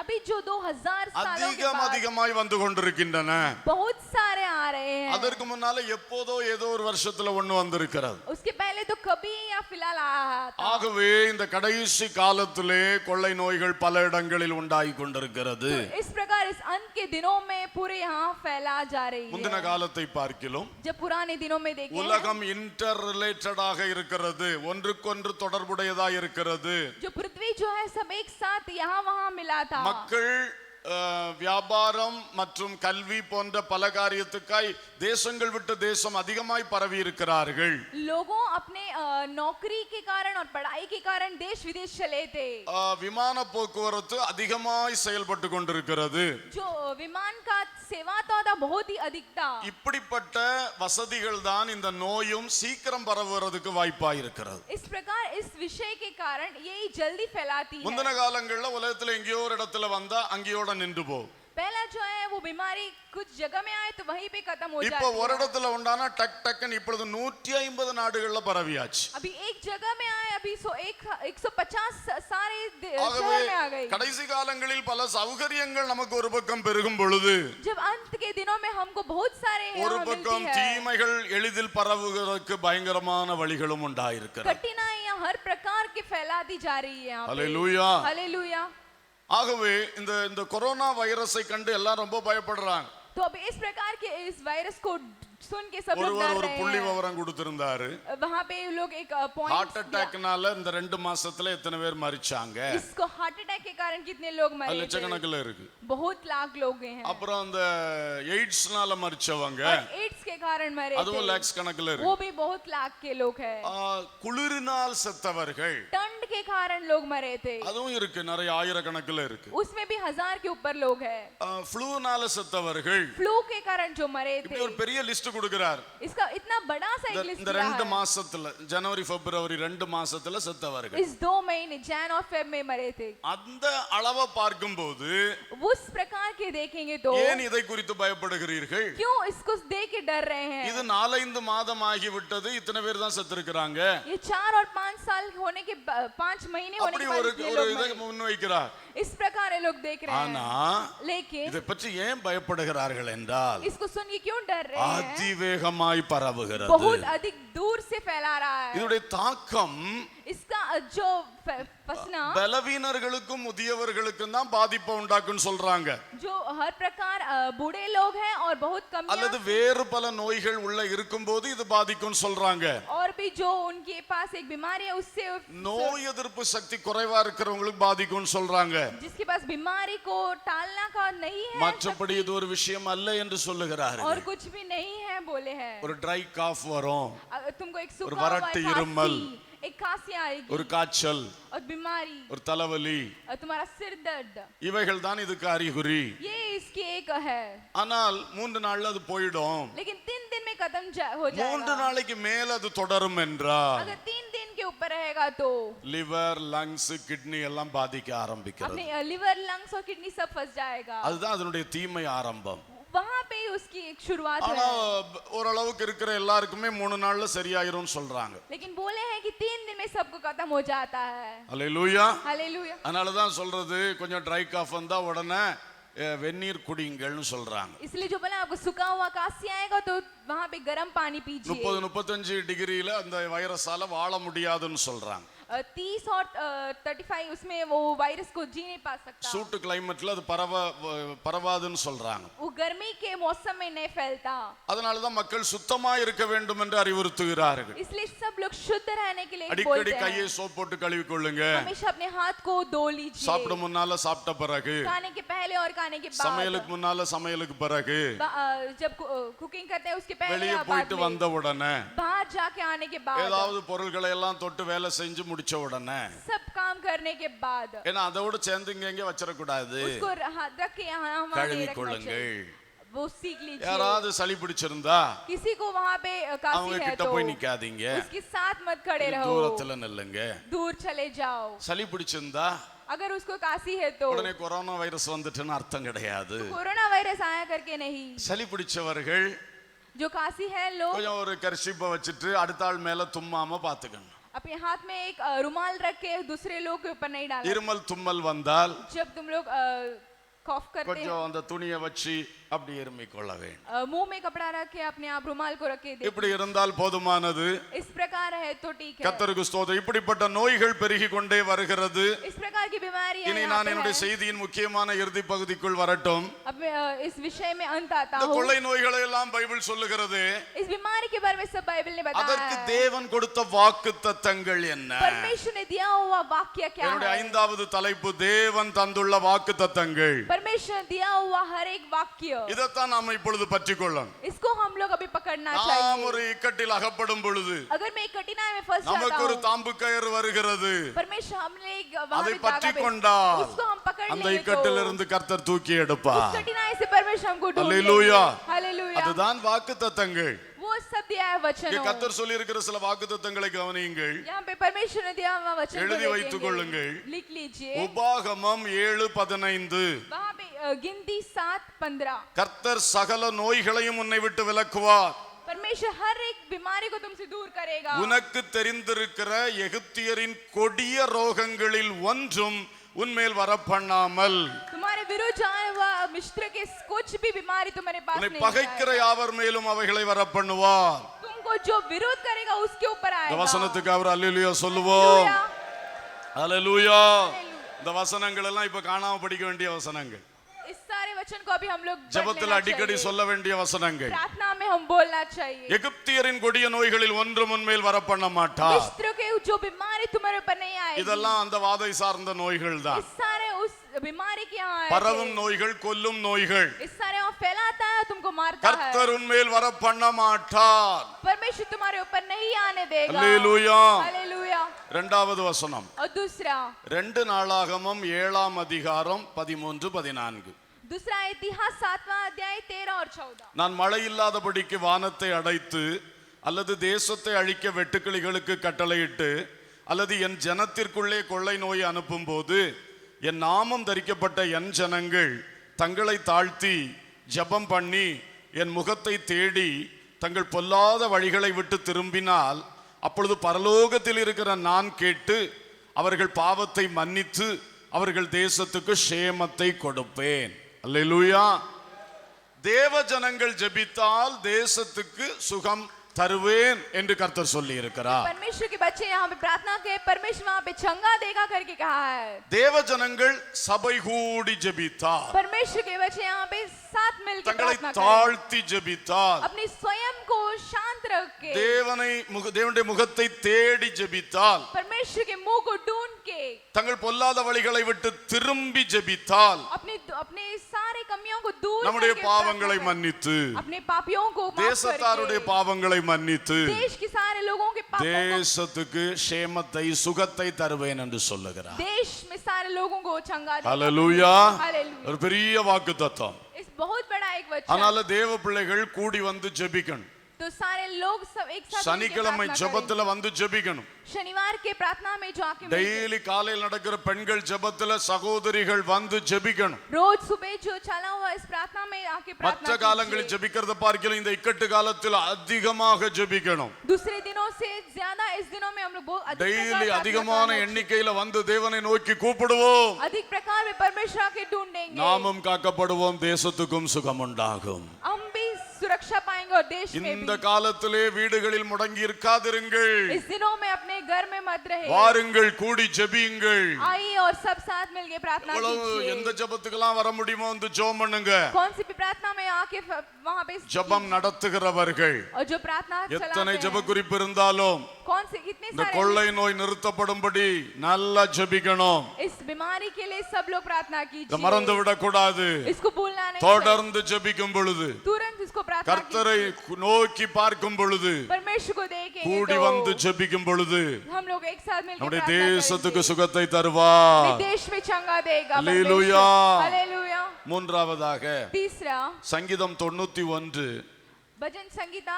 अभी जो 2000 सालों के बाद அதிகமாய் வந்து கொண்டிருக்கின்றன. बहुत सारे आ रहे हैं। அதற்கு முன்னால எப்போதோ ஏதோ ஒரு வருஷத்துல ஒண்ணு வந்திருக்கிறது. उसके पहले तो कभी या फिलहाल आया था। ஆகவே இந்த கடைசி காலத்திலே கொள்ளை நோய்கள் பல இடங்களில் உண்டாகி கொண்டிருக்கிறது. इस प्रकार इस अंत के दिनों में पूरे यहाँ फैला जा रही முந்தின है। காலத்தை பார்க்கிலும் जब पुराने दिनों में देखें உலகம் இன்டர் ரிலேட்டடாக இருக்கிறது, ஒன்றுக்கொன்று தொடர்புடையதா இருக்கிறது. जो पृथ्वी जो है सब एक साथ यहाँ वहाँ मिला था। மக்கள் வியாபாரம் மற்றும் கல்வி போன்ற பல காரியத்துக்காய் தேசங்கள் விட்டு தேசம் அதிகமாய் பரவி இருக்கிறார்கள். लोगों अपने नौकरी के कारण और पढ़ाई के कारण देश विदेश चले थे. விமான போக்குவரத்து அதிகமாய் செயல்பட்டு கொண்டிருக்கிறது. जो विमान का सेवा था बहुत ही अधिक था. இப்படிப்பட்ட வசதிகள் தான் இந்த நோயும் சீக்கிரம் பரவுவதற்கு வாய்ப்பாய் இருக்கிறது. इस प्रकार इस विषय के कारण यही जल्दी फैलाती है. முந்தின காலங்கள்ல உலகத்துல எங்கேயோ ஒரு இடத்துல வந்தா அங்கேயோட நின்று போ. पहला जो है वो बीमारी कुछ जगह में आए तो वहीं पे खत्म हो जाती है. இப்போ ஒரு இடத்துல உண்டானா டக் டக்னு இப்பொழுது 150 நாடுகள்ல பரவியாச்சு. अभी एक जगह में आए अभी 150 सारे शहर में आ गई. கடைசி காலங்களில் பல சௌகரியங்கள் நமக்கு ஒரு பக்கம் பெருகும் பொழுது जब अंत के दिनों में हमको बहुत सारे ஒரு பக்கம் தீமைகள் எளிதில் பரவுவதற்கு பயங்கரமான வழிகளும் உண்டாயிருக்கிறது. कठिनाइयां हर प्रकार के फैलाती जा रही है. Hallelujah hallelujah. ஆகவே இந்த கொரோனா வைரஸை கண்டு எல்லாம் ரொம்ப பயப்படுறாங்க. तो अब इस प्रकार के इस वायरस को सुन के सब लोग ஒருவர் डर ஒரு रहे புள்ளி हैं. விவரம் கொடுத்திருந்தாரு. वहां पे लोग एक पॉइंट ஹார்ட் அட்டாக்னால இந்த 2 மாசத்துல எத்தனை பேர் மரிச்சாங்க? इसको हार्ट अटैक के कारण कितने लोग मरे थे? லட்சக்கணக்கில் இருக்கு. बहुत लाख लोग हैं. அப்புறம் அந்த எய்ட்ஸ்னால மரிச்சவங்க एड्स के कारण मरे அதுவும் थे. லாக்ஸ் கணக்குல वो இருக்கு. भी बहुत लाख के लोग हैं. குளிரினால் செத்தவர்கள் ठंड के कारण लोग मरे थे. அதுவும் இருக்கு, நிறைய ஆயிரக்கணக்கில் இருக்கு. उसमें भी 1000 के ऊपर लोग हैं. ஃப்ளூனால செத்தவர்கள் फ्लू के कारण जो मरे थे. இப்படி ஒரு பெரிய லிஸ்ட் கொடுக்கிறார். इसका इतना बड़ा सा एक लिस्ट இந்த दिया 2 है. மாசத்துல ஜனவரி பிப்ரவரி 2 மாசத்துல செத்தவர்கள் इस 2 महीने जैन और फेब में मरे थे. அந்த அளவை பார்க்கும்போது उस प्रकार के देखेंगे तो ஏன் இதை குறித்து பயப்படுகிறீர்கள்? क्यों इसको देख के डर रहे हैं? இது 4-5 மாதம் ஆகிவிட்டது, இத்தனை பேர் தான் செத்திருக்கிறாங்க. ये 4 और 5 साल होने के 5 महीने होने அப்படி के ஒரு बाद ये ஒரு लोग இதை मरे. முன்வைக்கிறார். इस प्रकार ये लोग देख रहे ஆனா हैं. लेकिन இதை பற்றி ஏன் பயப்படுகிறார்கள் என்றால் इसको सुन के क्यों डर रहे हैं? அதிவேகமாய் பரவுகிறது. बहुत अधिक दूर से फैला रहा है. இதனுடைய தாக்கம் इसका जो फसना பலவீனர்களுக்கும் முதியவர்களுக்கும் தான் பாதிப்பை உண்டாக்குன்னு சொல்றாங்க. जो हर प्रकार बूढ़े लोग हैं और बहुत कम அல்லது வேறு பல நோய்கள் உள்ள இருக்கும்போது இது பாதிக்கும்னு சொல்றாங்க. और भी जो उनके पास एक बीमारी है उससे நோய் எதிர்ப்பு சக்தி குறைவா இருக்கிறவங்களுக்கு பாதிக்கும்னு சொல்றாங்க. जिसके पास बीमारी को टालना का नहीं है மற்றபடி இது ஒரு விஷயம் அல்ல என்று சொல்லுகிறார்கள். और कुछ भी नहीं है बोले हैं. ஒரு ட்ரை காஃப் வரும், अगर तुमको एक सूखा ஒரு हुआ वरट्ट இருமல், खांसी, एक खांसी आएगी ஒரு காய்ச்சல், और बीमारी ஒரு தலைவலி, और तुम्हारा सिर दर्द, இவைகள் தான் இதுக்கு அறிகுறி. ये इसकी एक है. ஆனால் 3 நாள்ல அது போயிடும். लेकिन 3 दिन में खत्म हो 3 जाएगा. நாளைக்கு மேல அது தொடரும் என்றால் अगर 3 दिन के ऊपर रहेगा तो லிவர், லங்ஸ், கிட்னி எல்லாம் பாதிக்க ஆரம்பிக்கிறது. अपने लिवर, लंग्स और किडनी सब फंस जाएगा. அதுதான் அதனுடைய தீமை ஆரம்பம். वहां पे ही उसकी एक शुरुआत ஆனா है. ஓரளவுக்கு இருக்கிற எல்லாருக்குமே 3 நாள்ல சரியாயிரும்னு சொல்றாங்க. लेकिन बोले हैं कि 3 दिन में सबको खत्म हो जाता है. அல்லேலூயா. हालेलुया. அதனால தான் சொல்றது கொஞ்சம் ட்ரை காஃப் வந்தா உடனே வெந்நீர் குடிங்கள்னு சொல்றாங்க. इसलिए जो बोला आपको सूखा हुआ खांसी आएगा तो वहां पे गर्म पानी पीजिए. 30-35 டிகிரியில அந்த வைரஸால வாழ முடியாதுன்னு சொல்றாங்க. 30 और 35 उसमें वो वायरस को जी नहीं पा सकता. சூட்டு கிளைமேட்ல அது பரவாதுன்னு சொல்றாங்க. वो गर्मी के मौसम में नहीं फैलता. அதனால தான் மக்கள் சுத்தமா இருக்க வேண்டும் என்று அறிவுறுத்துகிறார்கள். इसलिए सब लोग शुद्ध रहने के लिए அடிக்கடி बोलते हैं. கையை சோப் போட்டு கழுவி கொள்ளுங்க. हमेशा अपने हाथ को धो लीजिए. சாப்பிட முன்னால சாப்பிட்ட பிறகு, खाने के पहले और खाने के बाद. சமையலுக்கு முன்னால சமையலுக்கு பிறகு, जब कुकिंग करते हैं उसके पहले வெளியே या बाद போயிட்டு में. வந்த உடனே, बाहर जाके आने के बाद. ஏதாவது பொருட்களை எல்லாம் தொட்டு வேலை செஞ்சு முடிச்ச உடனே, सब काम करने के बाद. ஏன்னா அதோட சேர்ந்து இங்க வச்சிடக்கூடாது, उसको रख के यहाँ वहाँ கழுவி नहीं रखना கொள்ளுங்கள். चाहिए. वो सीख लीजिए. யாராவது சளி பிடிச்சிருந்தா किसी को वहाँ पे काशी அவங்க है கிட்ட तो போய் நிக்காதீங்க, उसके साथ मत खड़े रहो. தூரத்துல நில்லுங்க. दूर चले जाओ. சளி பிடிச்சிருந்தா अगर उसको काशी है तो உடனே கொரோனா வைரஸ் வந்துட்டுன்னு அர்த்தம் கிடையாது. कोरोना वायरस आया करके नहीं. சளி பிடிச்சவர்கள் जो काशी है लोग கொஞ்சம் ஒரு கர்ஷிப்பை வச்சுட்டு அடுத்த ஆள் மேல தும்மாம பாத்துக்கணும். अपने हाथ में एक रुमाल रख के दूसरे लोग के ऊपर नहीं डालना. இருமல் தும்மல் வந்தால் जब तुम लोग कॉफ करते हैं கொஞ்சம் அந்த துணியை வச்சு அப்படி இருமிக் கொள்ள வேண்டும். मुंह में कपड़ा रख के अपने आप रुमाल को रख के दे. இப்படி இருந்தால் போதுமானது. इस प्रकार है तो ठीक है. கர்த்தருக்கு ஸ்தோத்திரம். இப்படிப்பட்ட நோய்கள் பெருகி கொண்டே வருகிறது. इस प्रकार की बीमारियां இனி நான் என்னுடைய செய்தியின் முக்கியமான இறுதி பகுதிக்குள் வரட்டும். अब इस विषय में अंत आता இந்த हूं. கொள்ளை நோய்களை எல்லாம் பைபிள் சொல்லுகிறது. इस बीमारी के बारे में सब बाइबल ने बताया அதற்கு है. தேவன் கொடுத்த வாக்குத்தத்தங்கள் என்ன? परमेश्वर ने दिया हुआ वाक्य क्या என்னுடைய है? ஐந்தாவது தலைப்பு தேவன் தந்துள்ள வாக்குத்தத்தங்கள். परमेश्वर ने दिया हुआ हर एक वाक्य. இதைத்தான் நாம இப்பொழுது பற்றிக்கொள்ளணும். इसको हम लोग अभी पकड़ना நாம் चाहिए. ஒரு இக்கட்டில் அகப்படும் பொழுது अगर मैं एक कठिनाई में फंस जाता நமக்கு ஒரு हूं, தாம்பு கயிறு வருகிறது. परमेश्वर हमने एक वहां அதை पे பற்றி धागा கொண்டால் उसको हम पकड़ அந்த लेंगे இக்கட்டிலிருந்து तो கர்த்தர் தூக்கி उस எடுப்பார். कठिनाई से परमेश्वर हमको ढूंढ அல்லேலூயா. लेंगे. हालेलुया. அதுதான் வாக்குத்தத்தங்கள். वो सब दिया है இங்கே वचनों. கர்த்தர் சொல்லி இருக்கிற சில வாக்குத்தத்தங்களை கவனியுங்கள். यहाँ पे परमेश्वर ने दिया हुआ वचन को எழுதி வைத்துக் देखेंगे. கொள்ளுங்கள். लिख लीजिए. உபாகமம் 7:15. वहाँ पे गिनती 7:15. கர்த்தர் சகல நோய்களையும் உன்னை விட்டு விலக்குவார். परमेश्वर हर एक बीमारी को तुमसे दूर करेगा. உனக்கு தெரிந்திருக்கிற எகிப்தியரின் கொடிய ரோகங்களில் ஒன்றும் உன்மேல் வரப்பண்ணாமல் तुम्हारे विरुद्ध आया हुआ मिस्र के कुछ भी बीमारी तुम्हारे पास உன்னை नहीं பகைக்கிற आएगा. யாவர் மேலும் அவைகளை வரப்பண்ணுவார். तुमको जो विरोध करेगा उसके ऊपर இந்த आएगा. வசனத்துக்கு அவர் அல்லேலூயா சொல்லுவோம். हालेलुया. அல்லேலூயா. இந்த வசனங்கள் எல்லாம் இப்ப காணாம படிக்க வேண்டிய வசனங்கள். इस सारे वचन को अभी हम लोग पढ़ ஜெபத்தில் लेना அடிக்கடி चाहिए. சொல்ல வேண்டிய வசனங்கள். प्रार्थना में हम बोलना चाहिए. எகிப்தியரின் கொடிய நோய்களில் ஒன்றும் உன்மேல் வரப்பண்ண மாட்டார். मिस्र के जो बीमारी तुम्हारे ऊपर नहीं आएगी. இதெல்லாம் அந்த வாதை சார்ந்த நோய்கள் தான். इस सारे उस बीमारी के यहाँ आए பரவும் थे. நோய்கள், கொல்லும் நோய்கள். इस सारे वहाँ फैलाता है तुमको मारता है. கர்த்தர் உன்மேல் வரப்பண்ண மாட்டார். परमेश्वर तुम्हारे ऊपर नहीं आने देगा. அல்லேலூயா. हालेलुया. இரண்டாவது வசனம் और दूसरा 2 நாளாகமம் 7ஆம் அதிகாரம் 13, 14. दूसरा इतिहास 7वां अध्याय 13 और 14. நான் மழை இல்லாதபடிக்கு வானத்தை அடைத்து அல்லது தேசத்தை அழிக்க வெட்டுக்கிளிகளுக்கு கட்டளையிட்டு அல்லது என் ஜனத்திற்குள்ளே கொள்ளை நோயை அனுப்பும் போது என் நாமம் தரிக்கப்பட்ட என் ஜனங்கள் தங்களை தாழ்த்தி ஜெபம் பண்ணி என் முகத்தை தேடி தங்கள் பொல்லாத வழிகளை விட்டு திரும்பினால் அப்பொழுது பரலோகத்தில் இருக்கிற நான் கேட்டு அவர்கள் பாவத்தை மன்னித்து அவர்கள் தேசத்துக்கு சேமத்தை கொடுப்பேன். அல்லேலூயா. தேவ ஜனங்கள் ஜெபித்தால் தேசத்துக்கு சுகம் தருவேன் என்று கர்த்தர் சொல்லி இருக்கிறார். परमेश्वर के बच्चे यहाँ पे प्रार्थना के परमेश्वर वहाँ पे चंगा देगा करके कहा है. தேவ ஜனங்கள் சபை கூடி ஜெபித்தால், परमेश्वर के बच्चे यहाँ पे साथ मिलकर தங்களை प्रार्थना करें. தாழ்த்தி ஜெபித்தால், अपने स्वयं को शांत रख के தேவனுடைய முகத்தை தேடி ஜெபித்தால், परमेश्वर के मुंह को ढूंढ के தங்கள் பொல்லாத வழிகளை விட்டு திரும்பி ஜெபித்தால் अपने सारे कमियों को दूर நம்முடைய करके பாவங்களை प्रार्थना करें. மன்னித்து अपने पापियों को माफ தேசத்தாருடைய करके பாவங்களை மன்னித்து देश के सारे लोगों के पापों को தேசத்துக்கு சேமத்தை சுகத்தை தருவேன் என்று சொல்லுகிறார். देश में सारे लोगों को चंगा देगा. ஹல்லேலூயா. हालेलुया. ஒரு பெரிய வாக்குத்தத்தம். इस बहुत बड़ा एक वचन. அதனால தேவ பிள்ளைகள் கூடி வந்து ஜெபிக்கணும். तो सारे लोग सब एक साथ मिलके சனிக்கிழமை प्रार्थना ஜெபத்துல வந்து ஜெபிக்கணும். करें. शनिवार के प्रार्थना में जो आके मिलके- டெய்லி காலையில் நடக்கிற பெண்கள் ஜெபத்துல சகோதரிகள் வந்து ஜெபிக்கணும். रोज सुबह जो चला हुआ इस प्रार्थना में आके மற்ற प्रार्थना காலங்களில் कीजिए. ஜெபிக்கிறத பார்க்கலாம் இந்த இக்கட்டு காலத்தில் அதிகமாக ஜெபிக்கணும். दूसरे दिनों से ज्यादा इस दिनों में हम लोग बहुत अधिक டெய்லி प्रकार प्रार्थना அதிகமான करना எண்ணிக்கையில வந்து தேவனை நோக்கி கூப்பிடுவோம். चाहिए. अधिक प्रकार में परमेश्वर के ढूंढेंगे. நாமும் காக்கப்படுவோம், தேசத்துக்கும் சுகம் உண்டாகும். हम भी सुरक्षा पाएंगे और देश में இந்த भी. காலத்திலே வீடுகளில் முடங்கி இருக்காதிருங்கள். इस दिनों में अपने घर में मत रहे. வாருங்கள், கூடி ஜெபியுங்கள். आइए और सब साथ मिलके प्रार्थना எவ்வளவு எந்த कीजिए. ஜெபத்துக்கெல்லாம் வர முடியுமோ வந்து ஜெபம் பண்ணுங்க. कौन सी भी प्रार्थना में आके वहाँ पे ஜெபம் நடத்துகிறவர்கள் और जो प्रार्थना எத்தனை चलाते ஜெப हैं, குறிப்பு இருந்தாலும் कौन से कितने இந்த सारे கொள்ளை நோய் நிறுத்தப்படும்படி நல்லா ஜெபிக்கணும். इस बीमारी के लिए सब लोग प्रार्थना இத कीजिए. மறந்து விடக்கூடாது. इसको भूलना नहीं चाहिए. தொடர்ந்து ஜெபிக்கும் பொழுது, तुरंत इसको प्रार्थना கர்த்தரை कीजिए. நோக்கி பார்க்கும் பொழுது, परमेश्वर को देखेंगे கூடி வந்து ஜெபிக்கும் பொழுது हम लोग एक साथ मिलकर நம்முடைய प्रार्थना தேசத்துக்கு करेंगे. சுகத்தை தருவார். अपने देश में चंगा देगा हालेलुया. हालेलुया. மூன்றாவதாக तीसरा சங்கீதம் 91 भजन संगीता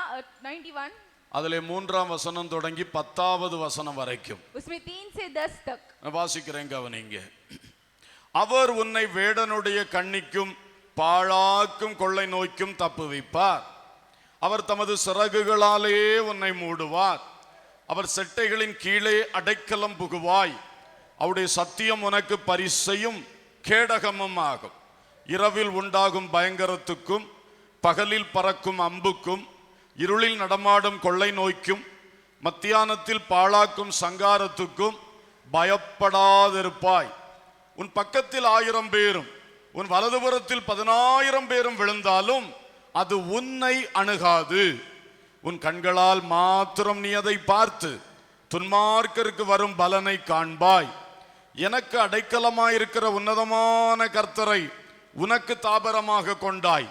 91 அதிலே 3ஆம் வசனம் தொடங்கி 10வது வசனம் வரைக்கும் उसमें 3 से 10 तक நான் வாசிக்கிறேன், கவனிங்க. அவர் உன்னை வேடனுடைய கண்ணிக்கும் பாழாக்கும் கொள்ளை நோய்க்கும் தப்புவிப்பார். அவர் தமது சிறகுகளாலே உன்னை மூடுவார். அவர் செட்டைகளின் கீழே அடைக்கலம் புகுவாய். அவருடைய சத்தியம் உனக்கு பரிசையும் கேடகமும் ஆகும். இரவில் உண்டாகும் பயங்கரத்துக்கும் பகலில் பறக்கும் அம்புக்கும் இருளில் நடமாடும் கொள்ளை நோய்க்கும் மத்தியானத்தில் பாழாக்கும் சங்காரத்துக்கும் பயப்படாதிருப்பாய். உன் பக்கத்தில் 1000 பேரும் உன் வலதுபுறத்தில் 10,000 பேரும் விழுந்தாலும் அது உன்னை அணுகாது. உன் கண்களால் மாத்திரம் நீ அதை பார்த்து துன்மார்க்கருக்கு வரும் பலனை காண்பாய். எனக்கு அடைக்கலமாயிருக்கிற உன்னதமான கர்த்தரை உனக்கு தாபரமாக கொண்டாய்.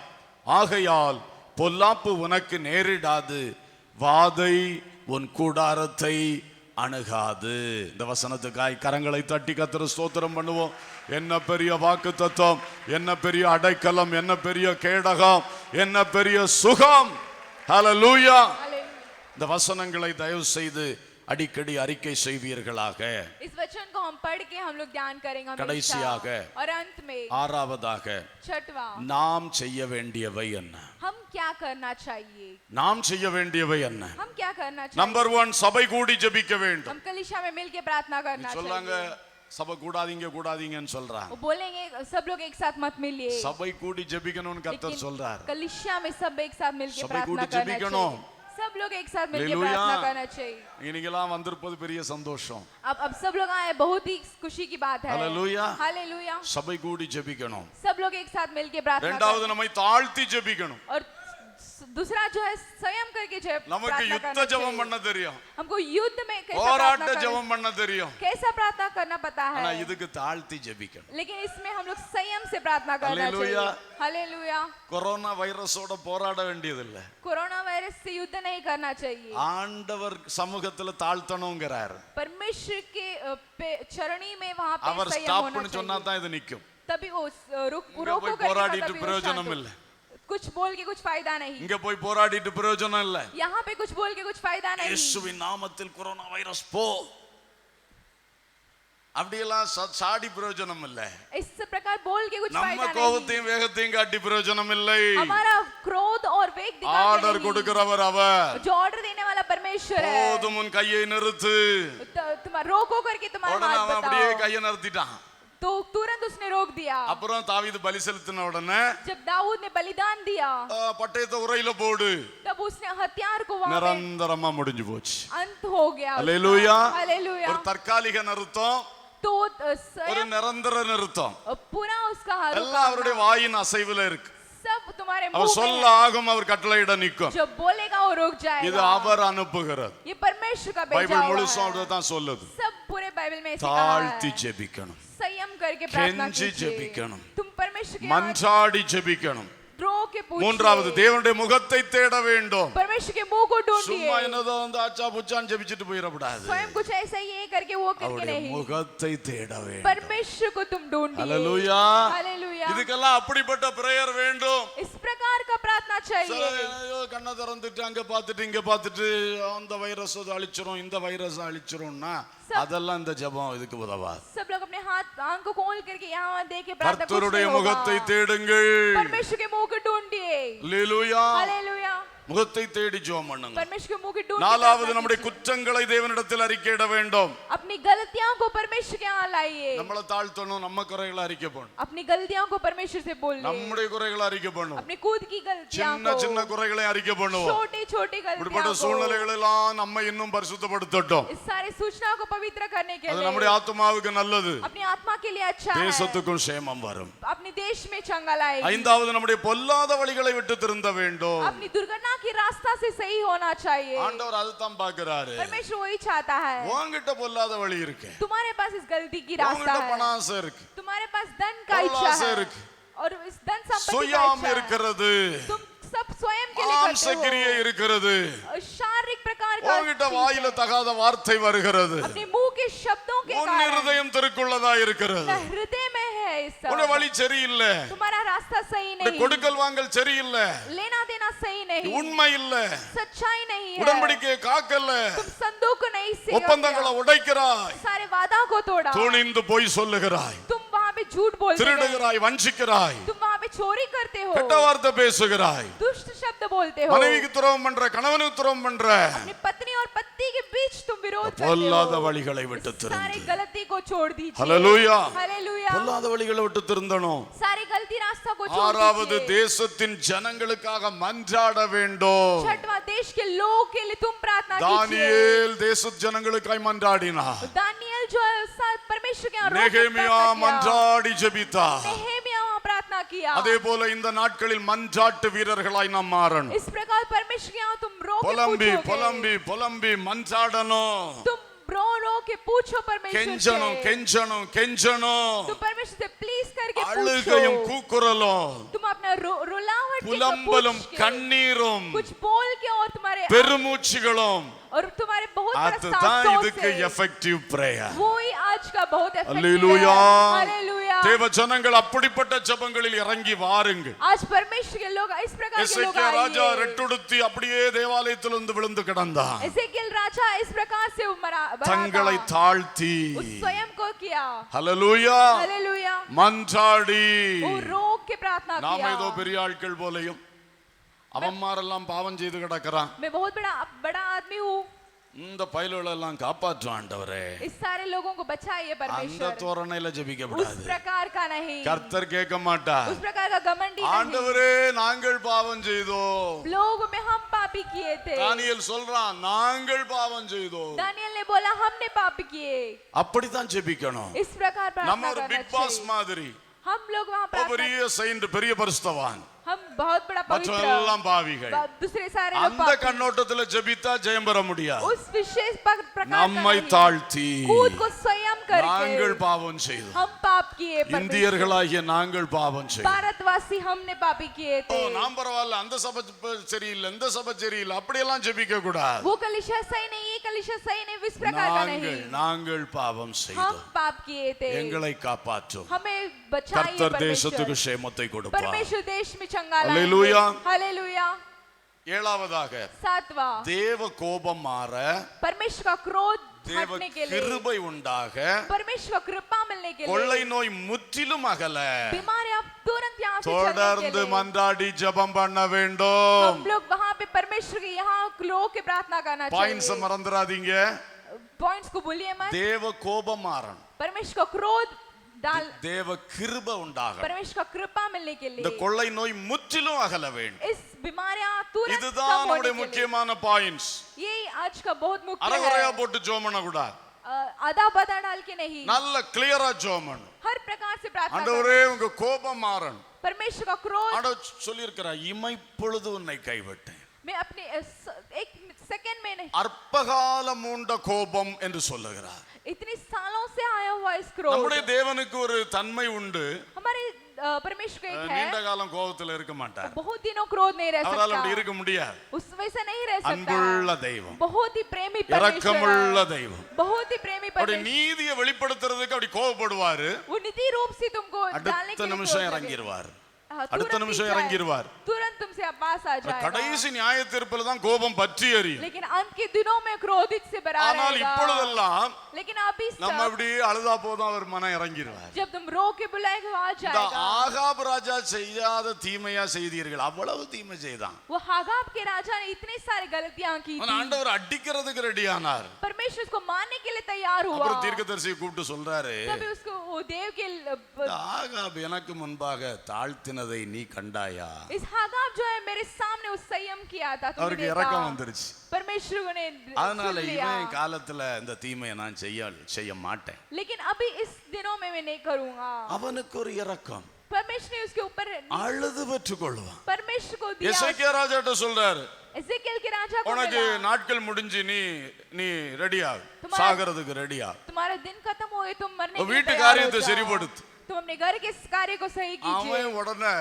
ஆகையால் பொல்லாப்பு உனக்கு நேரிடாது, வாதை உன் கூடாரத்தை அணுகாது. இந்த வசனத்துக்காய் கரங்களை தட்டி கர்த்தரை ஸ்தோத்திரம் பண்ணுவோம். என்ன பெரிய வாக்கு தத்துவம், என்ன பெரிய அடைக்கலம், என்ன பெரிய கேடகம், என்ன பெரிய சுகம். ஹல்லேலூயா. இந்த வசனங்களை தயவு செய்து அடிக்கடி அறிக்கை செய்வீர்களாக. इस वचन को हम पढ़ के हम लोग ध्यान करेंगे हमेशा। கடைசியாக और अंत में ஆறாவதாக छठवां, நாம் செய்ய வேண்டியவை என்ன? हम क्या करना चाहिए? நாம் செய்ய வேண்டியவை என்ன? हम क्या करना चाहिए? நம்பர் 1, சபை கூடி ஜெபிக்க வேண்டும். हम कलीसिया में मिलके प्रार्थना करना சொல்லாங்க चाहिए। சபை கூடாதீங்க கூடாதீங்கன்னு சொல்றாங்க. वो बोलेंगे सब लोग एक साथ मत मिलिए, சபை கூடி ஜெபிக்கணும்னு கர்த்தர் சொல்றார். कलीसिया में सब एक साथ मिलके सबै प्रार्थना கூடி करना ஜெபிக்கணும். चाहिए। सब लोग एक साथ मिलके हालेलुया। प्रार्थना करना चाहिए। நீங்களாம் வந்திருப்பது பெரிய சந்தோஷம். अब सब लोग आए, बहुत ही खुशी की बात है। हालेलुया। हालेलुया। சபை கூடி ஜெபிக்கணும். सब लोग एक साथ मिलके प्रार्थना இரண்டாவது करें। நம்மை தாழ்த்தி ஜெபிக்கணும். और दूसरा जो है स्वयं करके जो है நமக்கு प्रार्थना யுத்த करना ஜெபம் चाहिए। பண்ண தெரியும், हमको युद्ध में कैसा போராட்ட प्रार्थना ஜெபம் பண்ண தெரியும். कैसा प्रार्थना करना पता ஆனா है, இதுக்கு தாழ்த்தி ஜெபிக்கணும். लेकिन इसमें हम लोग संयम से प्रार्थना करना हालेलुया। चाहिए। हालेलुया। கொரோனா வைரஸோட போராட வேண்டியதில்லை, कोरोना वायरस से युद्ध नहीं करना चाहिए। ஆண்டவர் சமூகத்துல தாழ்த்தணுங்கிறார். परमेश्वर के चरणी में वहां पे அவர் संयम होना ஸ்டாப்னு சொன்னா चाहिए। தான் இது நிக்கும். तभी वो இங்க रोको போய் करके போராடிட்டு तभी वो பிரயோஜனம் शांत हो। இல்ல. कुछ बोल के कुछ फायदा नहीं, இங்க போய் போராடிட்டு பிரயோஜனம் இல்ல. यहाँ पे कुछ बोल के कुछ फायदा नहीं। இயேசுவின் நாமத்தில் கொரோனா வைரஸ் போ, அப்படியெல்லாம் சாடி பிரயோஜனம் இல்ல. इस प्रकार बोल के कुछ நம்ம फायदा नहीं। கோபத்தையும் வேகத்தையும் காட்டி பிரயோஜனம் இல்லை. हमारा क्रोध और वेग दिखा ஆர்டர் கொடுக்கிறவர் அவர். जो ऑर्डर देने वाला परमेश्वर है। போதும் உன் கையை நிறுத்து. तुम्हारा रोको करके तुम्हारा உடனே हाथ அவன் அப்படியே बताओ, கையை நிறுத்திட்டான். तो तुरंत उसने रोक दिया। அப்புறம் தாவீது பலி செலுத்தின உடனே जब दाऊद ने बलिदान दिया, பட்டயத்தை உரையில போடு, तब उसने हथियार को वहां पे நிரந்தரமா முடிஞ்சு போச்சு. अंत हो गया। அல்லேலூயா. हालेलुया। ஒரு தற்காலிக நிறுத்தம், तो ஒரு स्वयं நிரந்தர நிறுத்தம். पूरा उसका हाथ எல்லாம் அவருடைய வாயின் அசைவுல இருக்கு. सब तुम्हारे அவர் मुंह சொல்ல में है। ஆகும், அவர் கட்டளையிட நிற்கும். जो बोलेगा वो रुक இது जाएगा। அவர் அனுப்புகிறது. ये परमेश्वर का भेजा பைபிள் हुआ முழுசும் है। அப்படிதான் சொல்லுது. सब पूरे बाइबल में ऐसे कहा தாழ்த்தி है। ஜெபிக்கணும், संयम करके प्रार्थना கெஞ்சி कीजिए। ஜெபிக்கணும், तुम परमेश्वर के மன்றாடி ஜெபிக்கணும். रो के மூன்றாவது पूछिए। தேவனுடைய முகத்தை தேட வேண்டும். परमेश्वर के मुंह को ढूंढिए। சும்மா என்னதோ வந்து ஆச்சா புச்சான்னு ஜெபிச்சிட்டு போயிடக்கூடாது. स्वयं कुछ ऐसा ही ये करके वो करके அவருடைய नहीं, முகத்தை தேட வேண்டும். परमेश्वर को तुम ढूंढिए। ஹல்லேலூயா. हालेलुया। இதுக்கெல்லாம் அப்படிப்பட்ட பிரேயர் வேண்டும். इस प्रकार का प्रार्थना சில चाहिए। ஐயோ, கண்ணை திறந்துட்டு அங்க பார்த்துட்டு இங்க பார்த்துட்டு அந்த வைரஸ் அழிச்சிரும் இந்த வைரஸ் அழிச்சிரும்னா அதெல்லாம் இந்த ஜெபம் இதுக்கு உதவாது. सब लोग अपने हाथ आंख को खोल करके यहाँ देख के प्रार्थना कुछ கர்த்தருடைய नहीं முகத்தை होगा। தேடுங்கள். परमेश्वर के मुंह को ढूंढिए। அல்லேலூயா. हालेलुया। முகத்தை தேடி ஜெபம் பண்ணுங்க. परमेश्वर के मुंह को ढूंढ के நாலாவது प्रार्थना நம்முடைய कीजिए। குற்றங்களை தேவனிடத்தில் அறிக்கையிட வேண்டும். अपनी गलतियों को परमेश्वर के यहाँ लाइए। நம்மள தாழ்த்தணும், நம்ம குறைகளை அறிக்கை பண்ணணும். अपनी गलतियों को परमेश्वर से बोलिए। நம்முடைய குறைகளை அறிக்கை பண்ணணும். अपनी खुद की गलतियां சின்ன சின்ன को, குறைகளை அறிக்கை பண்ணுவோம். छोटी छोटी இப்படிப்பட்ட गलतियां को, சூழ்நிலைகள் எல்லாம் நம்ம இன்னும் பரிசுத்தப்படுத்தட்டும். इस सारी सूचनाओं को पवित्र करने के அது लिए நம்முடைய ஆத்துமாவுக்கு நல்லது, अपनी आत्मा के लिए अच्छा है। தேசத்துக்கும் சேமம் வரும். अपने देश में चंगा लाएगी। ஐந்தாவது நம்முடைய பொல்லாத வழிகளை விட்டு திருந்த வேண்டும். अपनी दुर्घटना की रास्ता से सही होना चाहिए। ஆண்டவர் அதுதான் பார்க்கிறாரு. परमेश्वर वही चाहता है। உன்கிட்ட பொல்லாத வழி இருக்கு, तुम्हारे पास इस गलती की रास्ता உன்கிட்ட है, பணாசை இருக்கு, तुम्हारे पास धन का इच्छा பொருளாசை है இருக்கு, और इस धन संपत्ति का சுயம் इच्छा है। இருக்கிறது, तुम सब स्वयं के लिए மாம்ச करते கிரியை हो। இருக்கிறது, शारीरिक प्रकार का உன்கிட்ட चीज வாயில है। தகாத வார்த்தை வருகிறது, अपने मुंह के शब्दों के உன் कारण இருதயம் திருக்குள்ளதா இருக்கிறது, हृदय में है ये सब। உன்னுடைய வழி சரியில்லை, तुम्हारा रास्ता सही உன்னுடைய नहीं, கொடுக்கல் வாங்கல் சரியில்லை, लेना देना सही नहीं, உண்மை இல்ல, सच्चाई नहीं है, உடன்படிக்கையை காக்கல, तुम संदूक को नहीं सील ஒப்பந்தங்களை உடைக்கிறாய், सारे वादा को तोड़ा, துணிந்து போய் சொல்லுகிறாய், तुम वहां पे झूठ बोलते गए, திருடுகிறாய், வஞ்சிக்கிறாய், तुम वहां पे चोरी करते हो, கெட்ட வார்த்தை பேசுகிறாய், दुष्ट शब्द बोलते हो, மனைவிக்கு துரோகம் பண்ற, கணவனுக்கு துரோகம் பண்ற, अपनी पत्नी और पति के बीच तुम विरोध करते பொல்லாத हो, வழிகளை விட்டு सारी திருந்து. गलती को छोड़ दीजिए। ஹல்லேலூயா. हालेलुया। பொல்லாத வழிகளை விட்டு திருந்தணும். सारी गलती रास्ता को छोड़ ஆறாவது, दीजिए। தேசத்தின் ஜனங்களுக்காக மன்றாட வேண்டும். छठवां, देश के लोगों के लिए तुम प्रार्थना कीजिए। தானியேல் தேச ஜனங்களுக்காய் மன்றாடினார். दानियल जो है परमेश्वर के यहाँ रोक के நெகேமியா प्रार्थना किया। மன்றாடி ஜெபித்தார். नेहेमिया वहाँ प्रार्थना किया। அதே போல இந்த நாட்களில் மன்றாட்டு வீரர்களாய் நாம் மாறணும். इस प्रकार परमेश्वर के यहाँ तुम रो के புலம்பி पूछोगे। புலம்பி புலம்பி மன்றாடணும். तुम रो के पूछो परमेश्वर கெஞ்சணும் से। கெஞ்சணும் கெஞ்சணும். तुम परमेश्वर से प्लीज करके அழுகையும் पूछो। கூக்குரலும் तुम अपना रुलावट के புலம்பலும் पूछ के, கண்ணீரும் कुछ बोल के और तुम्हारे பெருமூச்சுகளும் और तुम्हारे बहुत बड़ा அதுதான் सांसों இதுக்கு से, எஃபெக்டிவ் பிரேயர். वो ही आज का बहुत effective அல்லேலூயா. है। हालेलुया। தேவ ஜனங்கள் அப்படிப்பட்ட ஜெபங்களில் இறங்கி வாருங்க. आज परमेश्वर के लोग इस प्रकार के लोग எசேக்கியா ராஜா आइए। ரெட்டுடுத்தி அப்படியே தேவாலயத்திலிருந்து விழுந்து கிடந்தான். एसेकियेल राजा इस प्रकार से मरा தங்களை தாழ்த்தி उस स्वयं को किया। ஹல்லேலூயா हालेलुया। மன்றாடி. वो रो के प्रार्थना நாம किया। ஏதோ பெரிய ஆட்கள் போலையும் அவன்மாரெல்லாம் பாவம் செய்து கிடக்கிறான், मैं बहुत बड़ा आदमी हूँ, இந்த பயலுகளெல்லாம் காப்பாற்று ஆண்டவரே, इस सारे लोगों को बचाइए அந்த परमेश्वर। தோரணையில ஜெபிக்க उस கூடாது. प्रकार का नहीं, கர்த்தர் கேட்க மாட்டார். उस प्रकार का घमंडी नहीं। ஆண்டவரே நாங்கள் பாவம் செய்தோம். लोग में हम पापी किए थे। தானியேல் சொல்றான் நாங்கள் பாவம் செய்தோம். दानियल ने बोला हमने पाप किए। அப்படித்தான் ஜெபிக்கணும். इस प्रकार நம்ம प्रार्थना ஒரு करना பிக் பாஸ் चाहिए। மாதிரி हम लोग वहाँ प्रार्थना, பெரிய செயின்ட் பெரிய பரிசுத்தவான், हम बहुत बड़ा மற்ற पवित्र, எல்லாம் பாவிகள். दूसरे सारे लोग அந்த पापी। கண்ணோட்டத்துல ஜெபித்தா ஜெயம் பெற முடியாது. उस विशेष प्रकार का நம்மை नहीं। தாழ்த்தி खुद को स्वयं நாங்கள் करके பாவம் செய்தோம். हम पाप किए। இந்தியர்களாகிய நாங்கள் பாவம் செய்தோம். भारतवासी हमने पापी किए ஓ थे। நாம் பரவாயில்ல, அந்த சபை சரியில்லை, இந்த சபை சரியில்லை, அப்படியெல்லாம் ஜெபிக்க கூடாது. वो कलीसिया सही नहीं, ये कलीसिया सही नहीं, इस प्रकार का नहीं। நாங்கள் பாவம் हम செய்தோம், पाप किए थे, எங்களை காப்பாற்றும். हमें बचाइए கர்த்தர் தேசத்துக்கு परमेश्वर। சேமத்தை கொடுப்பார். परमेश्वर देश में चंगा हालेलुया। लाएंगे। हालेलुया। ஏழாவதாக सातवां, தேவ கோபம் மாற, परमेश्वर का क्रोध தேவ हटने के लिए, கிருபை உண்டாக, परमेश्वर का कृपा मिलने के கொள்ளை लिए, நோய் முற்றிலும் அகல बीमारियां तुरंत यहाँ से தொடர்ந்து चलने के लिए, மன்றாடி ஜெபம் பண்ண வேண்டும். हम लोग वहाँ पे परमेश्वर के यहाँ लोग के प्रार्थना करना பாயிண்ட்ஸ் चाहिए। மறந்துடாதீங்க. पॉइंट्स को भूलिए मत। தேவ கோபம் மாறணும், परमेश्वर का क्रोध डाल, தேவ கிருபை உண்டாக, परमेश्वर का कृपा मिलने के இந்த लिए, கொள்ளை நோய் முற்றிலும் அகல வேண்டும். इस बीमारियां तुरंत இதுதான் कम होने நம்முடைய के लिए। முக்கியமான பாயிண்ட்ஸ். ये आज का बहुत मुख्य அரகுறையா है। போட்டு ஜெபம் பண்ண கூடாது. आधा पता डाल के नहीं, நல்ல கிளியரா ஜெபம் பண்ணணும். हर प्रकार से प्रार्थना ஆண்டவரே करो। உங்க கோபம் மாறணும். परमेश्वर का क्रोध, ஆண்டவர் சொல்லியிருக்கிறார், இமைப்பொழுது உன்னை கைவிட்டேன். मैं अपने एक सेकंड में नहीं, அற்பகால மூண்ட கோபம் என்று சொல்லுகிறார். इतनी सालों से आया हुआ इस क्रोध। நம்முடைய தேவனுக்கு ஒரு தன்மை உண்டு, हमारे परमेश्वर का एक நீண்ட है, காலம் கோபத்துல இருக்க மாட்டார். बहुत दिनों क्रोध नहीं रह அவரால் அப்படி सकता, இருக்க முடியாது. उस वैसे नहीं रह सकता। அன்புள்ள தெய்வம், बहुत ही प्रेमी இரக்கமுள்ள परमेश्वर, தெய்வம். बहुत ही प्रेमी அப்படி परमेश्वर, நீதியை வெளிப்படுத்துறதுக்கு அப்படி கோபப்படுவாரு, वो निधि रूप से तुमको डालने அடுத்த के लिए நிமிஷம் क्रोध लगे। இறங்கிடுவார். हाँ, அடுத்த तुरंत நிமிஷம் पीछे आए, இறங்கிடுவார். तुरंत तुमसे पास आ जाएगा। கடைசி நியாய தீர்ப்புல தான் கோபம் பற்றி எரியும். लेकिन अंत के दिनों में क्रोधित से भरा ஆனால் रहेगा। இப்பொழுதெல்லாம் लेकिन अभी நம்ம सब, அப்படி அழுதா போதும் அவர் மனம் இறங்கிடுவார். जब तुम रो के बुलाएंगे वो आ இந்த जाएगा। ஆகாப் ராஜா செய்யாத தீமையா செய்தீர்கள், அவ்வளவு தீமை செய்தான். वो हागाब के राजा ने इतने सारे गलतियां की ஆனா थी, ஆண்டவர் அடிக்கிறதுக்கு ரெடியானார். परमेश्वर उसको मारने के लिए तैयार हुआ। அப்புறம் தீர்க்கதரிசியை கூப்பிட்டு சொல்றாரு, तभी उसको वो देव के இந்த ஆகாப் எனக்கு முன்பாக தாழ்த்தினதை நீ கண்டாயா? इस हागाब जो है मेरे सामने उस संयम किया था, तुमने அவருக்கு இறக்கம் देखा। வந்துருச்சு. परमेश्वर ने அதனால सुन लिया। இவன் காலத்துல இந்த தீமையை நான் செய்ய மாட்டேன். लेकिन अभी इस दिनों में मैं नहीं करूंगा। அவனுக்கு ஒரு இரக்கம், परमेश्वर ने उसके ऊपर, அழுது பெற்றுக்கொள்வான். परमेश्वर को दिया। எசேக்கியா ராஜாட்ட சொல்றாரு, एजेकियल के राजा को உனக்கு मिला, நாட்கள் முடிஞ்சு நீ ரெடியா, तुम्हारा- சாகிறதுக்கு ரெடியா, तुम्हारा दिन खत्म हो गए, तुम मरने के लिए வீட்டு तैयार हो காரியத்தை जाओ। சரிப்படுத்து. तुम अपने घर के कार्य को सही कीजिए। அவன் உடனே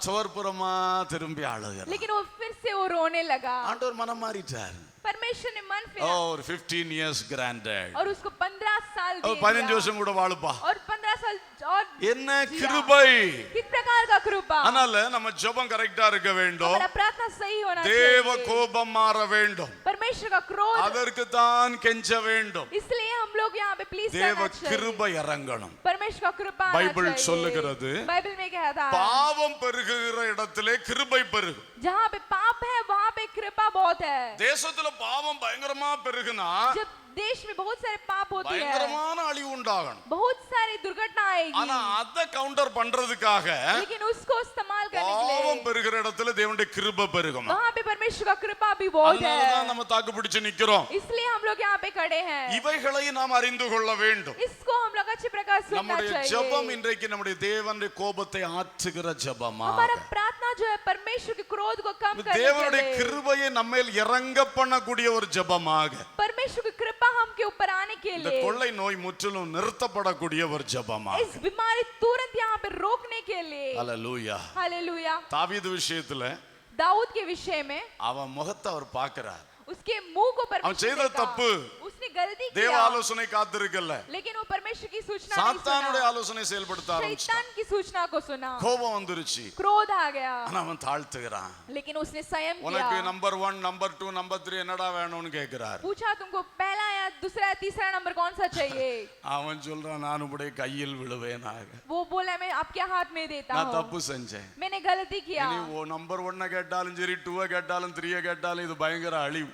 சுவர்புறமா திரும்பி அழுகிறான். लेकिन वो फिर से वो रोने लगा। ஆண்டவர் மனம் மாறிட்டார். परमेश्वर ने मन ஓ फिरा ஒரு 15 இயர்ஸ் கிராண்டட் और उसको 15 साल दे 15 दिया வருஷம் கூட வாழுப்பா और 15 साल और என்ன கிருபை किस प्रकार का कृपा அதனால நம்ம ஜெபம் கரெக்ட்டா இருக்க வேண்டும் हमारा प्रार्थना सही होना தேவ चाहिए கோபம் மாற வேண்டும் परमेश्वर का क्रोध அதற்கு தான் கெஞ்ச வேண்டும் इसलिए हम लोग यहाँ पे प्लीज தேவ करना चाहिए கிருபை இறங்கணும் परमेश्वर का कृपा आना பைபிள் चाहिए। சொல்லுகிறது बाइबल में कहता है பாவம் பெருகுகிற இடத்திலே கிருபை பெருகும் जहाँ पे पाप है वहाँ पे कृपा बहुत है தேசத்துல பாவம் பயங்கரமா பெருகுனா जब देश में बहुत सारे पाप होते हैं பயங்கரமான அழிவு உண்டாகணும் बहुत सारी दुर्घटना आएगी ஆனா அத கவுண்டர் பண்றதுக்காக लेकिन उसको इस्तेमाल करने के பாவம் लिए பெருகிற இடத்துல தேவனுடைய கிருபை பெருகும் वहाँ पे परमेश्वर का कृपा भी बहुत है அதனாலதான் நம்ம தாக்கு பிடிச்சு நிக்கிறோம் इसलिए हम लोग यहाँ पे खड़े हैं இவைகளை நாம் அறிந்து கொள்ள வேண்டும் इसको हम लोग अच्छी प्रकार सुनना நம்முடைய ஜெபம் चाहिए இன்றைக்கு நம்முடைய தேவனுடைய கோபத்தை ஆற்றுகிற ஜெபமா हमारा प्रार्थना जो है परमेश्वर के क्रोध को कम करने தேவனுடைய के लिए கிருபையை நம்மேல் இறங்க பண்ணக்கூடிய ஒரு ஜெபமாக परमेश्वर की कृपा हमके ऊपर आने के இந்த लिए கொள்ளை நோய் முற்றிலும் நிறுத்தப்படக்கூடிய ஒரு ஜெபமாக इस बीमारी तुरंत यहाँ पे रोकने के लिए அல்லேலூயா हालेलुया தாவீது விஷயத்துல दाऊद के विषय में அவன் முகத்தை அவர் பார்க்கிறார் उसके मुंह को அவன் परमेश्वर செய்த देखा। தப்பு उसने गलती தேவ किया ஆலோசனை காத்திருக்கல लेकिन वो परमेश्वर की सूचना नहीं சாத்தானுடைய सुना ஆலோசனை செயல்படுத்த ஆரம்பிச்சான் शैतान की सूचना को सुना கோபம் வந்துருச்சு क्रोध आ गया ஆனா அவன் தாழ்த்துகிறான் लेकिन उसने संयम உனக்கு किया நம்பர் 1 நம்பர் 2 நம்பர் 3 என்னடா வேணும்னு கேக்குறார் पूछा तुमको पहला या दूसरा या तीसरा नंबर कौन सा चाहिए அவன் சொல்றான் நான் உடைய கையில் விழுவேனாக वो बोला मैं आपके हाथ में देता நான் हूँ தப்பு செஞ்சேன் मैंने गलती किया நீ நம்பர் 1 கேட்டாலும் சரி 2 கேட்டாலும் 3 கேட்டாலும் இது பயங்கர அழிவு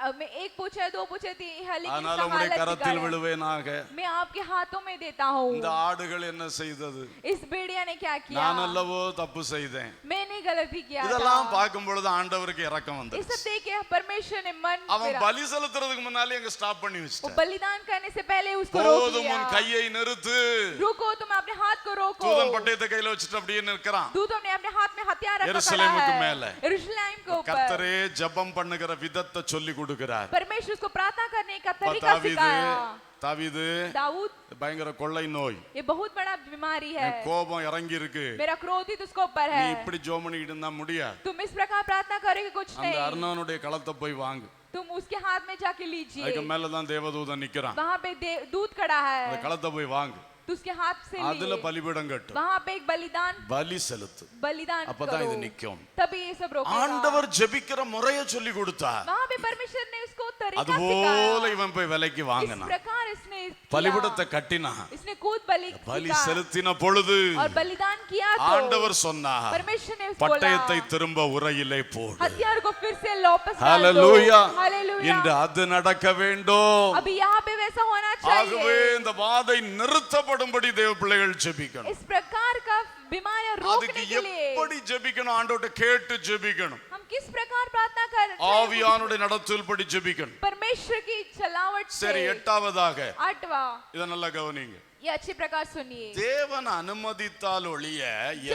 अब मैं एक पूछा दो पूछे थी लेकिन அதனால इसका உடைய हालत கரத்தில் बिगाड़ा। விழுவேனாக मैं आपके हाथों में देता हूँ இந்த ஆடுகள் என்ன செய்தது इस भेड़िया ने क्या किया நான் அல்லவோ தப்பு செய்தேன் मैंने गलती किया இதெல்லாம் था। பார்க்கும் பொழுது ஆண்டவருக்கு இரக்கம் ये வந்தது सब देख के परमेश्वर ने मन அவன் फिरा। பலி செலுத்துறதுக்கு முன்னாலே எங்க ஸ்டாப் பண்ணி वो வச்சிட்டான் बलिदान करने से पहले उसको रोक போதும் लिया உன் கையை நிறுத்து रुको तुम अपने हाथ को रोको தூதன் பட்டயத்தை கையில வச்சுட்டு அப்படியே நிற்கிறான் दूतों ने अपने हाथ में हथियार रखा खड़ा यरूशलेमुக்கு है மேல। यरूशलेम के ऊपर கர்த்தரே ஜெபம் பண்ணுகிற விதத்தை சொல்லி கொடுக்கிறார் परमेश्वर उसको प्रार्थना करने का அப்ப तरीका सिखाया தாவீது दाऊद பயங்கர கொள்ளை நோய் ये बहुत बड़ा बीमारी है என் கோபம் இறங்கி இருக்கு मेरा क्रोधित उसके ऊपर நீ है இப்படி ஜெபம் பண்ணிட்டு இருந்தா முடியாது तुम इस प्रकार प्रार्थना करोगे कुछ அந்த नहीं அர்னானுடைய களத்தை போய் வாங்கு तुम उसके हाथ में जाके लीजिए அதுக்கு மேலதான் தேவதூதன் நிக்கிறான் वहाँ पे दूध खड़ा அந்த है களத்தை போய் வாங்கு तो उसके हाथ से அதுல लिए பலிபீடம் கட்டு वहाँ पे एक बलिदान பலி செலுத்து बलिदान அப்பதான் இது करो நிக்கும் तभी ये सब रोकेगा ஆண்டவர் ஜெபிக்கிற முறையை சொல்லி கொடுத்தார் वहाँ पे परमेश्वर ने उसको तरीका அதுபோல सिखाया இவன் போய் விலைக்கு इस வாங்கினான் प्रकार इसने किया। பலிபீடத்தை கட்டினான் इसने कूद बलि பலி सीखा செலுத்தின பொழுது और बलिदान किया तो ஆண்டவர் சொன்னார் परमेश्वर ने उसको பட்டயத்தை बोला திரும்ப உரையிலே போடு हथियार को फिर से वापस डाल दो ஹalleluya हालेलुया இன்று அது நடக்க வேண்டும் अभी यहाँ पे वैसा होना ஆகவே चाहिए இந்த வாதை நிறுத்தப்படும்படி தேவ பிள்ளைகள் ஜெபிக்கணும் इस प्रकार का बीमारियां அதுக்கு रोकने के लिए எப்படி ஜெபிக்கணும் ஆண்டவர்ட்ட கேட்டு ஜெபிக்கணும் हम किस प्रकार प्रार्थना कर ஆவியானுடைய நடத்துதல்படி ஜெபிக்கணும் परमेश्वर की चलावट சரி से எட்டாவதாக आठवां இத நல்லா கவனிங்க ये अच्छी प्रकार सुनिए தேவன் அனுமதித்தால் ஒழிய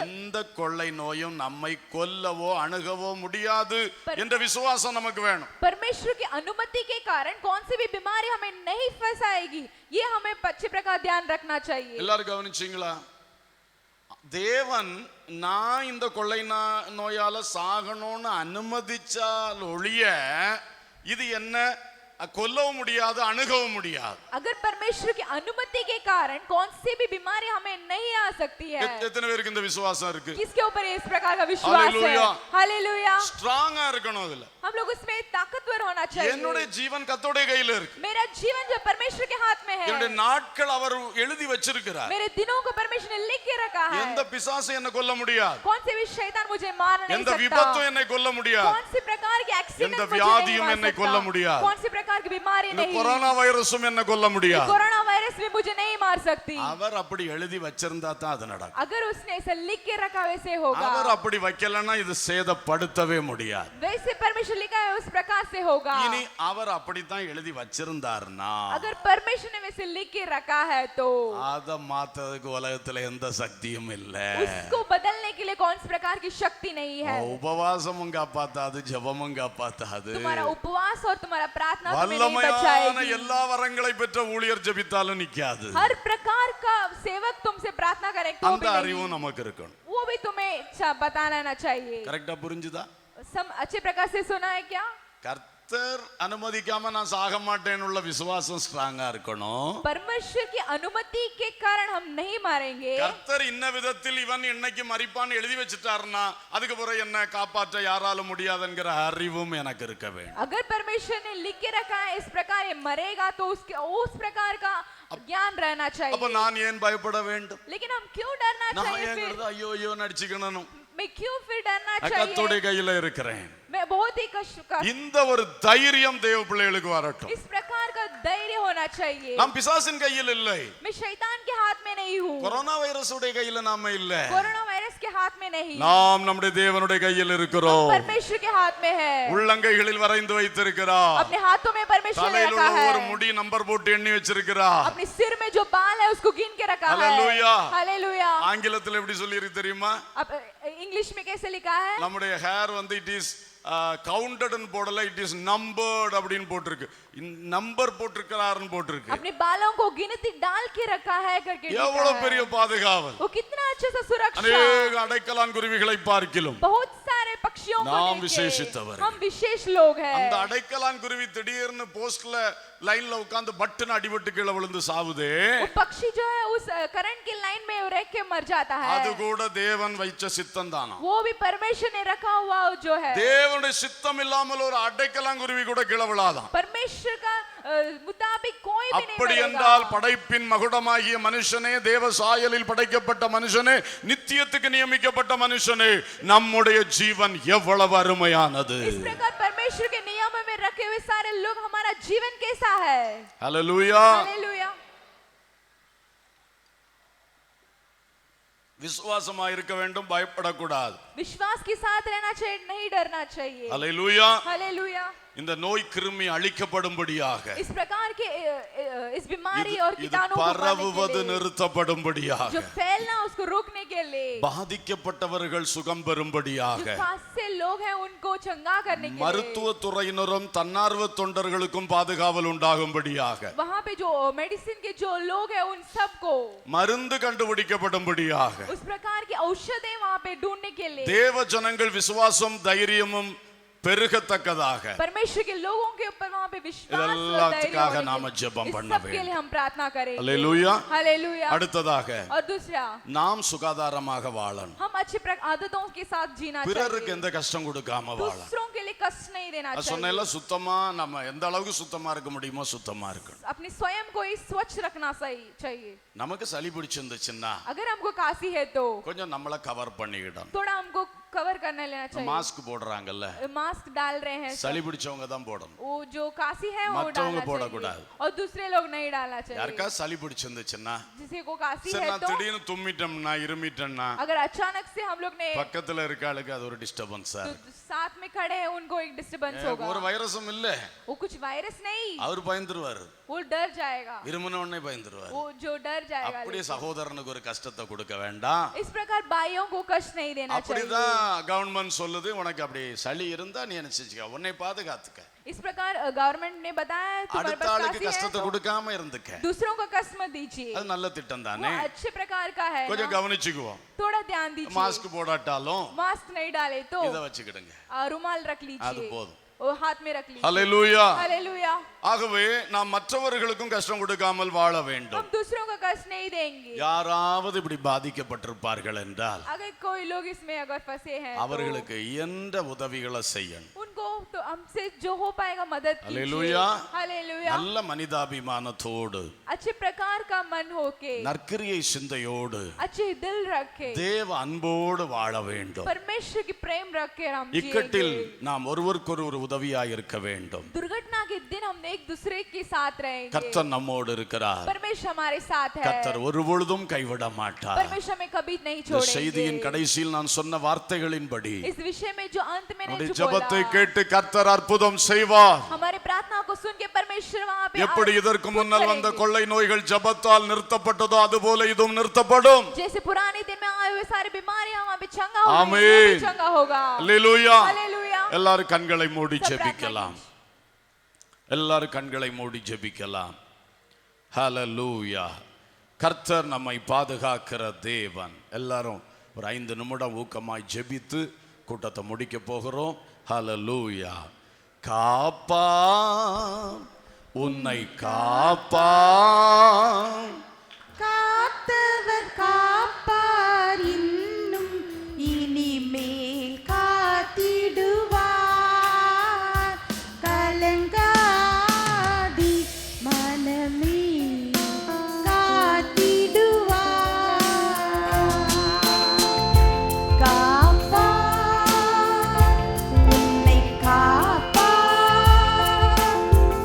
எந்த கொள்ளை நோயும் நம்மை கொல்லவோ அணுகவோ முடியாது என்ற விசுவாசம் நமக்கு வேணும் परमेश्वर की अनुमति के कारण कौन सी भी बीमारी हमें नहीं फंसाएगी ये हमें अच्छी प्रकार ध्यान रखना चाहिए எல்லாரும் கவனிச்சீங்களா தேவன் நான் இந்த கொள்ளை நோயால சாகணும்னு அனுமதிச்சால் ஒழிய இது என்ன கொல்லவும் முடியாது அணுகவும் முடியாது अगर परमेश्वर की अनुमति के कारण कौन सी भी बीमारी हमें नहीं आ सकती है எத்தனை பேருக்கு இந்த விசுவாசம் இருக்கு किसके ऊपर इस प्रकार का विश्वास है हालेलुया। हालेलुया ஸ்ட்ராங்கா இருக்கணும் அதுல हम लोग उसमें ताकतवर होना चाहिए என்னுடைய ஜீவன் கர்த்தருடைய கையில இருக்கு मेरा जीवन जो परमेश्वर के हाथ में है என்னுடைய நாட்கள் அவர் எழுதி வச்சிருக்கிறார் मेरे दिनों को परमेश्वर ने लिख के रखा है எந்த பிசாசு என்ன கொல்ல முடியாது कौन से भी शैतान मुझे मार नहीं எந்த सकता விபத்தும் என்னை கொல்ல முடியாது कौन सी प्रकार की एक्सीडेंट எந்த मुझे வியாதியும் नहीं என்னை मार கொல்ல सकता முடியாது कौन सी प्रकार की बीमारी இந்த नहीं கொரோனா வைரஸும் என்ன கொல்ல முடியாது कोरोना वायरस भी मुझे नहीं मार सकती அவர் அப்படி எழுதி வச்சிருந்தா தான் அது நடக்கும் अगर उसने ऐसा लिख के रखा वैसे होगा அவர் அப்படி வைக்கலன்னா இது சேதப்படுத்தவே முடியாது वैसे परमेश्वर लिखा है उस प्रकार से होगा இனி அவர் அப்படித்தான் எழுதி வச்சிருந்தாருன்னா अगर परमेश्वर ने वैसे लिख के रखा है तो அத மாத்ததுக்கு உலகத்துல எந்த சக்தியும் இல்ல उसको बदलने के लिए कौन सी प्रकार की शक्ति नहीं है உபவாசமும் காப்பாத்தாது ஜெபமும் காப்பாத்தாது तुम्हारा उपवास और तुम्हारा प्रार्थना तुम्हें नहीं வல்லமையான बचाएगी எல்லா வரங்களை பெற்ற ஊழியர் ஜெபித்தாலும் நிக்காது हर प्रकार का सेवक तुमसे प्रार्थना करे तो அந்த भी नहीं அறிவும் நமக்கு இருக்கணும் वो भी तुम्हें बताना चाहिए கரெக்டா புரிஞ்சுதா सम अच्छे प्रकार से सुना है क्या கர்த்தர் அனுமதிக்காம நான் சாக மாட்டேன்னு விசுவாசம் ஸ்ட்ராங்கா இருக்கணும். परमेश्वर की अनुमति के कारण हम नहीं मारेंगे. கர்த்தர் இன்ன விதத்தில் இவன் இன்னைக்கு மரிப்பான்னு எழுதி வச்சிட்டாருன்னா அதுக்கு பிறகு என்ன காப்பாற்ற யாராலும் முடியாதுங்கிற அறிவும் எனக்கு இருக்க வேண்டும். अगर परमेश्वर ने लिख के रखा है इस प्रकार ये मरेगा तो उसके उस प्रकार का ज्ञान रहना चाहिए. அப்ப நான் ஏன் பயப்பட வேண்டும்? लेकिन हम क्यों डरना நான் चाहिए? ஏன் ஐயோ ஐயோ நடிச்சுக்கணும்? मैं क्यों फिर डरना கர்த்தருடைய चाहिए? கையில இருக்கிறேன். मैं बहुत ही कष्ट இந்த ஒரு தைரியம் தேவ பிள்ளைகளுக்கு வரட்டும். इस प्रकार का धैर्य होना चाहिए. நாம் பிசாசின் கையில் இல்லை. मैं शैतान के हाथ में नहीं हूँ. கொரோனா வைரஸ் உடைய கையில நாம இல்ல. कोरोना वायरस के हाथ में नहीं. நாம் நம்முடைய தேவனுடைய கையில் இருக்கிறோம். परमेश्वर के हाथ में है. உள்ளங்கைகளில் வரைந்து வைத்திருக்கிறார். अपने हाथों में परमेश्वर ने தலையில் रखा உள்ள है. ஒரு முடி நம்பர் போட்டு எண்ணி வச்சிருக்கிறார். अपने सिर में जो बाल है उसको गिन के रखा है. हालेलुया. हालेलुया. ஆங்கிலத்தில் எப்படி சொல்லி இருக்கு தெரியுமா? अब इंग्लिश में कैसे लिखा है? நம்முடைய ஹேர் இட் இஸ் கவுண்டட்னு போடல, இட் இஸ் நம்பர்ட் அப்படின்னு போட்டிருக்கு. நம்பர் போட்டிருக்கிறாருன்னு போட்டிருக்கு. अपने बालों को गिनती डाल के रखा है करके लिखा எவ்வளவு है. பெரிய பாதுகாவல்! वो कितना अच्छे से सुरक्षा. अनेक அடைக்கலான் குருவிகளை பார்க்கிலும் बहुत सारे पक्षियों को நாம் देखे விசேஷித்தவர். हम विशेष लोग हैं. அந்த அடைக்கலான் குருவி திடீர்னு போஸ்ட்ல லைன்ல உட்கார்ந்து பட்டுன்னு அடிபட்டு கீழே விழுந்து சாவுதே, वो पक्षी जो है उस करंट की लाइन में रह के मर जाता है. அது கூட தேவன் வைச்ச சித்தம் தானா? वो भी परमेश्वर ने रखा हुआ जो है. தேவனுடைய சித்தம் இல்லாமல் ஒரு அடைக்கலான் குருவி கூட கீழே விழாதான். परमेश्वर का मुताबिक कोई भी नहीं அப்படி मरेगा. என்றால் படைப்பின் மகுடமாகிய மனுஷனே, தேவ சாயலில் படைக்கப்பட்ட மனுஷனே, நித்தியத்துக்கு நியமிக்கப்பட்ட மனுஷனே, நம்முடைய ஜீவன் எவ்வளவு அருமையானது! इस प्रकार परमेश्वर के नियम में रखे हुए सारे लोग हमारा जीवन कैसा है? हालेलुया. हालेलुया. விசுவாசமா இருக்க வேண்டும், பயப்படக்கூடாது. विश्वास के साथ रहना चाहिए, नहीं डरना चाहिए. हालेलुया. हालेलुया. இந்த நோய் கிருமி அழிக்கப்படும்படியாக, इस प्रकार के इस बीमारी और இது कीटाणु को मारने பரவுவது के लिए, நிறுத்தப்படும்படியாக, जो फैलना उसको रोकने के लिए, பாதிக்கப்பட்டவர்கள் சுகம் பெறும்படியாக, जो खास से लोग हैं उनको चंगा करने के लिए, மருத்துவ துறையினரும் தன்னார்வ தொண்டர்களுக்கும் பாதுகாவல் உண்டாகும்படியாக, वहाँ पे जो मेडिसिन के जो लोग हैं उन सबको மருந்து கண்டுபிடிக்கப்படும்படியாக, उस प्रकार की औषधें वहाँ पे ढूंढने के लिए, தேவ ஜனங்கள் விசுவாசம் தைரியமும் பெருகத்தக்கதாக, परमेश्वर के लोगों के ऊपर वहाँ पे विश्वास और धैर्य இதெல்லாத்துக்காக होने நாம के लिए, ஜெபம் इस பண்ண सब के வேண்டும். लिए हम प्रार्थना करेंगे. हालेलुया. हालेलुया. அடுத்ததாக और दूसरा, நாம் சுகாதாரமாக வாழணும். हम अच्छी आदतों के साथ जीना பிறருக்கு चाहिए. எந்த கஷ்டம் கொடுக்காம வாழணும். दूसरों के लिए कष्ट नहीं देना चाहिए. சொன்னேன்ல, சுத்தமா நம்ம எந்த அளவுக்கு சுத்தமா இருக்க முடியுமோ சுத்தமா இருக்கணும். अपने स्वयं को ही स्वच्छ रखना चाहिए. நமக்கு சளி பிடிச்சிருந்துச்சுன்னா अगर हमको खांसी है तो கொஞ்சம் நம்மள கவர் பண்ணிக்கிடணும். थोड़ा हमको कवर करने लेना चाहिए. மாஸ்க் போடுறாங்கல்ல, मास्क डाल रहे हैं சளி பிடிச்சவங்க தான் போடணும். वो जो खांसी है वो மற்றவங்க डालना போடக்கூடாது. चाहिए और दूसरे लोग नहीं डालना चाहिए. யாருக்கா சளி பிடிச்சிருந்துச்சுன்னா, जिसे को खांसी சரி है நான் तो திடீர்னு தும்மிட்டோம்னா இருமிட்டேன்னா अगर अचानक से हम लोग ने பக்கத்துல இருக்க ஆளுக்கு அது ஒரு டிஸ்டர்பன்ஸ். तो साथ में खड़े हैं उनको एक डिस्टरबेंस ஒரு होगा. வைரஸும் இல்ல, वो कुछ वायरस नहीं, அவர் பயந்துருவாரு. वो डर जाएगा. இருமுன உடனே பயந்துருவாரு. वो जो डर जाएगा. அப்படியே சகோதரனுக்கு ஒரு கஷ்டத்தை கொடுக்க வேண்டாம். इस प्रकार भाइयों को कष्ट नहीं देना चाहिए. அப்படிதான் கவர்மெண்ட் சொல்லுது, உனக்கு அப்படி சளி இருந்தா நீ என்ன செஞ்சுக்க, உன்னை பாதுகாத்துக்க, इस प्रकार गवर्नमेंट ने बताया तुम्हारे அடுத்த पास ஆளுக்கு खांसी கஷ்டத்தை है கொடுக்காம இருந்துக்க. दूसरों को कष्ट मत दीजिए. அது நல்ல திட்டம் वो தானே. अच्छे प्रकार का है கொஞ்சம் ना? கவனிச்சுக்குவோம். थोड़ा ध्यान दीजिए. மாஸ்க் போடாட்டாலும் मास्क नहीं डाले तो இத வச்சுக்கிடுங்க, रुमाल रख அது लीजिए, போதும். वो हाथ में रख लीजिए. ஹalleluya. हालेलुया. ஆகவே நாம் மற்றவர்களுக்கும் கஷ்டம் கொடுக்காமல் வாழ हम வேண்டும். दूसरों को कष्ट नहीं देंगे. யாராவது இப்படி பாதிக்கப்பட்டிருப்பார்கள் என்றால் अगर कोई लोग इसमें अगर फंसे हैं அவர்களுக்கு எந்த உதவிகளை செய்யணும். उनको तो हमसे जो हो पाएगा मदद कीजिए. हालेलुया. हालेलुया. நல்ல மனிதாபிமானத்தோடு, अच्छे प्रकार का मन होके, நற்கிரியை சிந்தையோடு, अच्छे दिल रखे, தேவ அன்போடு வாழ வேண்டும். परमेश्वर की प्रेम रख के हम இக்கட்டில் जिएंगे. நாம் ஒருவருக்கொருவர் உதவியாய் இருக்க வேண்டும். दुर्घटना के दिन हम एक दूसरे के साथ रहेंगे. கர்த்தர் நம்மோடு இருக்கிறார். परमेश्वर हमारे साथ है. கர்த்தர் ஒருபொழுதும் கைவிட மாட்டார். परमेश्वर हमें कभी नहीं இந்த செய்தியின் छोड़ेंगे. கடைசியில் நான் சொன்ன வார்த்தைகளின்படி इस विषय में जो अंत में நம்முடைய नहीं ஜெபத்தை बोला, கேட்டு கர்த்தர் அற்புதம் செய்வார். हमारी प्रार्थना को सुन के परमेश्वर वहाँ पे எப்படி இதற்கு अद्भुत முன்னால் வந்த करेंगे. கொள்ளை நோய்கள் ஜெபத்தால் நிறுத்தப்பட்டதோ அதுபோல இதுவும் நிறுத்தப்படும். जैसे पुराने दिन में आए हुए सारी बीमारियां वहाँ पे चंगा होगा, आमीन. ये भी चंगा होगा. அல்லேலூயா. हालेलुया. எல்லாரும் கண்களை மூடி सब ஜெபிக்கலாம். எல்லாரும் கண்களை மூடி ஜெபிக்கலாம். ஹalleluya. கர்த்தர் நம்மை பாதுகாக்கிற தேவன். எல்லாரும் ஒரு 5 நிமிடம் ஊக்கமாய் ஜெபித்து கூட்டத்தை முடிக்க போகிறோம். ஹalleluya. காப்பார், உன்னை காப்பார். காத்தவர் காப்பார், இன்னும் இனிமேல் காத்திடுவார். கலங்காதி மனமே காத்திடுவார். காப்பார், உன்னை காப்பார்.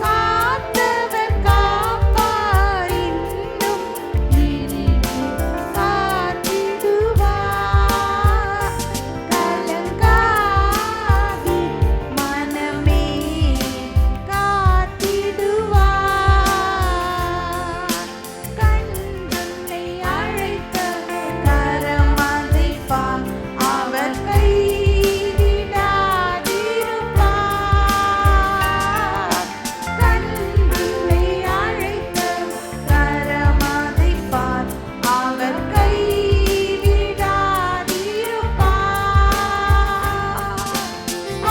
காத்தவர் காப்பார், இன்னும் இனிமேல் காத்திடுவார். கலங்காதி மனமே காத்திடுவார். கண்களை அழைத்தவர் கரமதைப்பார், அவர் கைவிடாதிருப்பார். கண்களை அழைத்தவர் கரமதைப்பார், அவர் கைவிடாதிருப்பார்.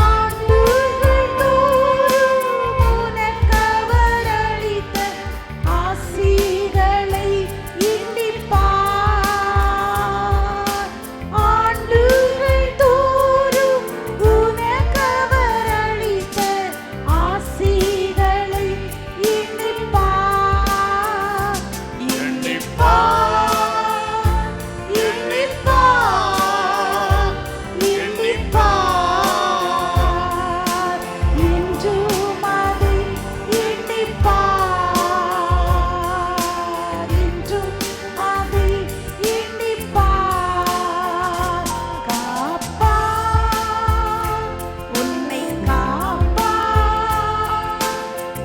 ஆண்டுகள் தோறும் உனக்கவர் அளித்த ஆசீர்களை எண்ணிப்பார். ஆண்டுகள் தோறும் உனக்கவர் அளித்த ஆசீர்களை எண்ணிப்பார். எண்ணிப்பார், எண்ணிப்பார், எண்ணிப்பார். என்றும் அதை எண்ணிப்பார். என்றும் அதை எண்ணிப்பார். காப்பார், உன்னை காப்பார்.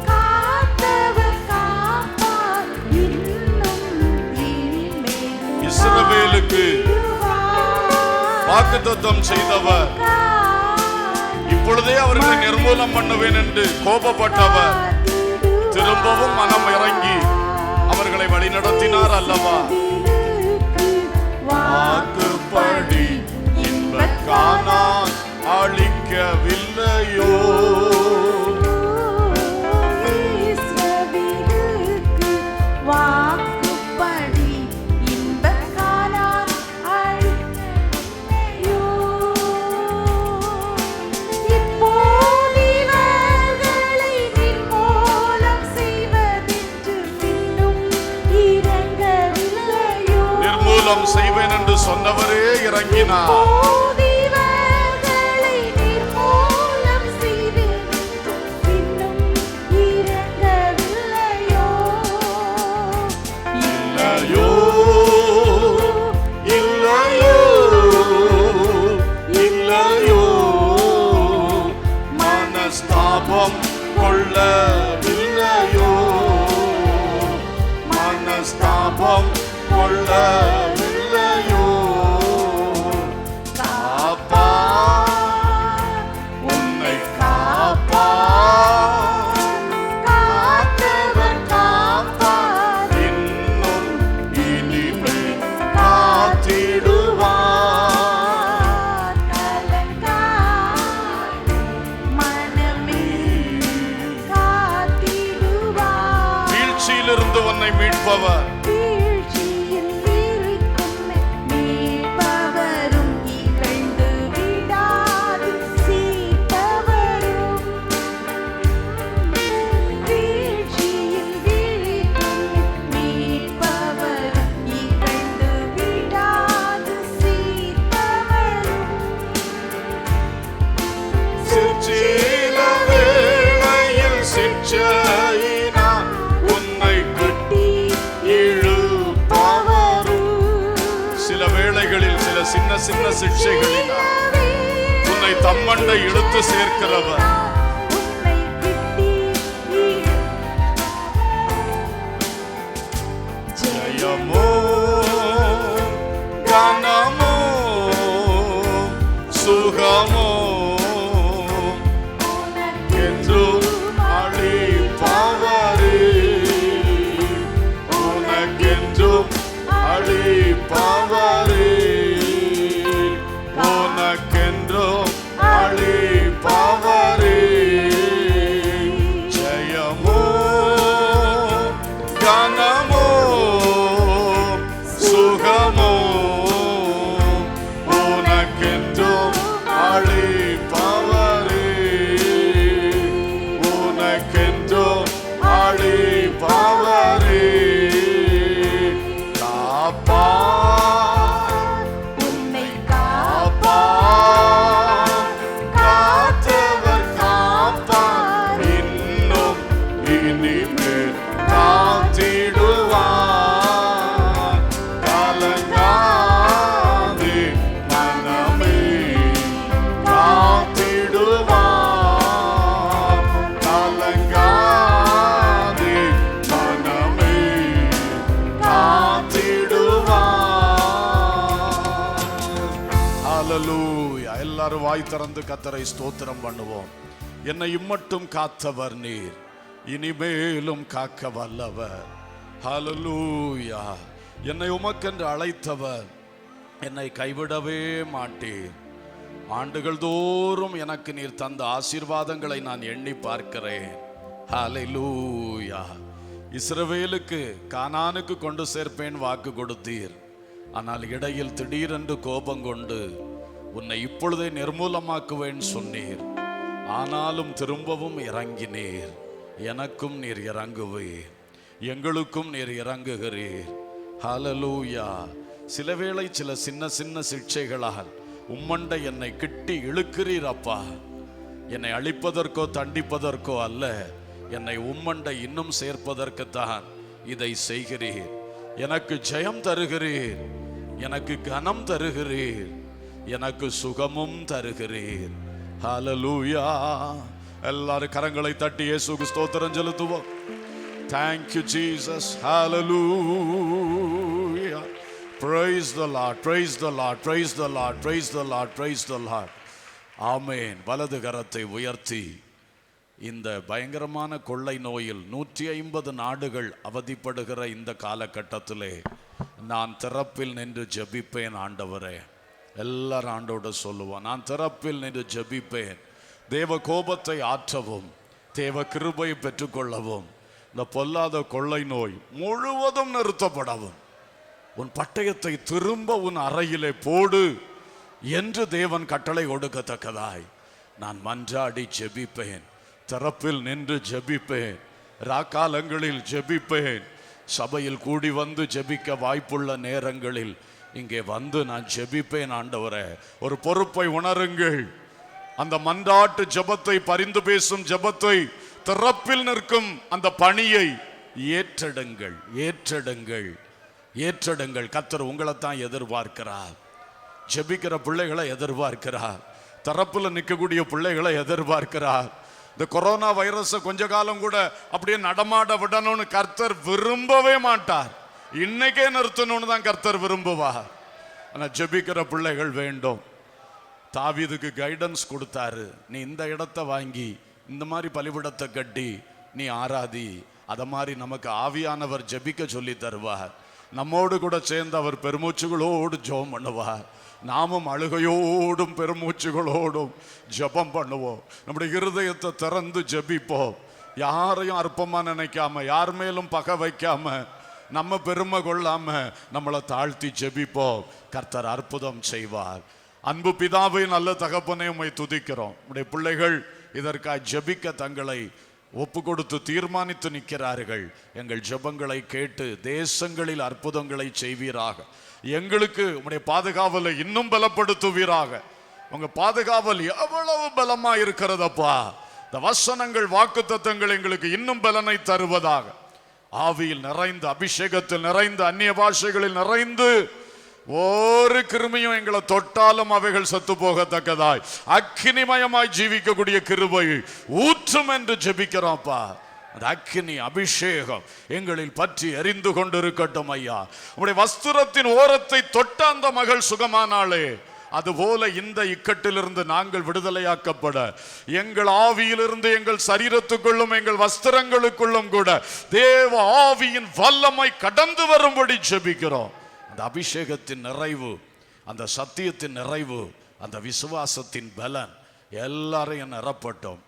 காத்தவர் காப்பார், இன்னும் இனிமேல் இஸ்ரவேலுக்கு காத்திடுவார். வாக்குத்தத்தம் செய்தவர், இப்பொழுதே அவர்களை நிர்மூலம் பண்ணுவேன் என்று கோபப்பட்டவர் திரும்பவும் மனம் இறங்கி அவர்களை வழிநடத்தினார் அல்லவா? வாக்குப்படி இன்பக் கானான் அழிக்கவில்லையோ? இஸ்ரவேலுக்கு வாக்குப்படி இன்பக் கானான் அழிக்கவில்லையோ? இப்போது இவர்களை நிர்மூலம் செய்வதென்று பின்னும் இறங்கவில்லையோ? நிர்மூலம் செய்வேன் என்று சொன்னவரே இறங்கினார். இப்போது இவர்களை நிர்மூலம் செய்வதென்று பின்னும் இறங்கவில்லையோ? இல்லையோ, இல்லையோ, இல்லையோ, மனஸ்தாபம் கொள்ளவில்லையோ? மனஸ்தாபம் கொள்ளவில்லையோ? காப்பார், உன்னை காப்பார். காத்தவர் காப்பார், இன்னும் இனிமேல் காத்திடுவார். கலங்காதி மனமே காத்திடுவார். வீழ்ச்சியிலிருந்து உன்னை மீட்பவர், வீழ்ச்சியில் இருக்கும் மீட்பவரும், இகழ்ந்து விடாது சீர்ப்பவரும். வீழ்ச்சியில் இருக்கும் மீட்பவரும், இகழ்ந்து விடாது சீர்ப்பவரும். சிற்சில வேளையில் சிற்சையினால் உன்னை கட்டி இழுப்பவரும். சில வேளைகளில் சில சின்ன சின்ன சிக்ஷைகளினால் உன்னை தம்மண்டை இழுத்து சேர்க்கிறவர். உன்னை கிட்டி ஜெயமோ கனமோ சுகமோ என்றும் அளிப்பவரே, உனக்கென்றும் அளிப்பவரே, உனக்கென்றும் அளிப்பவரே. வாய் திறந்து கர்த்தரை ஸ்தோத்திரம் பண்ணுவோம். என்னை இம்மட்டும் காத்தவர் நீர், இனிமேலும் காக்க வல்லவர். ஹல்லேலூயா. என்னை உமக்கென்று அழைத்தவர், என்னை கைவிடவே மாட்டீர். ஆண்டுகள் தோறும் எனக்கு நீர் தந்த ஆசீர்வாதங்களை நான் எண்ணி பார்க்கிறேன். ஹல்லேலூயா. இஸ்ரவேலுக்கு கானானுக்கு கொண்டு சேர்ப்பேன் வாக்கு கொடுத்தீர். ஆனால் இடையில் திடீரென்று கோபம் கொண்டு உன்னை இப்பொழுதே நிர்மூலமாக்குவேன் சொன்னீர். ஆனாலும் திரும்பவும் இறங்கினீர். எனக்கும் நீர் இறங்குவீர், எங்களுக்கும் நீர் இறங்குகிறீர். ஹல்லேலூயா. சில வேளை சில சின்ன சின்ன சிக்ஷைகளால் உம்மண்டை என்னை கிட்டி இழுக்கிறீர் அப்பா. என்னை அழிப்பதற்கோ தண்டிப்பதற்கோ அல்ல, என்னை உம்மண்டை இன்னும் சேர்ப்பதற்குத்தான் இதை செய்கிறீர். எனக்கு ஜெயம் தருகிறீர், எனக்கு கனம் தருகிறீர், எனக்கு சுகமும் தருகிறீர். ஹல்லேலூயா. எல்லாரும் கரங்களை தட்டி இயேசுவுக்கு ஸ்தோத்திரம் செலுத்துவோம். Thank you Jesus. Hallelujah. Praise the Lord, praise the Lord, praise the Lord, praise the Lord, praise the Lord. ஆமென். வலது கரத்தை உயர்த்தி இந்த பயங்கரமான கொள்ளை நோயில் 150 நாடுகள் அவதிப்படுகிற இந்த காலகட்டத்திலே நான் திறப்பில் நின்று ஜெபிப்பேன் ஆண்டவரே. எல்லாரும் ஆண்டோட சொல்லுவோம், நான் திறப்பில் நின்று ஜெபிப்பேன். தேவ கோபத்தை ஆற்றவும், தேவ கிருபை பெற்றுக்கொள்ளவும், இந்த பொல்லாத கொள்ளை நோய் முழுவதும் நிறுத்தப்படவும், உன் பட்டயத்தை திரும்ப உன் அறையிலே போடு என்று தேவன் கட்டளை கொடுக்கத்தக்கதாய் நான் மன்றாடி ஜெபிப்பேன். திறப்பில் நின்று ஜெபிப்பேன், ராக்காலங்களில் ஜெபிப்பேன். சபையில் கூடி வந்து ஜெபிக்க வாய்ப்புள்ள நேரங்களில் இங்கே வந்து நான் ஜெபிப்பேன். ஆண்டவரே, ஒரு பொறுப்பை உணருங்கள். அந்த மன்றாட்டு ஜெபத்தை, பரிந்து பேசும் ஜெபத்தை, திறப்பில் நிற்கும் அந்த பணியை ஏற்றெடுங்கள், ஏற்றெடுங்கள், ஏற்றெடுங்கள். கர்த்தர் உங்களைத்தான் எதிர்பார்க்கிறார். ஜெபிக்கிற பிள்ளைகளை எதிர்பார்க்கிறார். திறப்புல நிற்கக்கூடிய பிள்ளைகளை எதிர்பார்க்கிறார். இந்த கொரோனா வைரஸை கொஞ்ச காலம் கூட அப்படியே நடமாட விடணும்னு கர்த்தர் விரும்பவே மாட்டார். இன்னைக்கே நிறுத்தணும்னு தான் கர்த்தர் விரும்புவார். ஆனா ஜெபிக்கிற பிள்ளைகள் வேண்டும். தாவீதுக்கு கைடன்ஸ் கொடுத்தாரு, நீ இந்த இடத்தை வாங்கி இந்த மாதிரி பலிபீடத்தை கட்டி நீ ஆராதி. அத மாதிரி நமக்கு ஆவியானவர் ஜெபிக்க சொல்லி தருவார். நம்மோடு கூட சேர்ந்து அவர் பெருமூச்சுகளோடு ஜெபம் பண்ணுவார். நாமும் அழுகையோடும் பெருமூச்சுகளோடும் ஜெபம் பண்ணுவோம். நம்முடைய இருதயத்தை திறந்து ஜெபிப்போம். யாரையும் அற்பமா நினைக்காம, யார் மேலும் பகை வைக்காம, நம்ம பெருமை கொள்ளாம நம்மளை தாழ்த்தி ஜெபிப்போம். கர்த்தர் அற்புதம் செய்வார். அன்பு பிதாவை, நல்ல தகப்பனை உம்மை துதிக்கிறோம். நம்முடைய பிள்ளைகள் இதற்காக ஜெபிக்க தங்களை ஒப்பு கொடுத்து தீர்மானித்து நிற்கிறார்கள். எங்கள் ஜெபங்களை கேட்டு தேசங்களில் அற்புதங்களை செய்வீராக. எங்களுக்கு உம்முடைய பாதுகாவலை இன்னும் பலப்படுத்துவீராக. உங்க பாதுகாவல் எவ்வளவு பலமா இருக்கிறதப்பா. இந்த வசனங்கள், வாக்குத்தத்தங்கள் எங்களுக்கு இன்னும் பலனை தருவதாக. ஆவியில் நிறைந்து, அபிஷேகத்தில் நிறைந்து, அந்நிய பாஷைகளில் நிறைந்து, ஒரு கிருமியும் எங்களை தொட்டாலும் அவைகள் சத்து போகத்தக்கதாய் அக்கினிமயமாய் ஜீவிக்கக்கூடிய கிருபை ஊற்றும் என்று ஜெபிக்கிறோம்ப்பா. அந்த அக்கினி அபிஷேகம் எங்களில் பற்றி எரிந்து கொண்டிருக்கட்டும் ஐயா. உம்முடைய வஸ்திரத்தின் ஓரத்தை தொட்ட அந்த மகள் சுகமானாளே, அதுபோல இந்த இக்கட்டிலிருந்து நாங்கள் விடுதலையாக்கப்பட எங்கள் ஆவியிலிருந்து எங்கள் சரீரத்துக்குள்ளும் எங்கள் வஸ்திரங்களுக்குள்ளும் கூட தேவ ஆவியின் வல்லமை கடந்து வரும்படி ஜெபிக்கிறோம். அந்த அபிஷேகத்தின் நிறைவு, அந்த சத்தியத்தின் நிறைவு, அந்த விசுவாசத்தின் பலன் எல்லாரையும் நிரப்பட்டும்.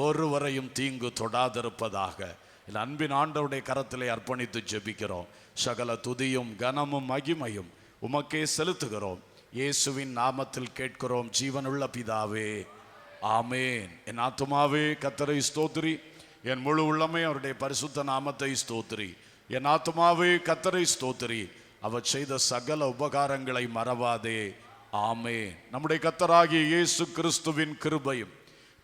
ஒருவரையும் தீங்கு தொடாதிருப்பதாக என் அன்பின் ஆண்டவருடைய கரத்திலே அர்ப்பணித்து ஜெபிக்கிறோம். சகல துதியும் கனமும் மகிமையும் உமக்கே செலுத்துகிறோம். இயேசுவின் நாமத்தில் கேட்கிறோம் ஜீவனுள்ள பிதாவே, ஆமேன். என் ஆத்துமாவே கர்த்தரை ஸ்தோத்திரி, என் முழு உள்ளமே அவருடைய பரிசுத்த நாமத்தை ஸ்தோத்திரி. என் ஆத்துமாவே கர்த்தரை ஸ்தோத்திரி, அவர் செய்த சகல உபகாரங்களை மறவாதே. ஆமேன். நம்முடைய கர்த்தராகிய இயேசு கிறிஸ்துவின் கிருபையும்,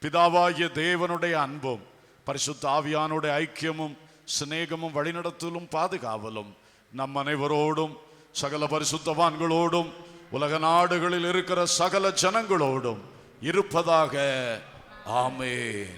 பிதாவாகிய தேவனுடைய அன்பும், பரிசுத்த ஆவியானுடைய ஐக்கியமும் சிநேகமும் வழிநடத்தலும் பாதுகாவலும் நம் அனைவரோடும் சகல பரிசுத்தவான்களோடும் உலக நாடுகளில் இருக்கிற சகல ஜனங்களோடும் இருப்பதாக. ஆமென்.